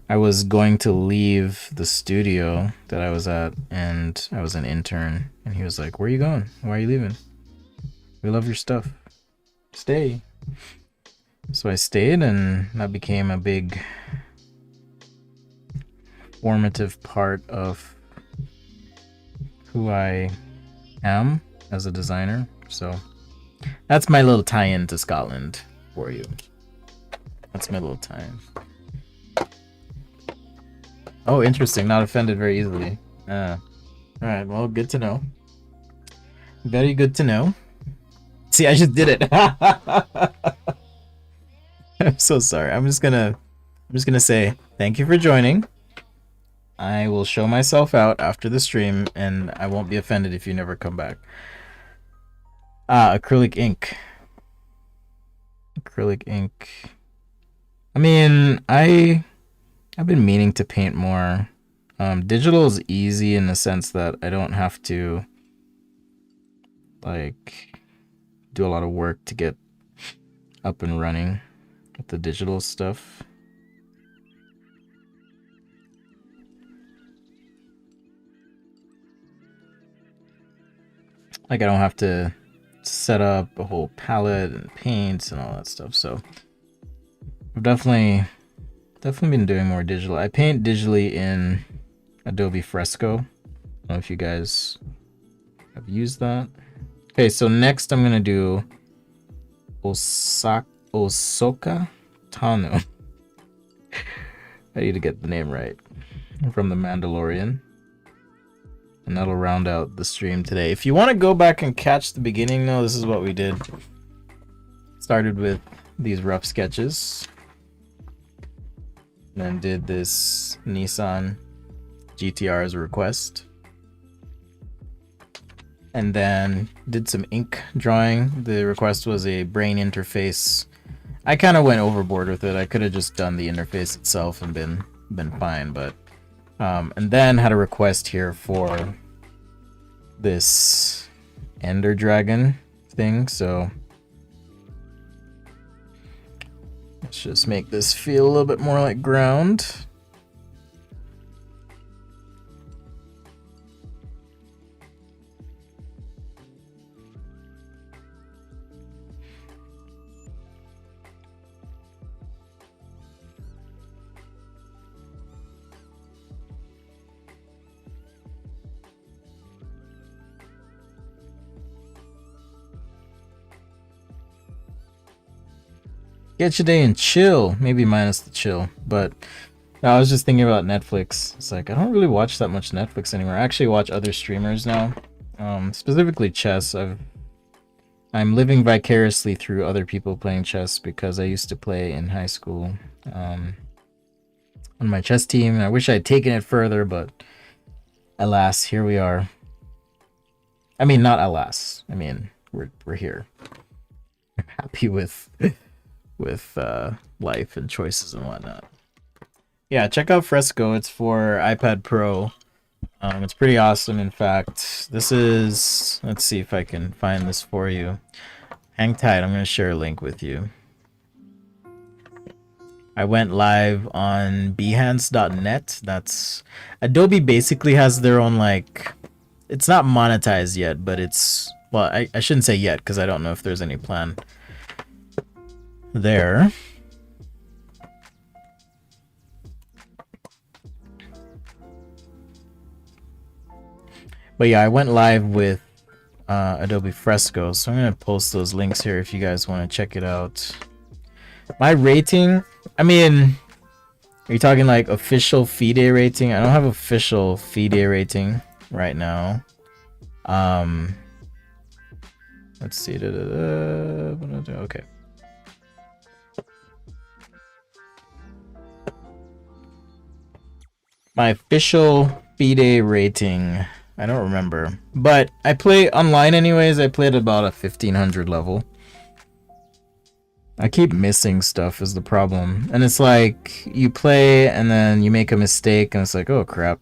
I was going to leave the studio that I was at, and I was an intern, and he was like, "Where are you going? Why are you leaving? We love your stuff. Stay." So I stayed, and that became a big formative part of who I am as a designer. So that's my little tie-in to Scotland for you. That's my little tie-in. Oh, interesting. Not offended very easily. Alright, well, good to know. Very good to know. See, I just did it. I'm so sorry. I'm just gonna say thank you for joining. I will show myself out after the stream, and I won't be offended if you never come back. Acrylic ink. Acrylic ink. I mean, I've been meaning to paint more. Digital is easy in the sense that I don't have to like do a lot of work to get up and running with the digital stuff. Like I don't have to set up a whole palette and paints and all that stuff. So I've definitely been doing more digital. I paint digitally in Adobe Fresco. I don't know if you guys have used that. Okay, so next I'm gonna do Ashoka Tano. I need to get the name right. From The Mandalorian. And that'll round out the stream today. If you want to go back and catch the beginning, though, this is what we did. Started with these rough sketches. And then did this Nissan GTR as a request. And then did some ink drawing. The request was a brain interface. I kind of went overboard with it. I could have just done the interface itself and been fine, but and then had a request here for this Ender Dragon thing. So Let's just make this feel a little bit more like ground. Get your day and chill, maybe minus the chill, but I was just thinking about Netflix. It's like I don't really watch that much Netflix anymore. I actually watch other streamers now, specifically chess. I'm living vicariously through other people playing chess because I used to play in high school on my chess team. I wish I had taken it further, but alas, here we are. I mean, not alas. I mean, we're here. I'm happy with life and choices and whatnot. Yeah, check out Fresco. It's for iPad Pro. It's pretty awesome. In fact, this is, let's see if I can find this for you. Hang tight, I'm going to share a link with you. I went live on behance.net. That's Adobe basically has their own, like, it's not monetized yet, but it's, well, I shouldn't say yet because I don't know if there's any plan there. But yeah, I went live with Adobe Fresco, so I'm gonna post those links here if you guys want to check it out. My rating, I mean, are you talking like official FIDE rating? I don't have official FIDE rating right now. Let's see. Okay. My official FIDE rating, I don't remember, but I play online anyways. I played about a 1500 level. I keep missing stuff is the problem, and it's like you play and then you make a mistake and it's like, oh crap,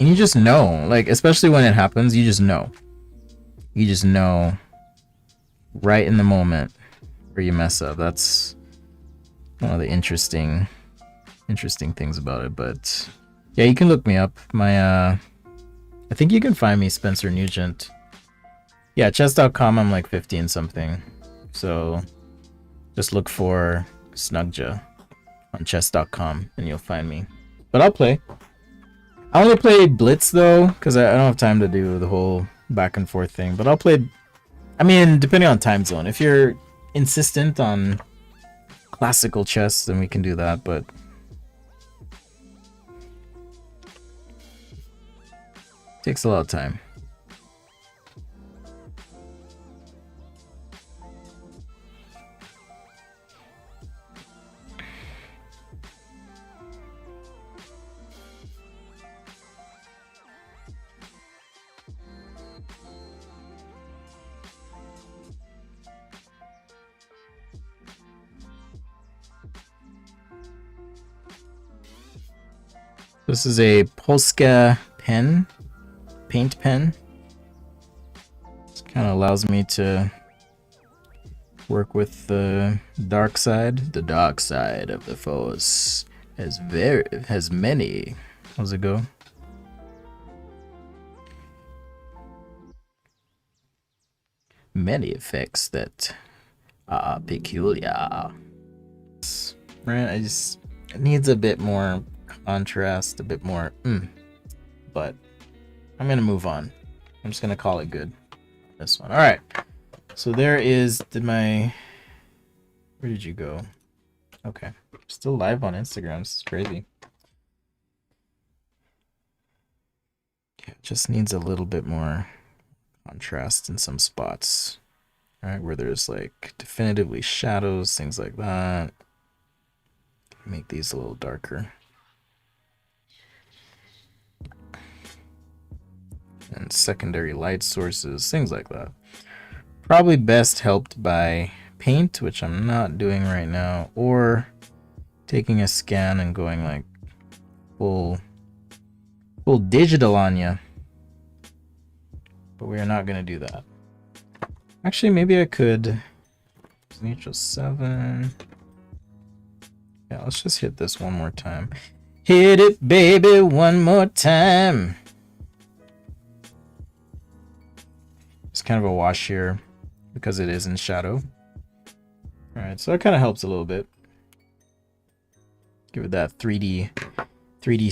and you just know, like, especially when it happens, you just know right in the moment where you mess up. That's one of the interesting things about it. But yeah, you can look me up. My I think you can find me Spencer Nugent. Yeah, chess.com. I'm like 15 something, so just look for Snugja on chess.com and you'll find me. But I'll play. I only play Blitz though because I don't have time to do the whole back and forth thing, but I'll play, I mean, depending on time zone. If you're insistent on classical chess, then we can do that, but takes a lot of time. This is a Polska pen, paint pen. This kind of allows me to work with the dark side. The dark side of the force has many. How's it go? Many effects that are peculiar. Right, it needs a bit more contrast, a bit more but I'm gonna move on. I'm just gonna call it good, this one. All right, so there is where did you go? Okay, still live on Instagram. This is crazy. It just needs a little bit more contrast in some spots, right, where there's like definitively shadows, things like that. Make these a little darker. And secondary light sources, things like that. Probably best helped by paint, which I'm not doing right now, or taking a scan and going like full digital on ya. But we are not going to do that. Actually, maybe I could. Neutral 7. let's just hit this one more time. Hit it, baby, one more time. It's kind of a wash here because it is in shadow. Alright, so it kind of helps a little bit. Give it that 3D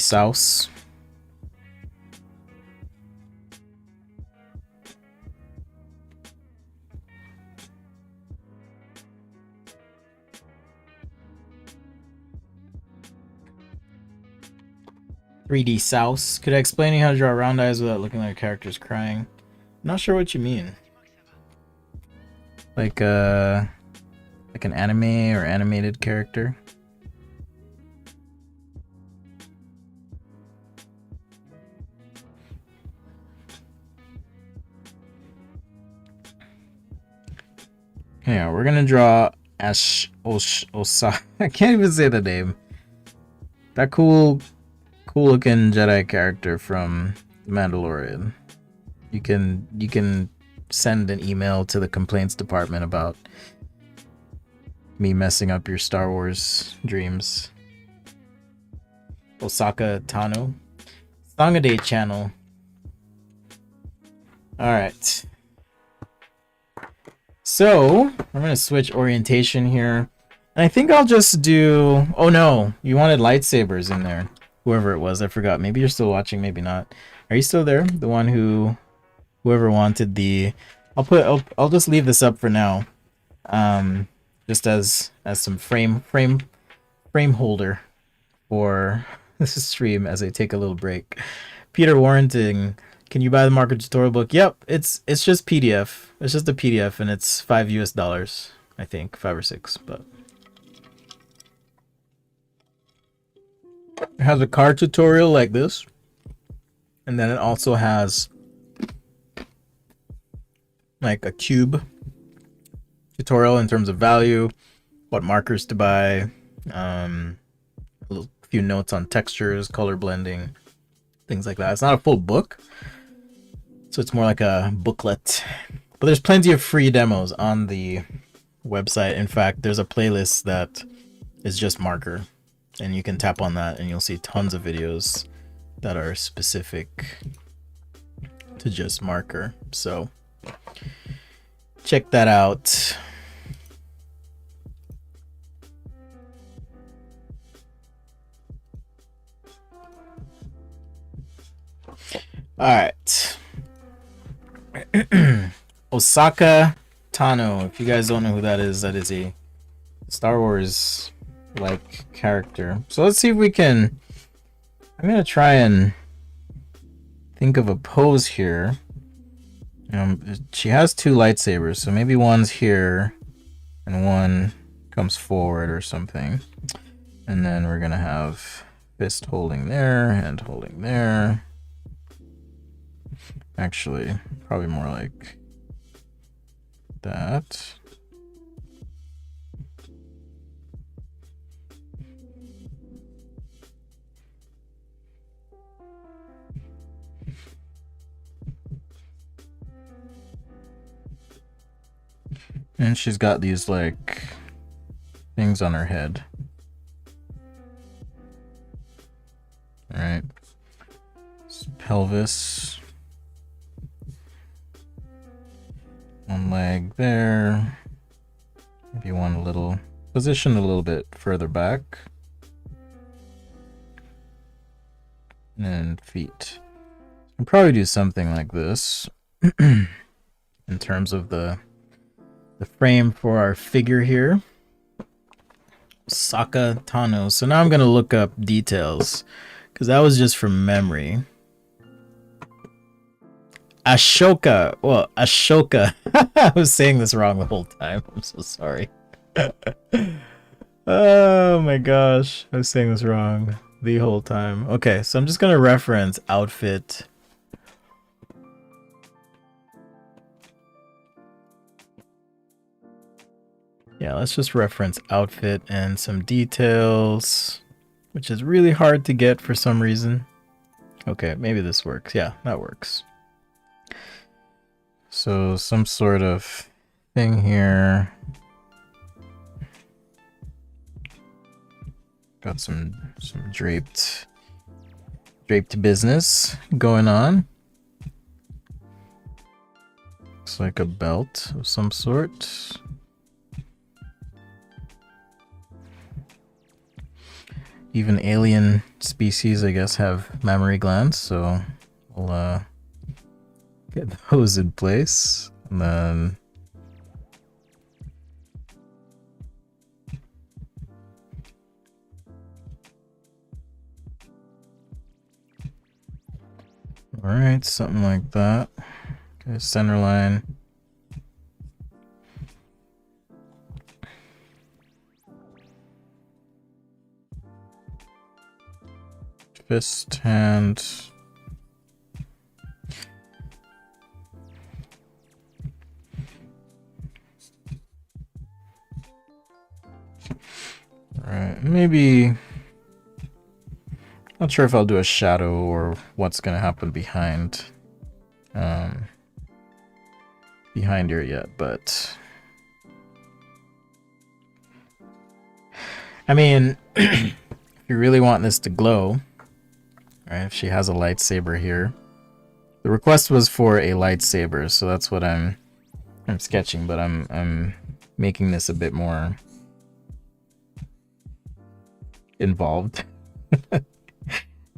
sauce. Could I explain how to draw round eyes without looking like a character's crying? I'm not sure what you mean. Like an anime or animated character? Yeah, we're gonna draw Osaka. I can't even say the name. That cool looking Jedi character from The Mandalorian. You can send an email to the complaints department about me messing up your Star Wars dreams. Osaka Tano. Songade channel. Alright. So, I'm going to switch orientation here. And I think I'll just do... Oh no, you wanted lightsabers in there. Whoever it was, I forgot. Maybe you're still watching, maybe not. Are you still there? The one who... Whoever wanted the... I'll just leave this up for now. Just as some frame holder for this stream as I take a little break. Peter Warrenting, can you buy the marker tutorial book? Yep, it's just PDF. It's just a PDF and it's $5 US, I think, 5 or 6, but it has a car tutorial like this, and then it also has like a cube tutorial in terms of value, what markers to buy, a few notes on textures, color blending, things like that. It's not a full book, so it's more like a booklet, but there's plenty of free demos on the website. In fact, there's a playlist that is just marker, and you can tap on that and you'll see tons of videos that are specific to just marker, so check that out. Alright. Osaka Tano. If you guys don't know who that is a Star Wars like character. So let's see if we can... I'm gonna try and think of a pose here. She has 2 lightsabers, so maybe one's here and one comes forward or something. And then we're gonna have fist holding there, hand holding there. Actually, probably more like that. And she's got these like things on her head. All right. Pelvis. One leg there. Maybe one a little position a little bit further back. And then feet. I'll probably do something like this in terms of the frame for our figure here. Saka Tano. So now I'm going to look up details because that was just from memory. Ashoka. Well, Ashoka. I was saying this wrong the whole time. I'm so sorry. Oh my gosh. I was saying this wrong the whole time. Okay, so I'm just going to reference outfit. Yeah, let's just reference outfit and some details, which is really hard to get for some reason. Okay, maybe this works. Yeah, that works. So some sort of thing here. Got some draped business going on. Looks like a belt of some sort. Even alien species, I guess, have mammary glands, so we'll get those in place. And then alright, something like that. Okay, center line. Fist, hand. Alright, maybe... Not sure if I'll do a shadow or what's gonna happen behind her yet, but I mean, if you really want this to glow, right? If she has a lightsaber here, the request was for a lightsaber, so that's what I'm sketching, but I'm making this a bit more involved,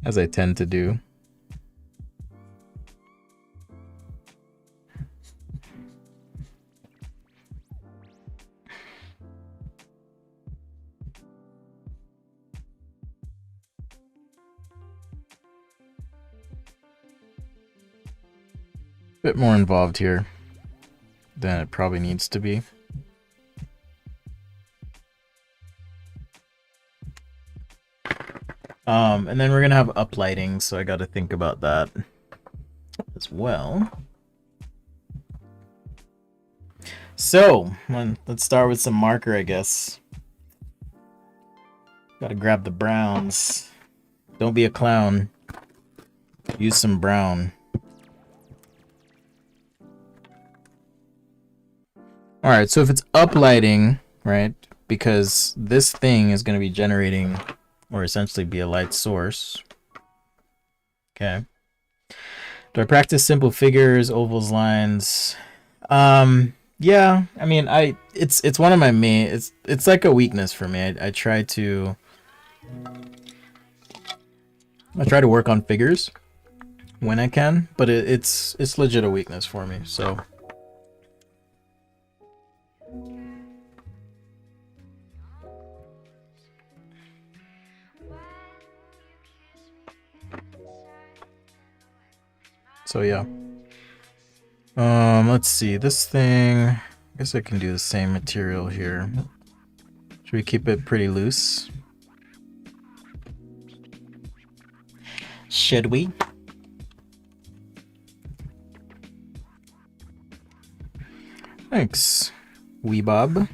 as I tend to do. Bit more involved here than it probably needs to be. And then we're gonna have uplighting, so I gotta think about that as well. So, let's start with some marker, I guess. Gotta grab the browns. Don't be a clown. Use some brown. Alright, so if it's uplighting, right, because this thing is going to be generating, or essentially be a light source. Okay. Do I practice simple figures, ovals, lines? Yeah, I mean, it's one of my main, it's like a weakness for me. I try to work on figures when I can, but it's legit a weakness for me, so... So yeah. Let's see, this thing, I guess I can do the same material here. Should we keep it pretty loose? Should we? Thanks, wee Bob.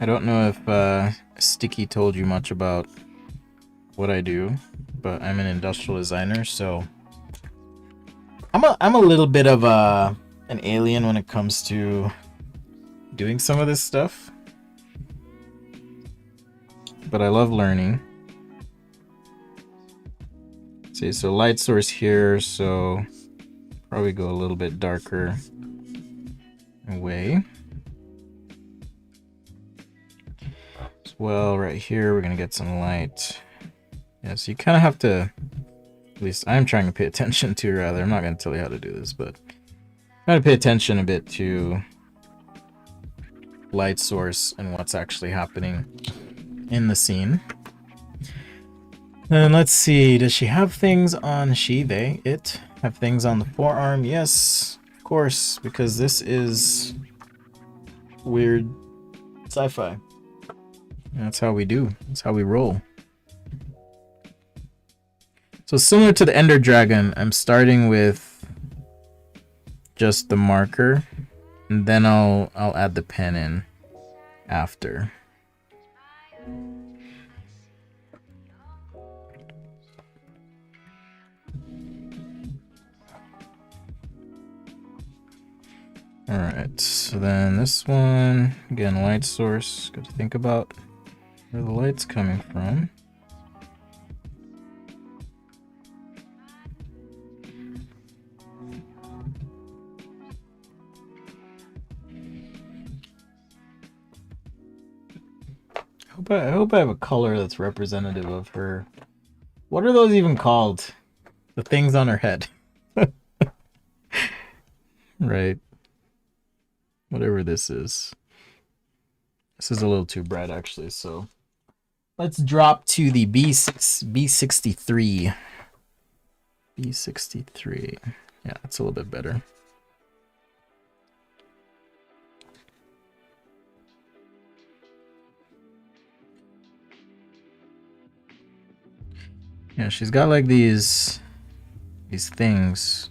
I don't know if Sticky told you much about what I do, but I'm an industrial designer, so I'm a little bit of an alien when it comes to doing some of this stuff, but I love learning. See, so light source here, so probably go a little bit darker away. As well, right here we're gonna get some light. Yeah, so you kind of have to, at least I'm trying to pay attention to, rather, I'm not going to tell you how to do this, but try to pay attention a bit to light source and what's actually happening in the scene. And let's see, does she have things on it have things on the forearm? Yes, of course, because this is weird sci-fi. That's how we do, that's how we roll. So similar to the Ender Dragon, I'm starting with just the marker, and then I'll add the pen in after. Alright, so then this one, again, light source. Got to think about where the light's coming from. I hope I have a color that's representative of her. What are those even called? The things on her head. Right. Whatever this is. This is a little too bright actually, so let's drop to the B63. B63. Yeah, that's a little bit better. Yeah, she's got like these things.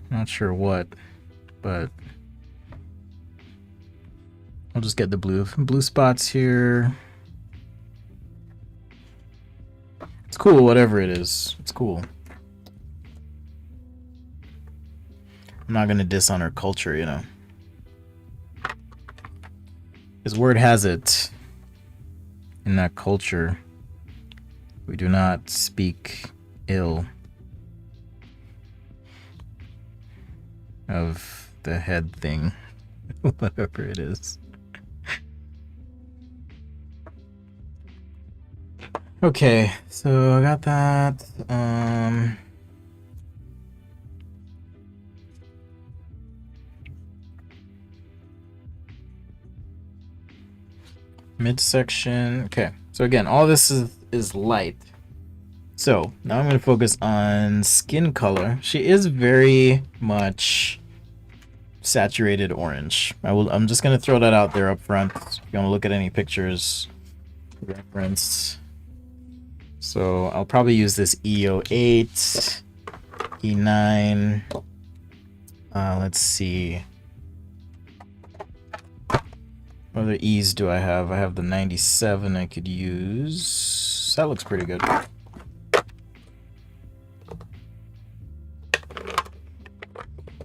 Not sure what, but I'll just get the blue spots here. It's cool, whatever it is. It's cool. I'm not gonna diss on her culture, you know. His word has it, in that culture, we do not speak ill of the head thing, whatever it is. Okay, so I got that. Midsection. Okay, so again, all this is light. So now I'm going to focus on skin color. She is very much saturated orange. I'm just going to throw that out there up front. If you want to look at any pictures referenced. So I'll probably use this E08, E9. Let's see. What other E's do I have? I have the 97 I could use. That looks pretty good.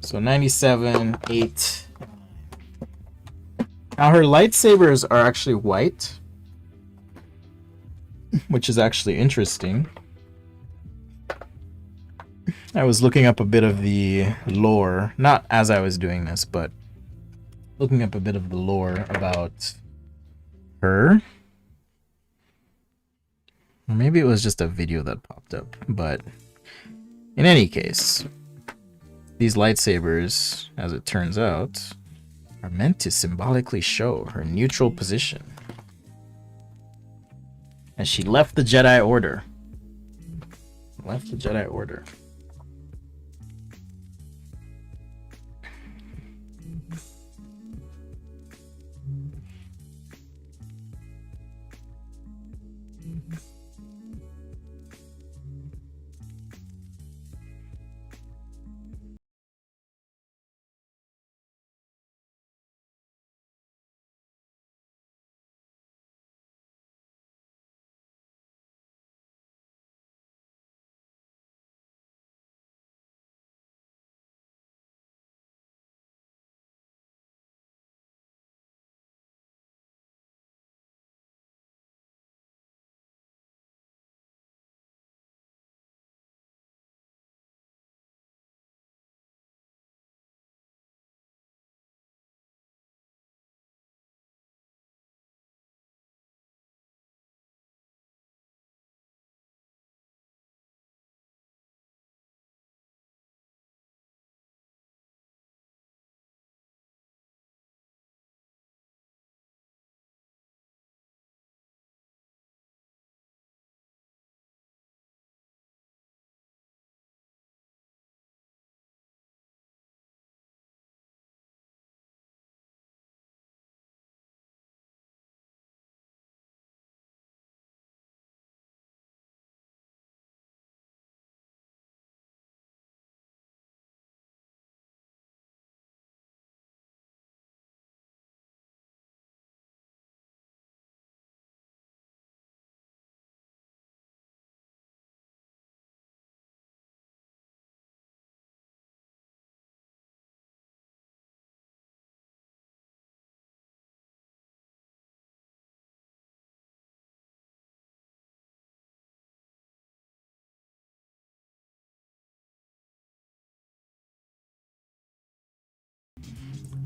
So 97, 8. Now her lightsabers are actually white, which is actually interesting. I was looking up a bit of the lore, not as I was doing this, but looking up a bit of the lore about her. Or maybe it was just a video that popped up, but in any case, these lightsabers, as it turns out, are meant to symbolically show her neutral position as she left the Jedi Order. Left the Jedi Order.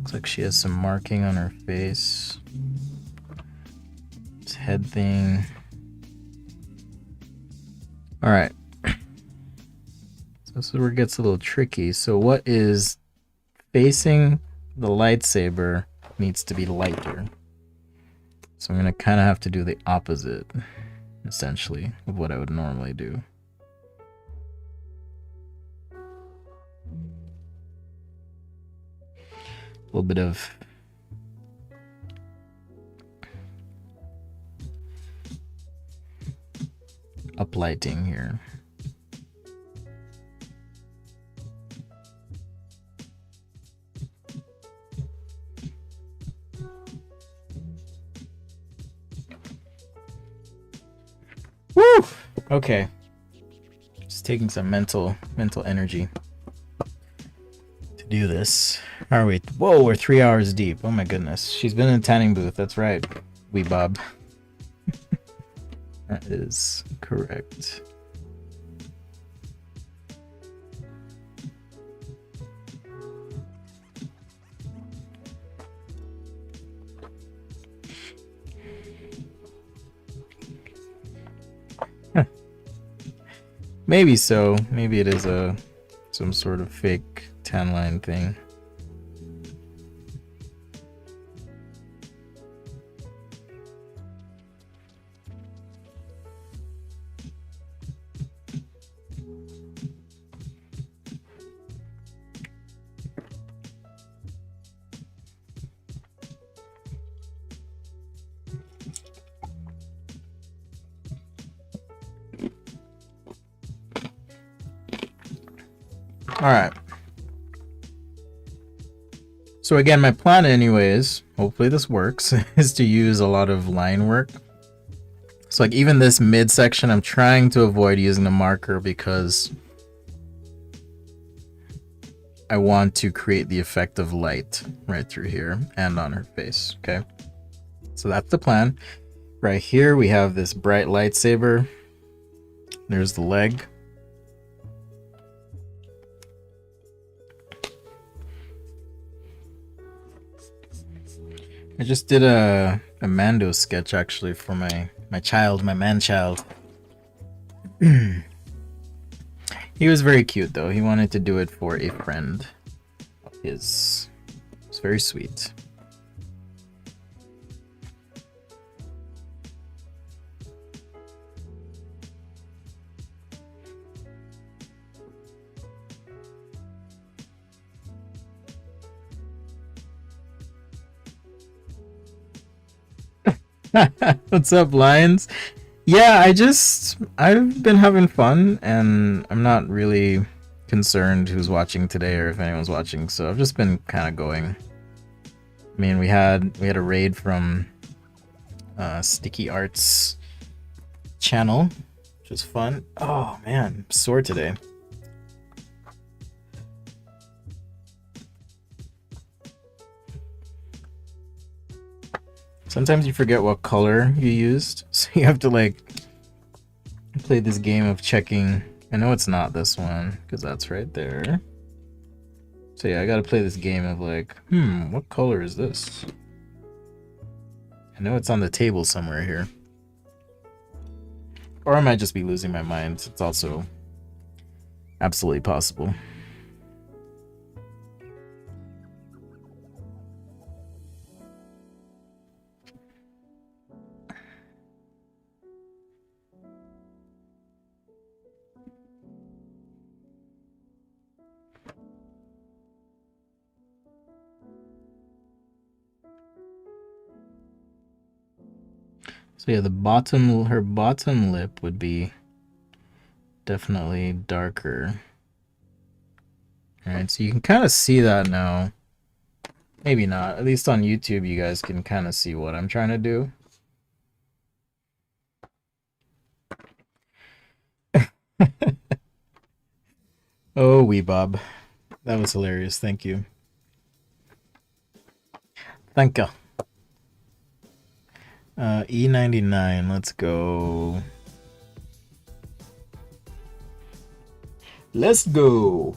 Looks like she has some marking on her face. This head thing. Alright. So this is where it gets a little tricky. So what is facing the lightsaber needs to be lighter. So I'm going to kind of have to do the opposite, essentially, of what I would normally do. A little bit of uplighting here. Woo! Okay. Just taking some mental energy to do this. Are we? Whoa, we're 3 hours deep. Oh my goodness. She's been in a tanning booth. That's right. Wee Bob. That is correct. Maybe so. Maybe it is some sort of fake tan line thing. Alright. So again, my plan anyways, hopefully this works, is to use a lot of line work. So like even this midsection, I'm trying to avoid using the marker because I want to create the effect of light right through here and on her face, okay? So that's the plan. Right here we have this bright lightsaber. There's the leg. I just did a Mando sketch actually for my man child. He was very cute though. He wanted to do it for a friend of his. It's very sweet. What's up, Lions? Yeah, I've been having fun, and I'm not really concerned who's watching today or if anyone's watching, so I've just been kind of going. I mean, we had a raid from Sticky Arts channel, which was fun. Oh man, I'm sore today. Sometimes you forget what color you used, so you have to like play this game of checking. I know it's not this one, because that's right there. So yeah, I gotta play this game of like, what color is this? I know it's on the table somewhere here. Or I might just be losing my mind. It's also absolutely possible. So yeah, her bottom lip would be definitely darker. Alright, so you can kind of see that now. Maybe not. At least on YouTube, you guys can kind of see what I'm trying to do. Oh, wee Bob. That was hilarious. Thank you. Thank you. E99, let's go. Let's go.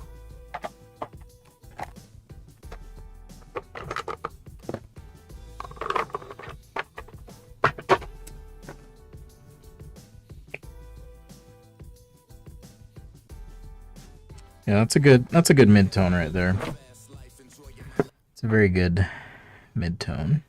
Yeah, that's a good mid-tone right there. It's a very good mid-tone.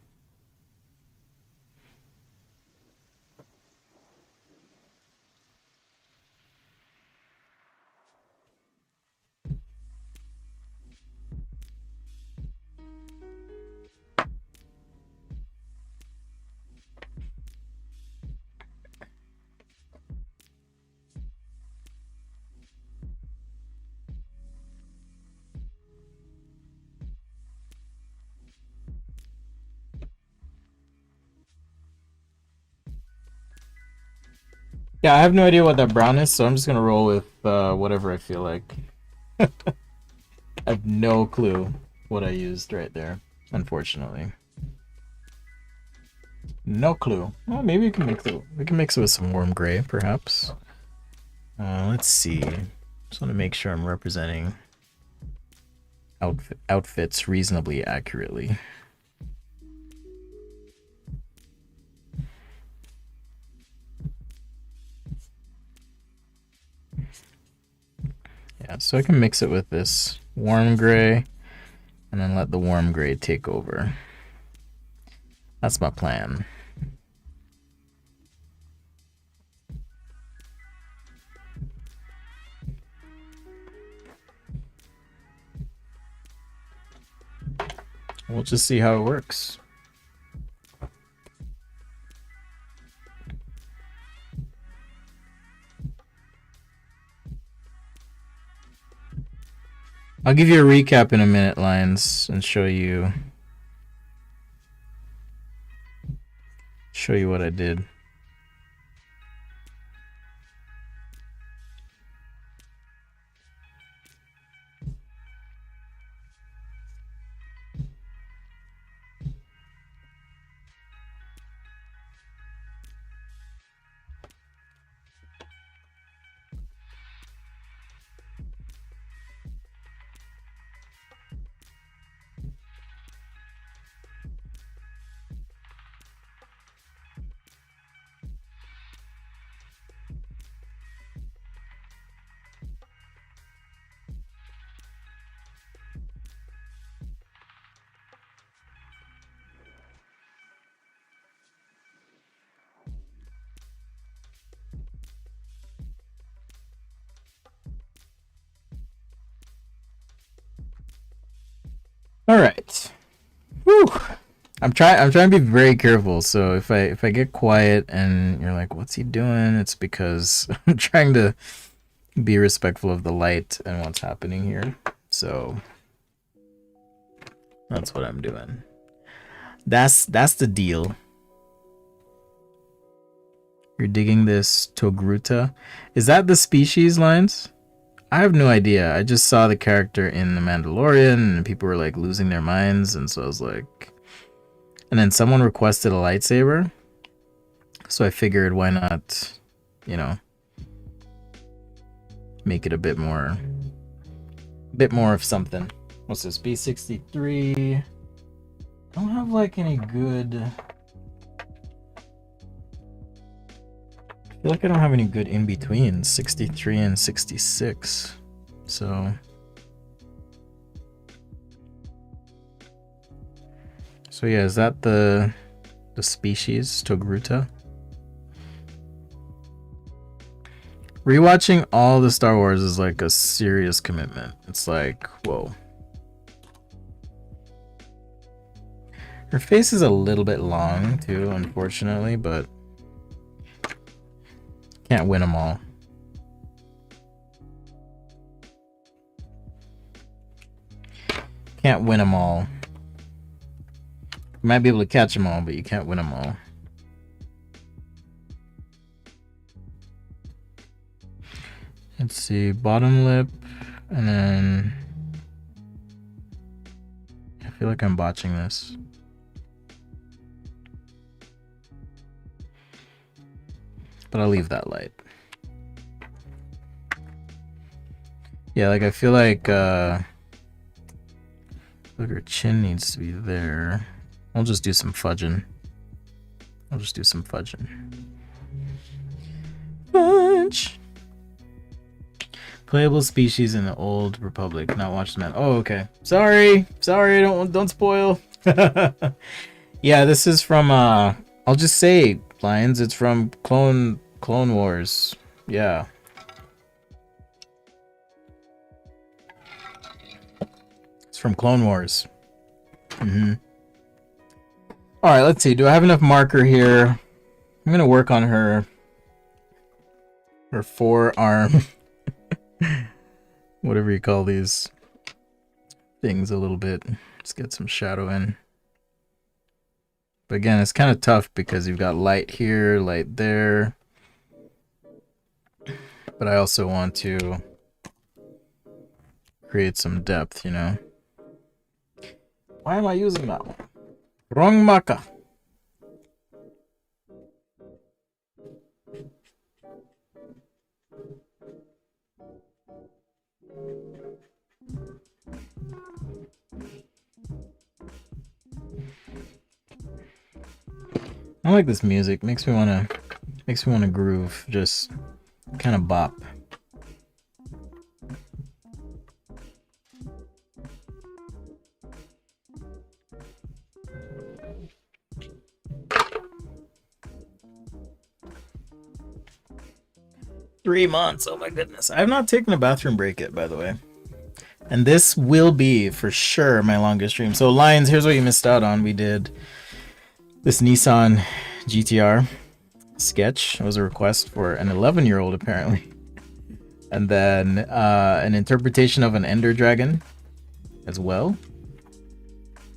Yeah, I have no idea what that brown is, so I'm just gonna roll with whatever I feel like. I have no clue what I used right there, unfortunately. No clue. Well, maybe we can mix it with some warm gray, perhaps. Let's see. Just want to make sure I'm representing outfits reasonably accurately. Yeah, so I can mix it with this warm gray and then let the warm gray take over. That's my plan. We'll just see how it works. I'll give you a recap in a minute, Lions, and show you what I did. All right. Whew. I'm trying to be very careful. So if I get quiet and you're like, "What's he doing?" It's because I'm trying to be respectful of the light and what's happening here. So that's what I'm doing. That's the deal. You're digging this Togruta. Is that the species, Lines? I have no idea. I just saw the character in The Mandalorian and people were like losing their minds, and so I was like, and then someone requested a lightsaber, so I figured why not, you know, make it a bit more of something. What's this? B63. I don't have like any good. I feel like I don't have any good in between 63 and 66. So yeah, is that the species Togruta? Rewatching all the Star Wars is like a serious commitment. It's like, whoa. Her face is a little bit long too, unfortunately, but can't win them all. Can't win them all. You might be able to catch them all, but you can't win them all. Let's see, bottom lip, and then I feel like I'm botching this. But I'll leave that light. Yeah, like I feel like look, her chin needs to be there. I'll just do some fudging. Fudge. Playable species in the Old Republic. Not watched man. Oh, okay. Sorry. Don't spoil. Yeah, this is from I'll just say, Lions, it's from Clone Wars. Yeah. It's from Clone Wars. Alright, let's see. Do I have enough marker here? I'm gonna work on her forearm. Whatever you call these things a little bit. Let's get some shadow in. But again, it's kind of tough because you've got light here, light there. But I also want to create some depth, you know. Why am I using that one? Wrong marker. I like this music. Makes me wanna groove. Just kind of bop. Three months. Oh my goodness. I have not taken a bathroom break yet, by the way. And this will be for sure my longest stream. So Lions, here's what you missed out on. We did this Nissan GTR sketch. It was a request for an 11-year-old apparently. And then an interpretation of an Ender Dragon as well.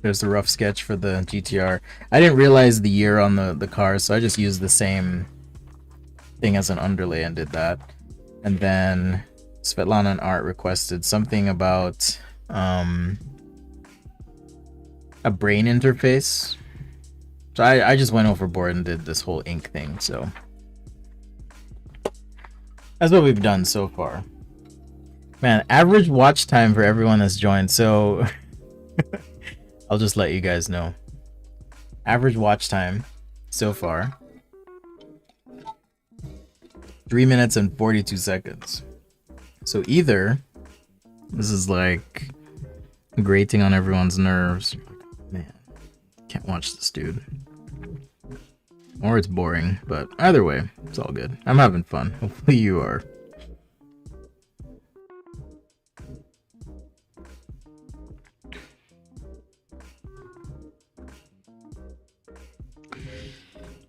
There's the rough sketch for the GTR. I didn't realize the year on the car, so I just used the same thing as an underlay and did that. And then Svetlana and Art requested something about a brain interface. So I just went overboard and did this whole ink thing. So that's what we've done so far. Man, average watch time for everyone that's joined. So I'll just let you guys know. Average watch time so far. 3 minutes and 42 seconds. So either this is like grating on everyone's nerves. Man, can't watch this dude. Or it's boring, but either way, it's all good. I'm having fun. Hopefully you are.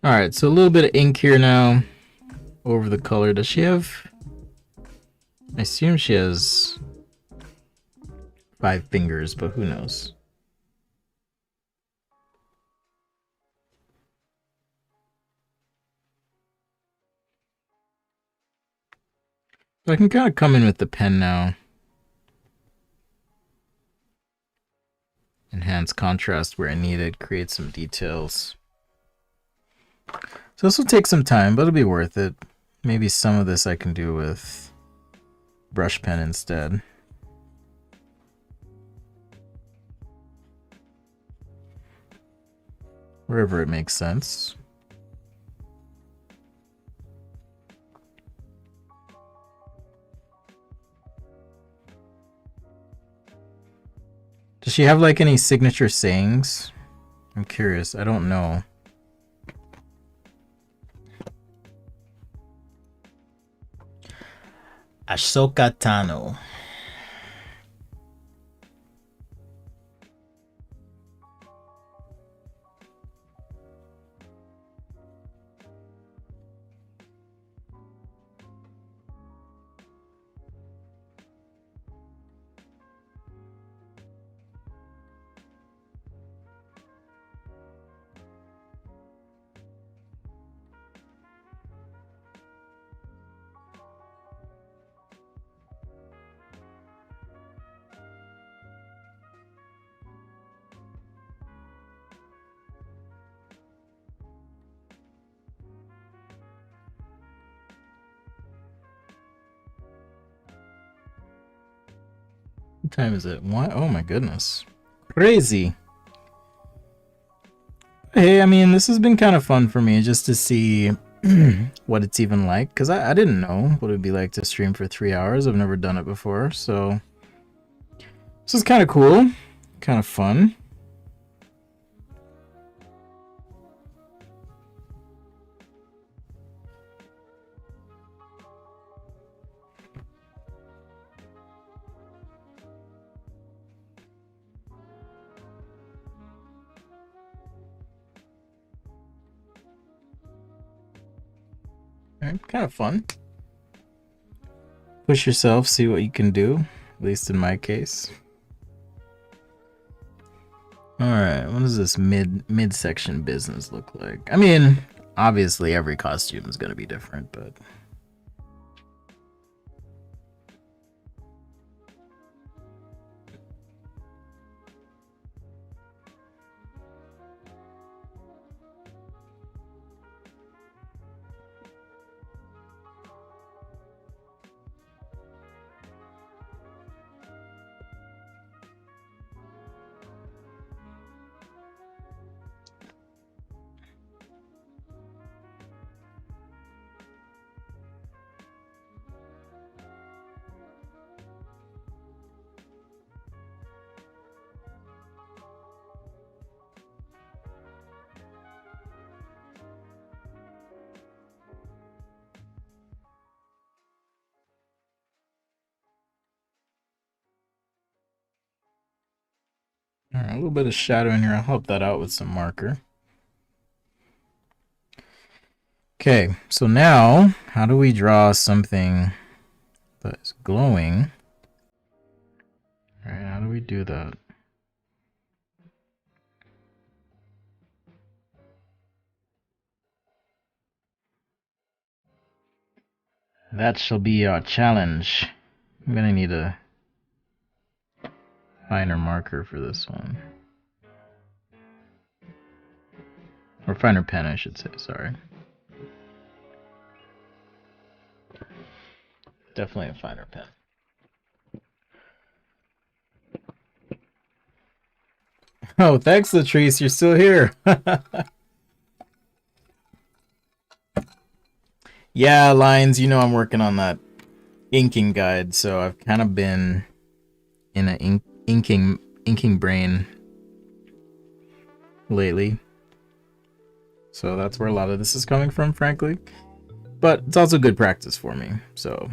Alright, so a little bit of ink here now over the color. Does she have... I assume she has 5 fingers, but who knows? So I can kind of come in with the pen now. Enhance contrast where I need it, create some details. So this will take some time, but it'll be worth it. Maybe some of this I can do with brush pen instead. Wherever it makes sense. Does she have like any signature sayings? I'm curious. I don't know. Ashoka Tano. What time is it? What? Oh my goodness. Crazy. Hey, I mean, this has been kind of fun for me just to see what it's even like, because I didn't know what it would be like to stream for 3 hours. I've never done it before, so this is kind of cool, kind of fun. Kind of fun. Push yourself, see what you can do, at least in my case. Alright, what does this midsection business look like? I mean, obviously every costume is going to be different, but... Alright, a little bit of shadow in here. I'll help that out with some marker. Okay, so now, how do we draw something that is glowing? Alright, how do we do that? That shall be our challenge. I'm gonna need a finer marker for this one. Or finer pen, I should say, sorry. Definitely a finer pen. Oh, thanks, Latrice, you're still here. Yeah, Lines, you know I'm working on that inking guide, so I've kind of been in an inking brain lately. So that's where a lot of this is coming from, frankly. But it's also good practice for me, so...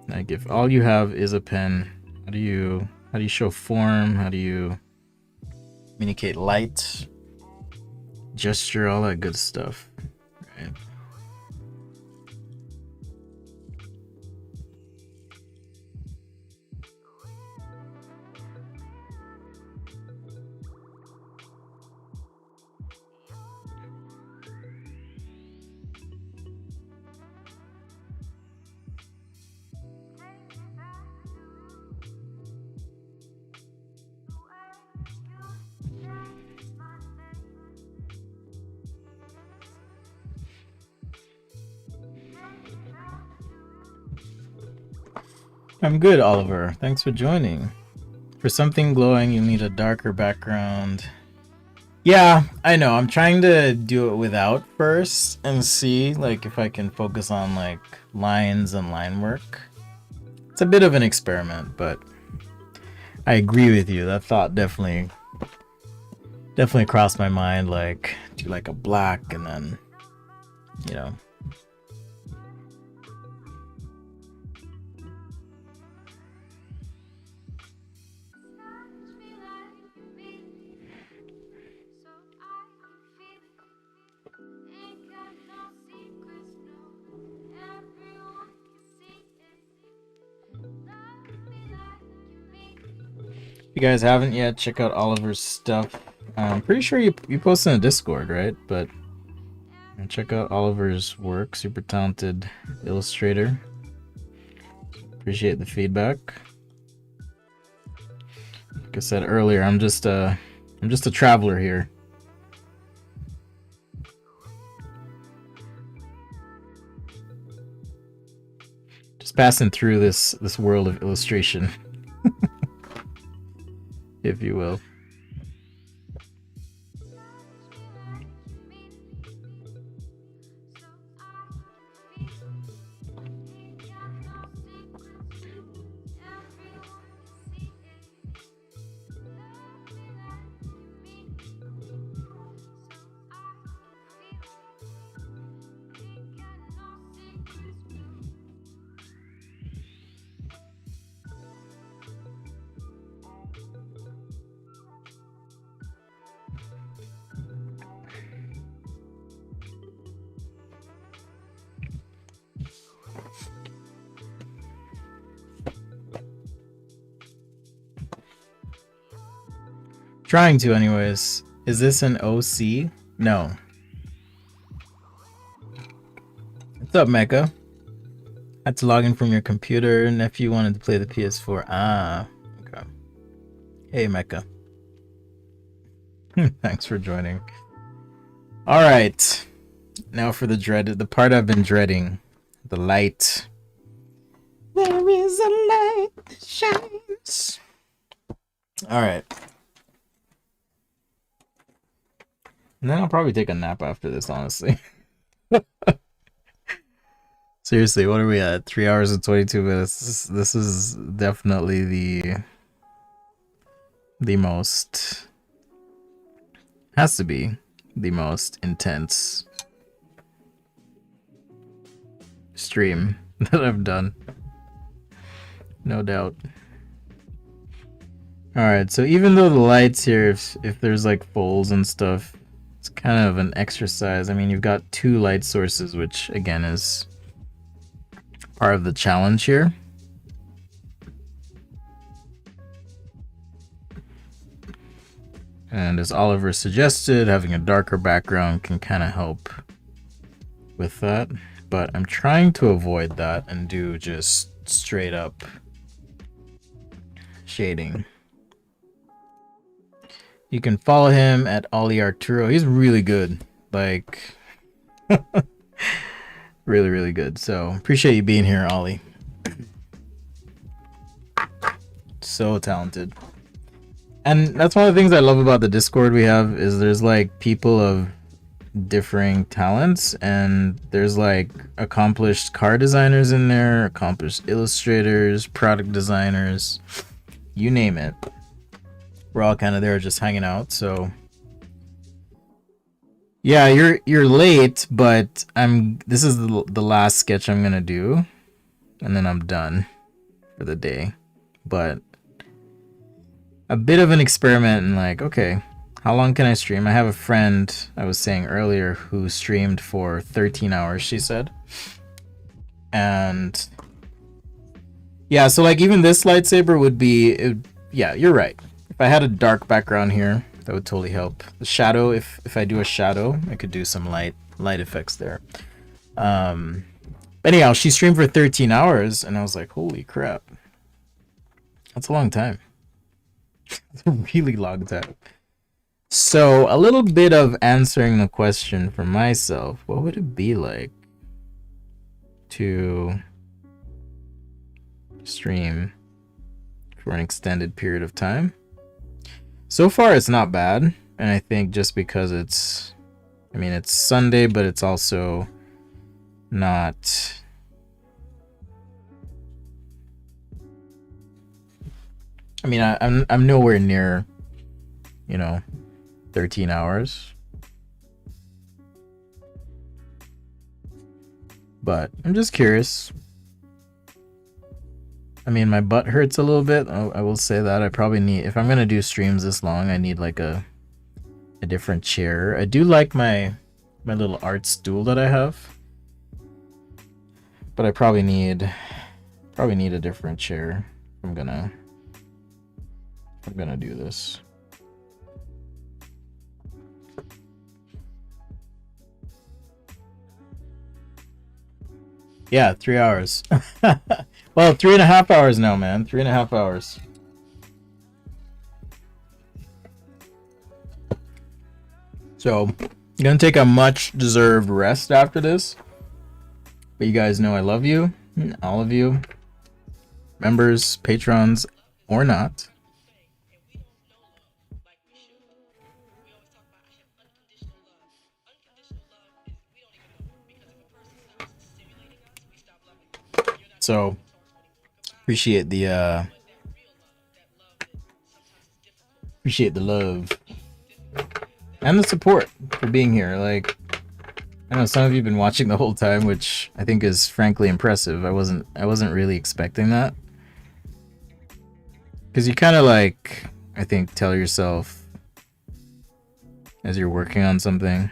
Like, if all you have is a pen, how do you show form? How do you communicate light, gesture, all that good stuff, right? I'm good, Oliver. Thanks for joining. For something glowing, you need a darker background. Yeah, I know. I'm trying to do it without first and see like if I can focus on like lines and line work. It's a bit of an experiment, but I agree with you. That thought definitely crossed my mind, like do like a black and then, you know. If you guys haven't yet, check out Oliver's stuff. I'm pretty sure you post in a Discord, right? But check out Oliver's work. Super talented illustrator. Appreciate the feedback. Like I said earlier, I'm just a traveler here. Just passing through this world of illustration. If you will. Trying to, anyways. Is this an OC? No. What's up, Mecha? Had to log in from your computer. Nephew wanted to play the PS4. Ah, okay. Hey, Mecha. Thanks for joining. All right. Now for the part I've been dreading. The light. There is a light that shines. All right. And then I'll probably take a nap after this, honestly. Seriously, what are we at? 3 hours and 22 minutes. This is definitely the most, has to be the most intense stream that I've done. No doubt. Alright, so even though the lights here, if there's like fulls and stuff, it's kind of an exercise. I mean, you've got 2 light sources, which again is part of the challenge here. And as Oliver suggested, having a darker background can kind of help with that. But I'm trying to avoid that and do just straight up shading. You can follow him at Ollie Arturo. He's really good. Like, really, really good. So appreciate you being here, Ollie. So talented. And that's one of the things I love about the Discord we have is there's like people of differing talents, and there's like accomplished car designers in there, accomplished illustrators, product designers, you name it. We're all kind of there just hanging out. So yeah, you're late, but this is the last sketch I'm gonna do, and then I'm done for the day. But a bit of an experiment, and like, okay, how long can I stream? I have a friend, I was saying earlier, who streamed for 13 hours, she said. And yeah, so like even this lightsaber would be, yeah, you're right. If I had a dark background here, that would totally help. The shadow, if I do a shadow, I could do some light effects there. Anyhow, she streamed for 13 hours, and I was like, holy crap. That's a long time. It's a really long time. So, a little bit of answering the question for myself. What would it be like to stream for an extended period of time? So far, it's not bad. And I think just because it's Sunday, but it's also not... I mean, I'm nowhere near, 13 hours. But I'm just curious. I mean, my butt hurts a little bit. I will say that. I probably need, if I'm going to do streams this long, I need like a different chair. I do like my little art stool that I have. But I probably need a different chair. I'm gonna do this. Yeah, 3 hours. Well, 3.5 hours now, man. 3.5 hours. So, I'm gonna take a much deserved rest after this. But you guys know I love you. All of you. Members, patrons, or not. So appreciate the love and the support for being here. Like, I know some of you have been watching the whole time, which I think is frankly impressive. I wasn't really expecting that, because you kind of like, I think, tell yourself as you're working on something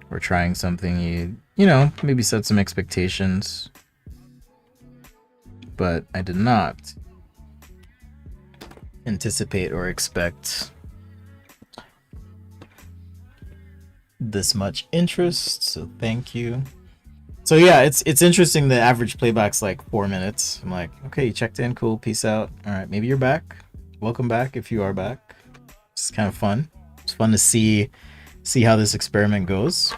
or trying something, you know, maybe set some expectations, but I did not. anticipate or expect this much interest, so thank you. So yeah, it's interesting. The average playback's like 4 minutes. I'm like, okay, you checked in, cool, peace out. All right, maybe you're back. Welcome back if you are back. It's kind of fun. It's fun to see how this experiment goes.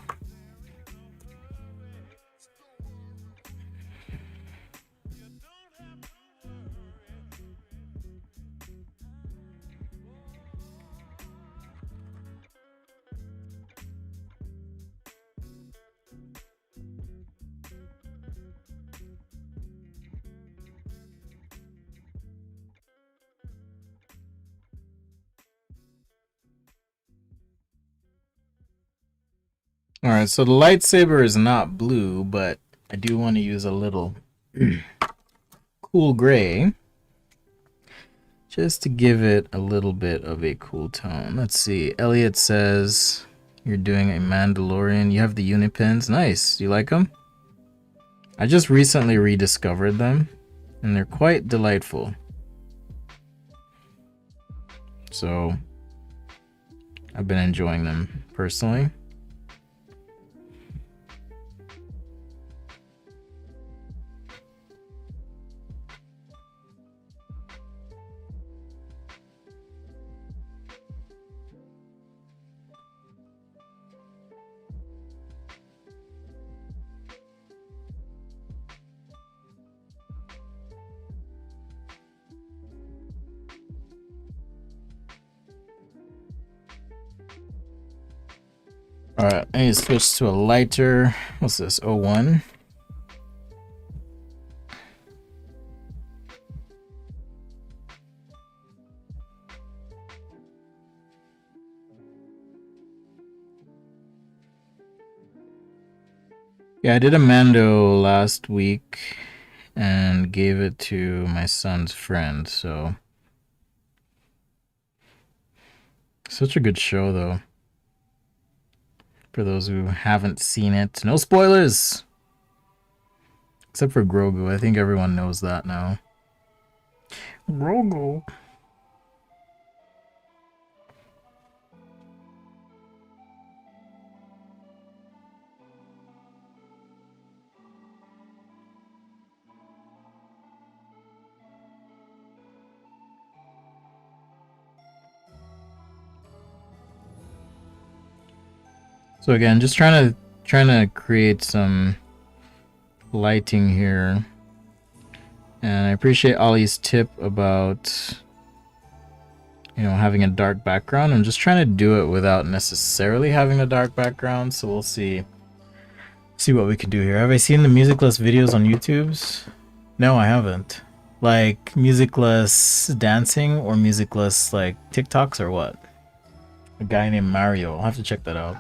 All right, so the lightsaber is not blue, but I do want to use a little cool gray just to give it a little bit of a cool tone. Let's see. Elliot says you're doing a Mandalorian. You have the Unipins. Nice. You like them? I just recently rediscovered them, and they're quite delightful. So I've been enjoying them personally. Alright, I need to switch to a lighter. What's this? 01. Yeah, I did a Mando last week and gave it to my son's friend, so such a good show though. For those who haven't seen it, no spoilers! Except for Grogu, I think everyone knows that now. Grogu. So again, just trying to create some lighting here. And I appreciate Ollie's tip about, you know, having a dark background. I'm just trying to do it without necessarily having a dark background, so we'll see what we can do here. Have I seen the musicless videos on YouTube's? No, I haven't. Like musicless dancing or musicless like TikToks or what? A guy named Mario. I'll have to check that out.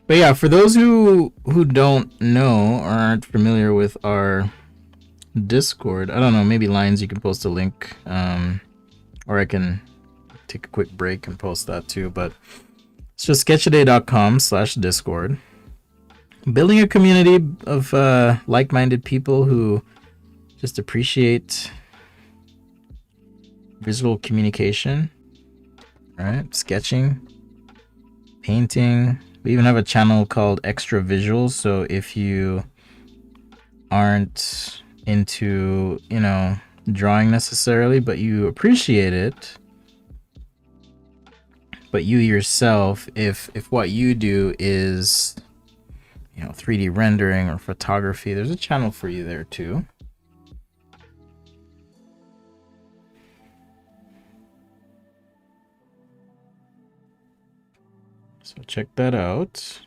But yeah, for those who don't know or aren't familiar with our Discord, I don't know, maybe Lines, you can post a link, or I can take a quick break and post that too. But it's just sketchaday.com/Discord. Building a community of like-minded people who just appreciate visual communication, right? Sketching, painting. We even have a channel called Extra Visuals, so if you aren't into, you know, drawing necessarily, but you appreciate it, but you yourself, if what you do is, you know, 3D rendering or photography, there's a channel for you there too. So check that out.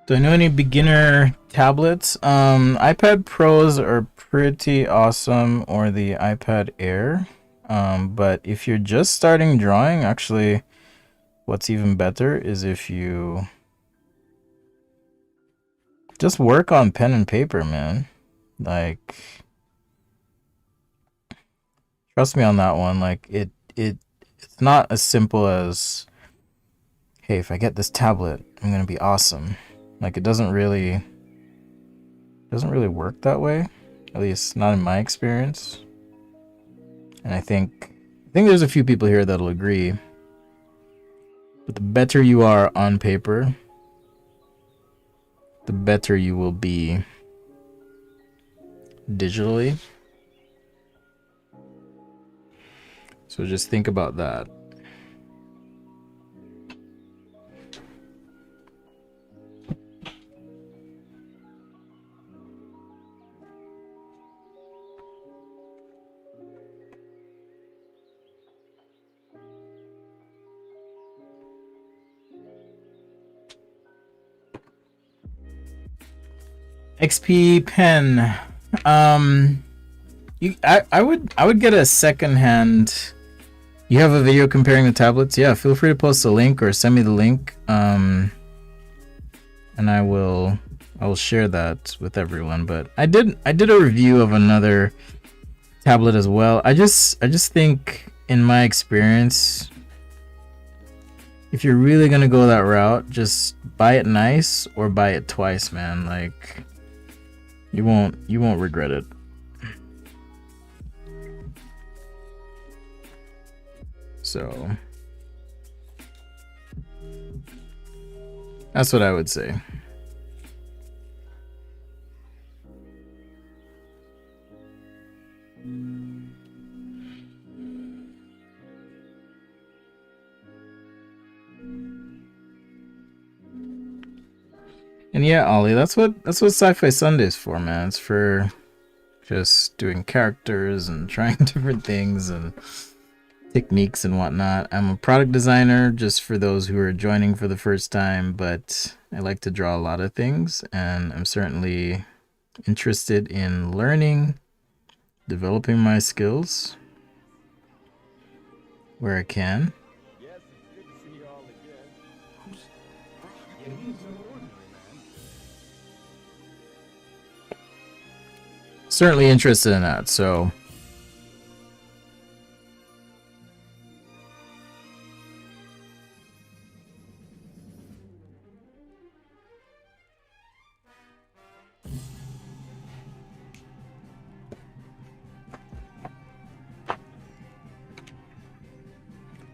Do I know any beginner tablets? iPad Pros are pretty awesome, or the iPad Air. But if you're just starting drawing, actually, what's even better is if you just work on pen and paper, man. Like, trust me on that one. Like, it's not as simple as, hey, if I get this tablet, I'm gonna be awesome. Like, it doesn't really work that way. At least not in my experience. And I think there's a few people here that'll agree. But the better you are on paper, the better you will be digitally. So just think about that. XP pen. I would get a second hand. You have a video comparing the tablets? Yeah, feel free to post a link or send me the link. And I will share that with everyone. But I did a review of another tablet as well. I just think, in my experience, if you're really gonna go that route, just buy it nice or buy it twice, man. Like, you won't regret it. So that's what I would say. And yeah, Ollie, that's what Sci-Fi Sunday's for, man. It's for just doing characters and trying different things and techniques and whatnot. I'm a product designer, just for those who are joining for the first time, but I like to draw a lot of things, and I'm certainly interested in learning, developing my skills where I can. Yes, it's good to see you all again. Certainly interested in that, so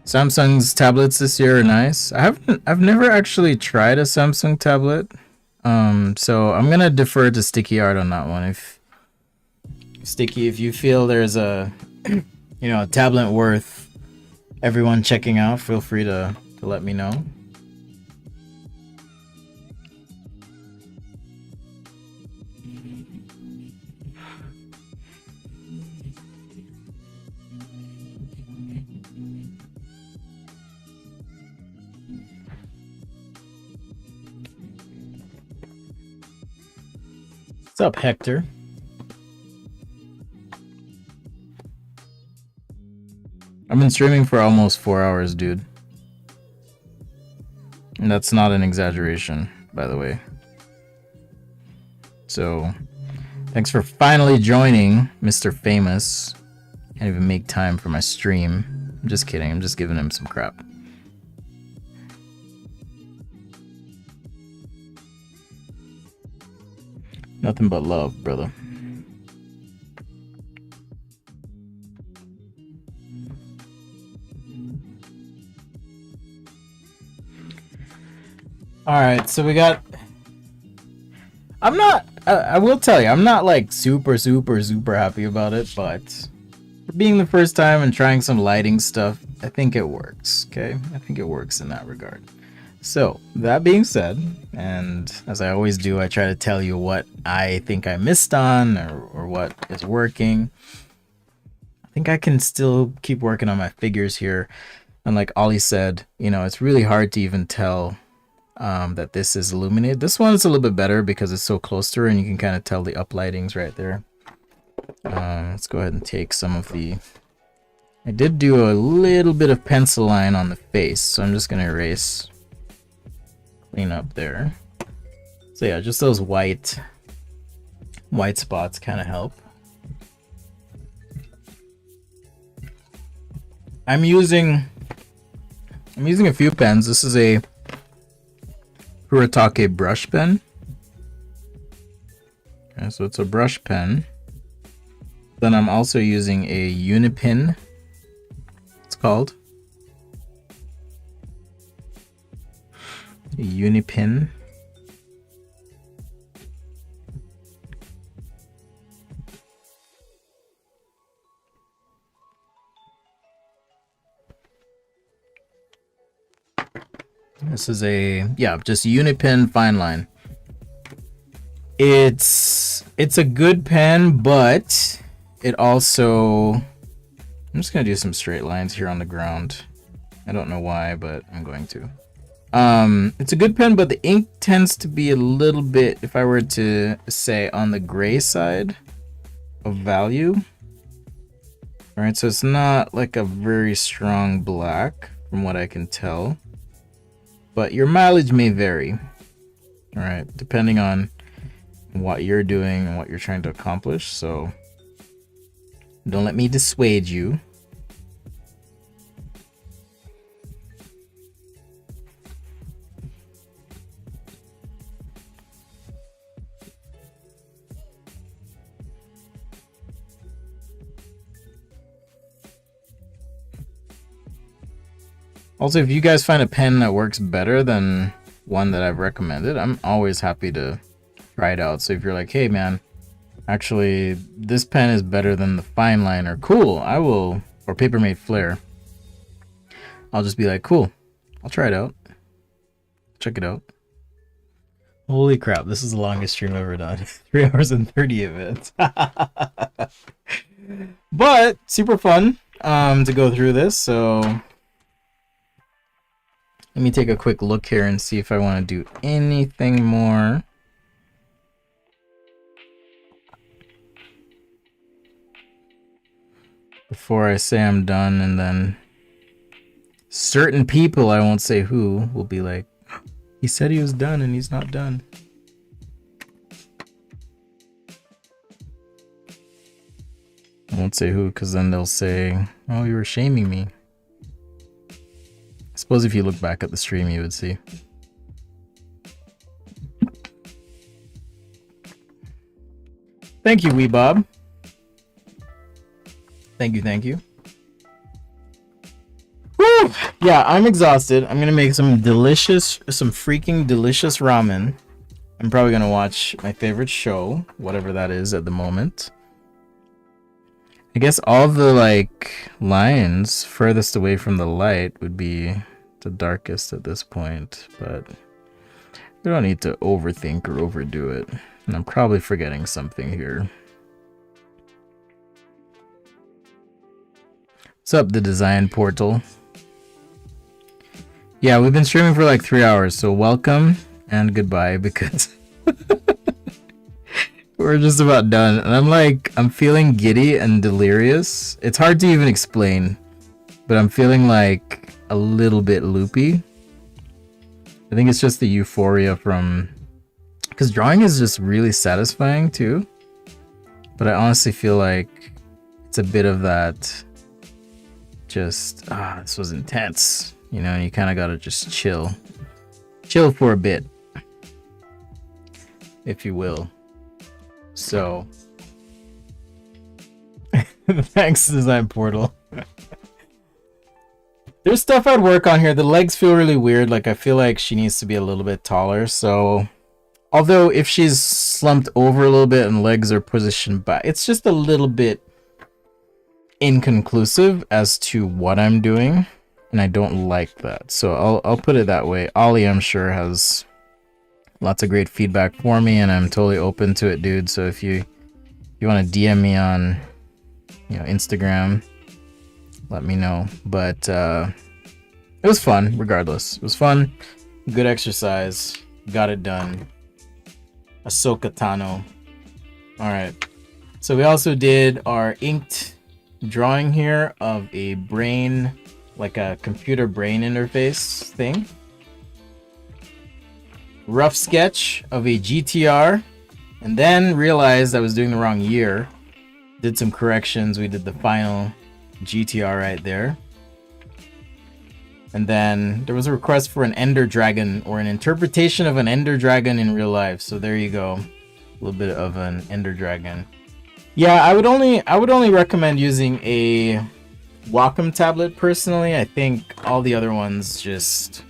Samsung's tablets this year are nice. I've never actually tried a Samsung tablet. So I'm gonna defer to Sticky Art on that one. If Sticky, if you feel there's a a tablet worth everyone checking out, feel free to let me know. What's up, Hector? I've been streaming for almost 4 hours, dude. And that's not an exaggeration, by the way. So, thanks for finally joining, Mr. Famous. Can't even make time for my stream. I'm just kidding, I'm just giving him some crap. Nothing but love, brother. Alright, so we got... I will tell you, I'm not like super happy about it, but for being the first time and trying some lighting stuff, I think it works, okay? I think it works in that regard. So, that being said, and as I always do, I try to tell you what I think I missed on or what is working. I think I can still keep working on my figures here. And like Ollie said, it's really hard to even tell that this is illuminated. This one's a little bit better because it's so close to her and you can kind of tell the uplightings right there. Let's go ahead and take some of the I did do a little bit of pencil line on the face, so I'm just gonna erase, clean up there. So yeah, just those white spots kind of help. I'm using a few pens. This is a Kuretake brush pen. Okay, so it's a brush pen. Then I'm also using a Unipin. It's called a Unipin. This is a, yeah, just Unipin fine line. It's a good pen, but it also, I'm just gonna do some straight lines here on the ground. I don't know why, but I'm going to. It's a good pen, but the ink tends to be a little bit, if I were to say, on the gray side of value. All right, so it's not like a very strong black from what I can tell, but your mileage may vary. All right, depending on what you're doing and what you're trying to accomplish. So don't let me dissuade you. Also, if you guys find a pen that works better than one that I've recommended, I'm always happy to try it out. So if you're like, hey man, actually this pen is better than the fine liner, cool, I will, or Papermate Flare, I'll just be like, cool, I'll try it out, check it out. Holy crap, this is the longest stream I've ever done. 3 hours and 30 of it. But super fun to go through this. So let me take a quick look here and see if I want to do anything more. Before I say I'm done, and then certain people, I won't say who, will be like, he said he was done and he's not done. I won't say who, because then they'll say, oh, you were shaming me. I suppose if you look back at the stream, you would see. Thank you, Wee Bob. Thank you, thank you. Woo! Yeah, I'm exhausted. I'm gonna make some freaking delicious ramen. I'm probably gonna watch my favorite show, whatever that is at the moment. I guess all the like lines furthest away from the light would be the darkest at this point, but we don't need to overthink or overdo it. And I'm probably forgetting something here. What's up, the design portal? Yeah, we've been streaming for like 3 hours, so welcome and goodbye, because we're just about done. And I'm feeling giddy and delirious. It's hard to even explain, but I'm feeling like a little bit loopy. I think it's just the euphoria from, because drawing is just really satisfying too. But I honestly feel like it's a bit of that, just, this was intense, you know, and you kind of gotta just chill for a bit, if you will. So, thanks, Design Portal. There's stuff I'd work on here. The legs feel really weird. Like, I feel like she needs to be a little bit taller. So, although if she's slumped over a little bit and legs are positioned back, it's just a little bit inconclusive as to what I'm doing. And I don't like that. So, I'll put it that way. Ollie, I'm sure, has lots of great feedback for me, and I'm totally open to it, dude. So if you want to DM me on, you know, Instagram, let me know. But it was fun regardless. It was fun, good exercise, got it done. Ashoka Tano. All right, so we also did our inked drawing here of a brain, like a computer brain interface thing. Rough sketch of a GTR, and then realized I was doing the wrong year. Did some corrections. We did the final GTR right there. And then there was a request for an Ender Dragon, or an interpretation of an Ender Dragon in real life. So there you go. A little bit of an Ender Dragon. Yeah, I would only recommend using a Wacom tablet personally. I think all the other ones just,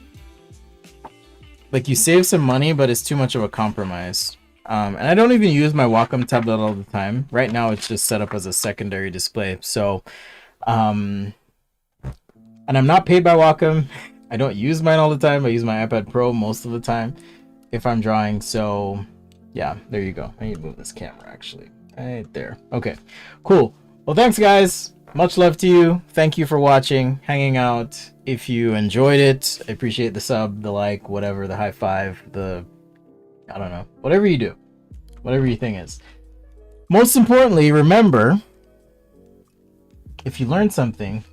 like, you save some money, but it's too much of a compromise. And I don't even use my Wacom tablet all the time. Right now, it's just set up as a secondary display. So, and I'm not paid by Wacom. I don't use mine all the time. I use my iPad Pro most of the time if I'm drawing. So, yeah, there you go. I need to move this camera, actually. Right there. Okay, cool. Well, thanks, guys. Much love to you. Thank you for watching, hanging out. If you enjoyed it, I appreciate the sub, the like, whatever, the high five, the, I don't know, whatever you do, whatever your thing is. Most importantly, remember, if you learned something,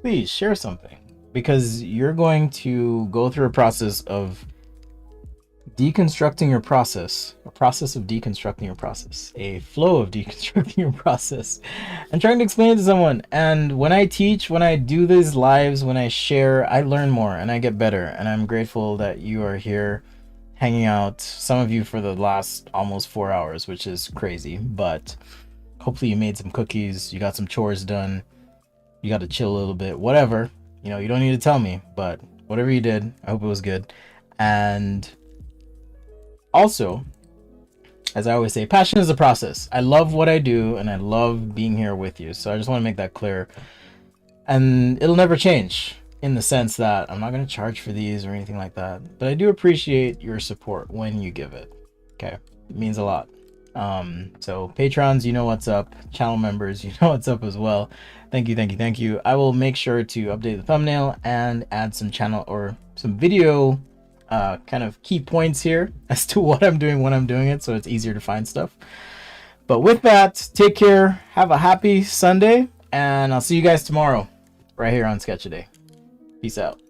please share something, because you're going to go through a process of deconstructing your process, a process of deconstructing your process, a flow of deconstructing your process, and trying to explain it to someone. And when I teach, when I do these lives, when I share, I learn more and I get better. And I'm grateful that you are here hanging out, some of you for the last almost 4 hours, which is crazy, but hopefully you made some cookies, you got some chores done, you got to chill a little bit, whatever. You know, you don't need to tell me, but whatever you did, I hope it was good. And also, as I always say, passion is a process. I love what I do, and I love being here with you. So I just want to make that clear. And it'll never change, in the sense that I'm not going to charge for these or anything like that. But I do appreciate your support when you give it. Okay? It means a lot. So patrons, you know what's up. Channel members, you know what's up as well. Thank you, thank you, thank you. I will make sure to update the thumbnail and add some channel or some video kind of key points here as to what I'm doing when I'm doing it, so it's easier to find stuff. But with that, take care, have a happy Sunday, and I'll see you guys tomorrow right here on Sketch a Day. Peace out.